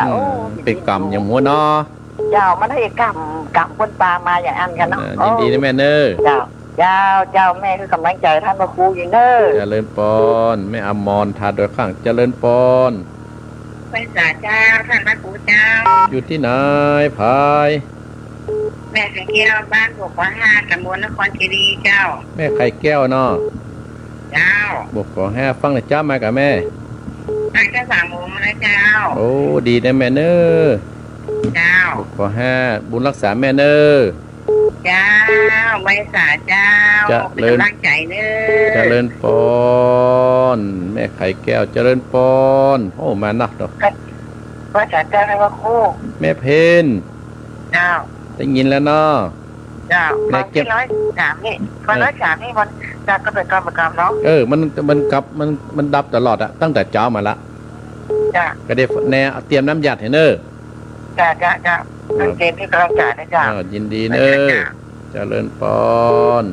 เป็นกรรมอย่างมัวเนาะ เจ้ามันให้กรรมคนปลามาอย่างอันกันเนาะ ยินดีนะแม่เนอะ เจ้าแม่คือกำลังใจท่านพระครูอยู่เนอะ เจริญปอนแม่อมรทาโดยข้างเจริญปอน ไปสาเจ้าท่านพระครูเจ้า อยู่ที่ไหนพาย แม่สังเกตบ้านบอกว่า5ตำบลนครคีรีเจ้า แม่ไข่แก้วเนาะ เจ้า บอกขอให้ฟังหน่อยจ้ามากับแม่ ตั้งแต่3 โมงแล้วเจ้า โอ้ดีนะแม่เนอะ เจ้า บอกขอให้บุญรักษาแม่เนอะ เจ้าไว้สาเจ้าเป็นกำลังใจเนอะ เจริญปอนแม่ไข่แก้วเจริญปอนโอ้มานักดอก ว่าสาเจ้าท่านพระครู แม่เพน เจ้า ได้ยินแล้วเนาะ เจ้าฟังที่103นี่ฟัง103นี่มันจะก็เป็นกรรมเนาะ มันกลับมันดับตลอดอะตั้งแต่เช้ามาละ จ้า ก็ได้แน่เตรียมน้ำยัดให้เนอะ จ้าเป็นเกณฑ์ที่กำลังใจนะจ้า ยินดีเนอะเจริญปอน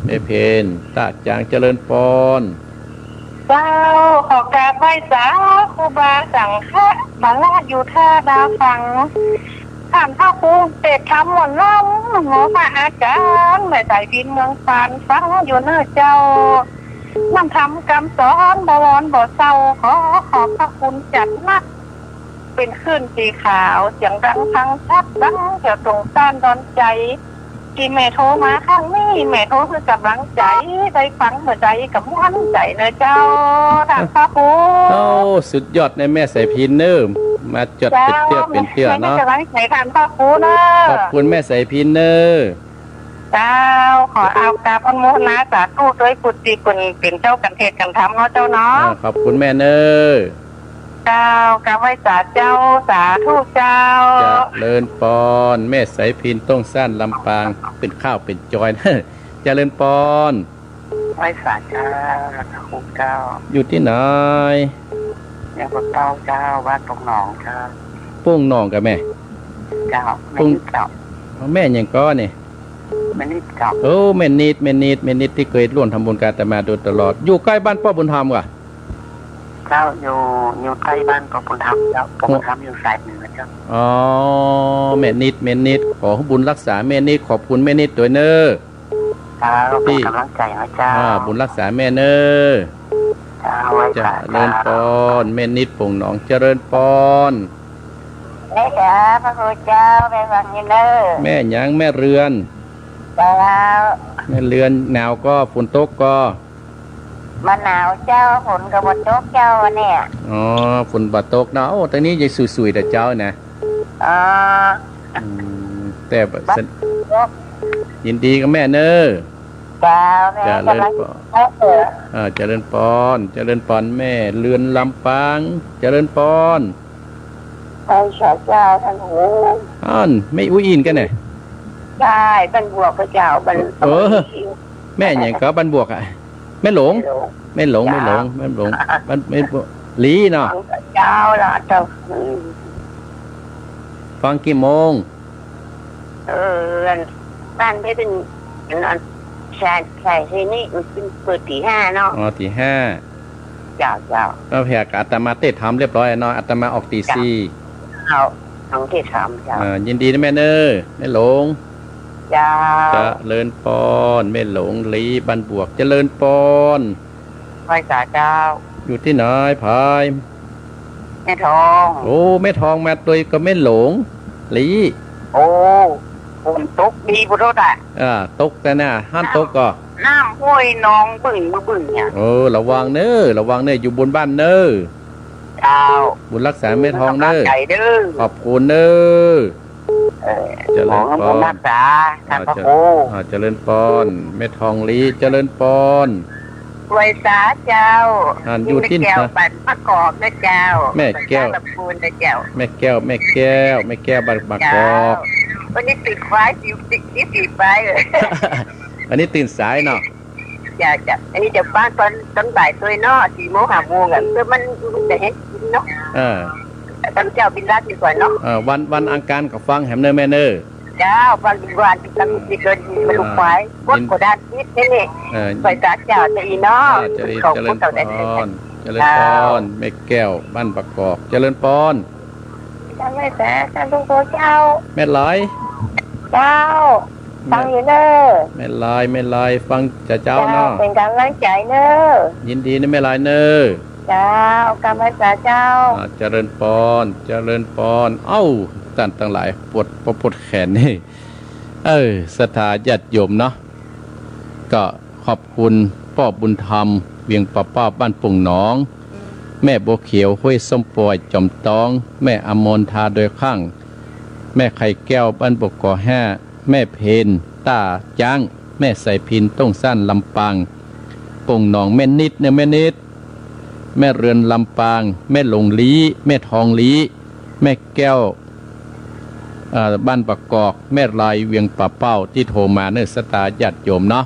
แม่เพนตาจางเจริญปอน เจ้าขอกราบไหว้สาครูบาสังฆะบาลาดอยู่ท่าดาวฟังถามพ่อครูเตะทำหมดล้อมหมอพระอาจารย์แม่ใส่พินเมืองปานฟังอยู่เนอะเจ้านำทำกรรมสอนบวรบ่เศร้าขอพระคุณจัดนักเป็นขึ้นสีขาวเสียงดังพังชัดดังเกี่ยวตรงต้านดอนใจที่แม่โทรมาข้างนี้แม่โทรเพื่อกำลังใจได้ฟังหัวใจกับม้วนใจเนอะเจ้าทางพระครู โอ้สุดยอดในแม่ใส่พินเนอะมาจดเป็นเตี้ยเป็นเตี้ยเนาะ กำลังใจทางพระครูเนอะ ขอบคุณแม่ใส่พินเนอะ เจ้าขอเอากราบอนุโมทนาสาธุด้วยกุฏิคุณเป็นเจ้ากันเทศกันธรรมเนาะเจ้าเนาะ ขอบคุณแม่เนอะ เจ้ากราบไหว้สาเจ้าสาธุเจ้า เจริญปอนแม่ใส่พินต้องสั้นลำปางเป็นข้าวเป็นจอยเนอะเจริญปอน ไหว้สาเจ้าครูเจ้า อยู่ที่ไหน ยังพระเจ้าเจ้าวัดตรงหนองเจ้า ปุ้งน้องกับแม่ เจ้าไม่นิดเจ้า แม่ยังก็เนี่ย ไม่นิดเจ้า โอ้แม่นิดที่เคยร่วมทำบุญการแต่มาโดยตลอดอยู่ใกล้บ้านพ่อบุญธรรมว่ะ เจ้าอยู่ใกล้บ้านปบุญธรรมเจ้าปบุญธรรมอยู่สายเหนือเจ้า อ๋อแม่นิดขอบุญรักษาแม่นิดขอบคุณแม่นิดตัวเนอะ เจ้าเป็นกำลังใจนะเจ้า บุญรักษาแม่เนอะ เจ้าไหว้ เจ สา ริญปอนแม่นิดปงหนองเจริญปอน แม่จ๋าพระครูเจ้าแม่ฟังยินเนอร์ แม่หยังแม่เรือน เจ้า แม่เรือนหนาวก็ฝนตกก็ มะนาวเจ้าฝนกับบนโต๊ะเจ้าเนี่ย อ๋อฝนบาตกเนาะโอ้ตอนนี้ยังสวยๆแต่เจ้านะ อ๋อ แต่ยินดีกับแม่เนอะ เจ้าแม่ เจริญ กำลัง ปอน เออ เจริญปอนแม่เรือนลำปางเจริญปอน ไปฉาเจ้าท่านหู อ้อนไม่อุ้ยอินกันเนี่ย ได้เป็นบวกพระเจ้าบัน แม่อย่างก็บันบวกอ่ะแม่หลงไม่หลงมันไม่ลีเนาะ เจ้าละเจ้า ฟังกี่โมง บ้านไม่เป็นนอนใส่ที่นี่มันเป็นเปิดตี 5เนาะ อ๋อตี 5 เจ้า ก็แพกอาตมาเต้ทำเรียบร้อยเนาะอาตมาออกตี เอาน้องที่3เจ้า 4ยินดีนะแม่เนอแม่หลง เจ้า เจริญปอนแม่หลงลีบันบวกเจริญปอน ไหว้สาเจ้า อยู่ที่ไหนพาย แม่ทอง โอ้แม่ทองมาตุยก็แม่หลงลี โอ้ฝนตกดีพุทธะ ตกแต่น่ะห้ามตกก็ น้ำห้วยนองบึ่งเนี่ย ระวังเนออยู่บนบ้านเนอ เจ้า บุญรักษาแม่ทองเนอ ใจเด้อ ขอบคุณเนอ เจริญพร ของรักษาท่านพระครู เจริญปอนแม่ทองลีเจริญปอน ไหว้สาเจ้า อยู่ที่ แก้วบัตรมะกอกนะเจ้า แม่แก้ว ลำพูนนะเจ้า แม่แก้วบักกอก วันนี้ติดไฟติดไฟเลย อันนี้ตื่นสายเนาะ จ้าอันนี้จะบ้านตอนบ่ายตัวเนาะ4 โมง 5 โมงอ่ะเพื่อมันจะเห็นกินเนาะ ตั้งเจ้าบินรัดดีกว่าเนาะวันอังคารกับฟังแหมเนอแม่เนอเจ้าวันบินวันตั้งที่เกินมาลุกไฟวัดกดานนิดนี่ไปศาลเจ้าจะอีเนาะเจริญพรเจริญพรแม่แก้วบ้านประกอบเจริญพรจ้าแม่แซ่จ้าลูกพ่อเจ้าแม่ลอยเจ้าฟังอยู่เนอแม่ลอยฟังเจ้าเนาะเป็นกำลังใจเนอยินดีนะแม่ลอยเนอเจ้ากำลังใจเจ้าเจริญพรเอ้าท่านทั้งหลายปวดแขนนี่ศรัทธาญาติโยมเนาะก็ขอบคุณพ่อบุญธรรมเวียงป้าบ้านปุ่งหนองแม่บัวเขียวห้วยส้มปอยจอมตองแม่อมรทาโดยข้างแม่ไข่แก้วบ้านบกก่อแห่แม่เพนต้าจ้างแม่ใส่พินต้องสั้นลำปางปุ่งหนองแม่นิดเนี่ยแม่นิดแม่เรือนลำปางแม่หลงลีแม่ทองลีแม่แก้วบ้านประกอบแม่ลายเวียงป่าเป้าที่โทรมาเนื้อสตาญาติโยมเนาะ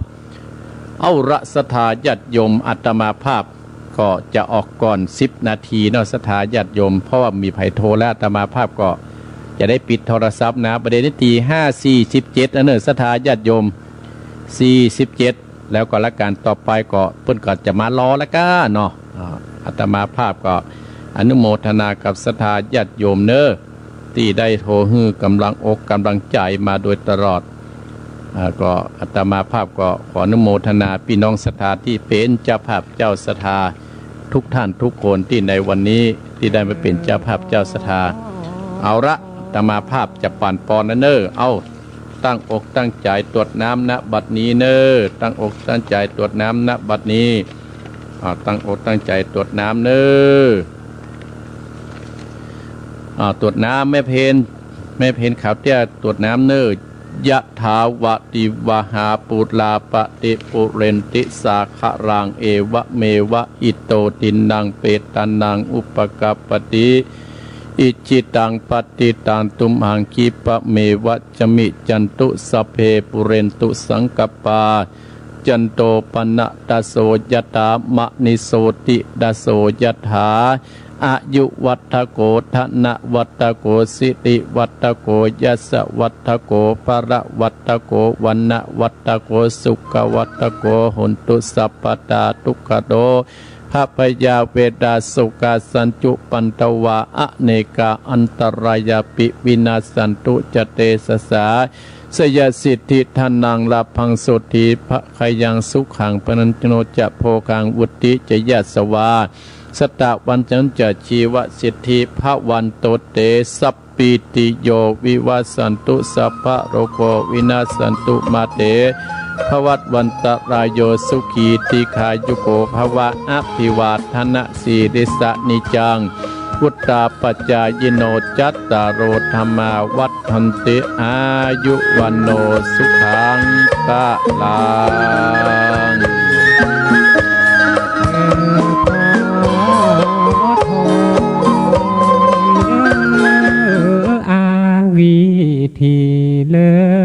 เอาละสถาญาติโยมอาตมาภาพก็จะออกก่อน10 นาทีเนาะสถาญาติโยมเพราะว่ามีไผโทรแล้วอาตมาภาพก็จะได้ปิดโทรศัพท์นะประเด็นนี้ตี5:47เนื้อสถาญาติโยม47แล้วก็ละการต่อไปก็เพิ่นก็จะมารอแล้วก็เนาะอาตมาภาพก็อนุโมทนากับสถาญาติโยมเนอที่ได้โทรฮื้อกำลังอกกำลังใจมาโดยตลอดก็อาตมาภาพก็ขออนุโมทนาพี่น้องศรัทธาที่เป็นเจ้าภาพเจ้าศรัทธาทุกท่านทุกคนที่ในวันนี้ที่ได้มาเป็นเจ้าภาพเจ้าศรัทธาเอาละอาตมาภาพจะปั่นปอนนะเนอเอาตั้งอกตั้งใจตรวจน้ำณบัดนี้เนอตั้งอกตั้งใจตรวจน้ำณบัดนี้ตั้งอกตั้งใจตรวจน้ำเนอตรวจน้ำแม่เพนขาวเตี้ยตรวจน้ำเนอยะถาวะติวหาปุลาปฏิปุเรนติสาขะรังเอวะเมวะอิโตตินังเปตานังอุปกัปปติอิจิตังปฏิตังตุมหังคิปะเมวะจมิจันตุสเพปุเรนตุสังกปาจันโตปนะตะโสยตามะนิโสติตะโสยถาอายุวัฏโกธนะวัฏโกสิติวัฏโกยัสสะวัฏโกภระวัฏโกวันนะวัฏโกสุขวัฏโกหุนตุสัพพตาทุกขโดภาพยาเวดาสุกาสัญจุปันตวาอเนกาอันตรายปิวินาสันตุจเตสสาสยสิทธิทานังลาพังสุธีพระขยังสุขังปนัญจโนจะโพคังวุติจยัสวาสตะวันจันจะชีวสิทธิพระวันโตเตสัพปิติโยวิวัสสันตุสัพพะโรโกวินาสันตุมาเตภวัตวันตรายโยสุขีติขายุโกภวะอภิวาทนะสีริสะนิจังพุทธาปัจจายโนจัตตารโอธรรมาวัฏทันติอายุวันโนสุขังกะลังวิธีเลย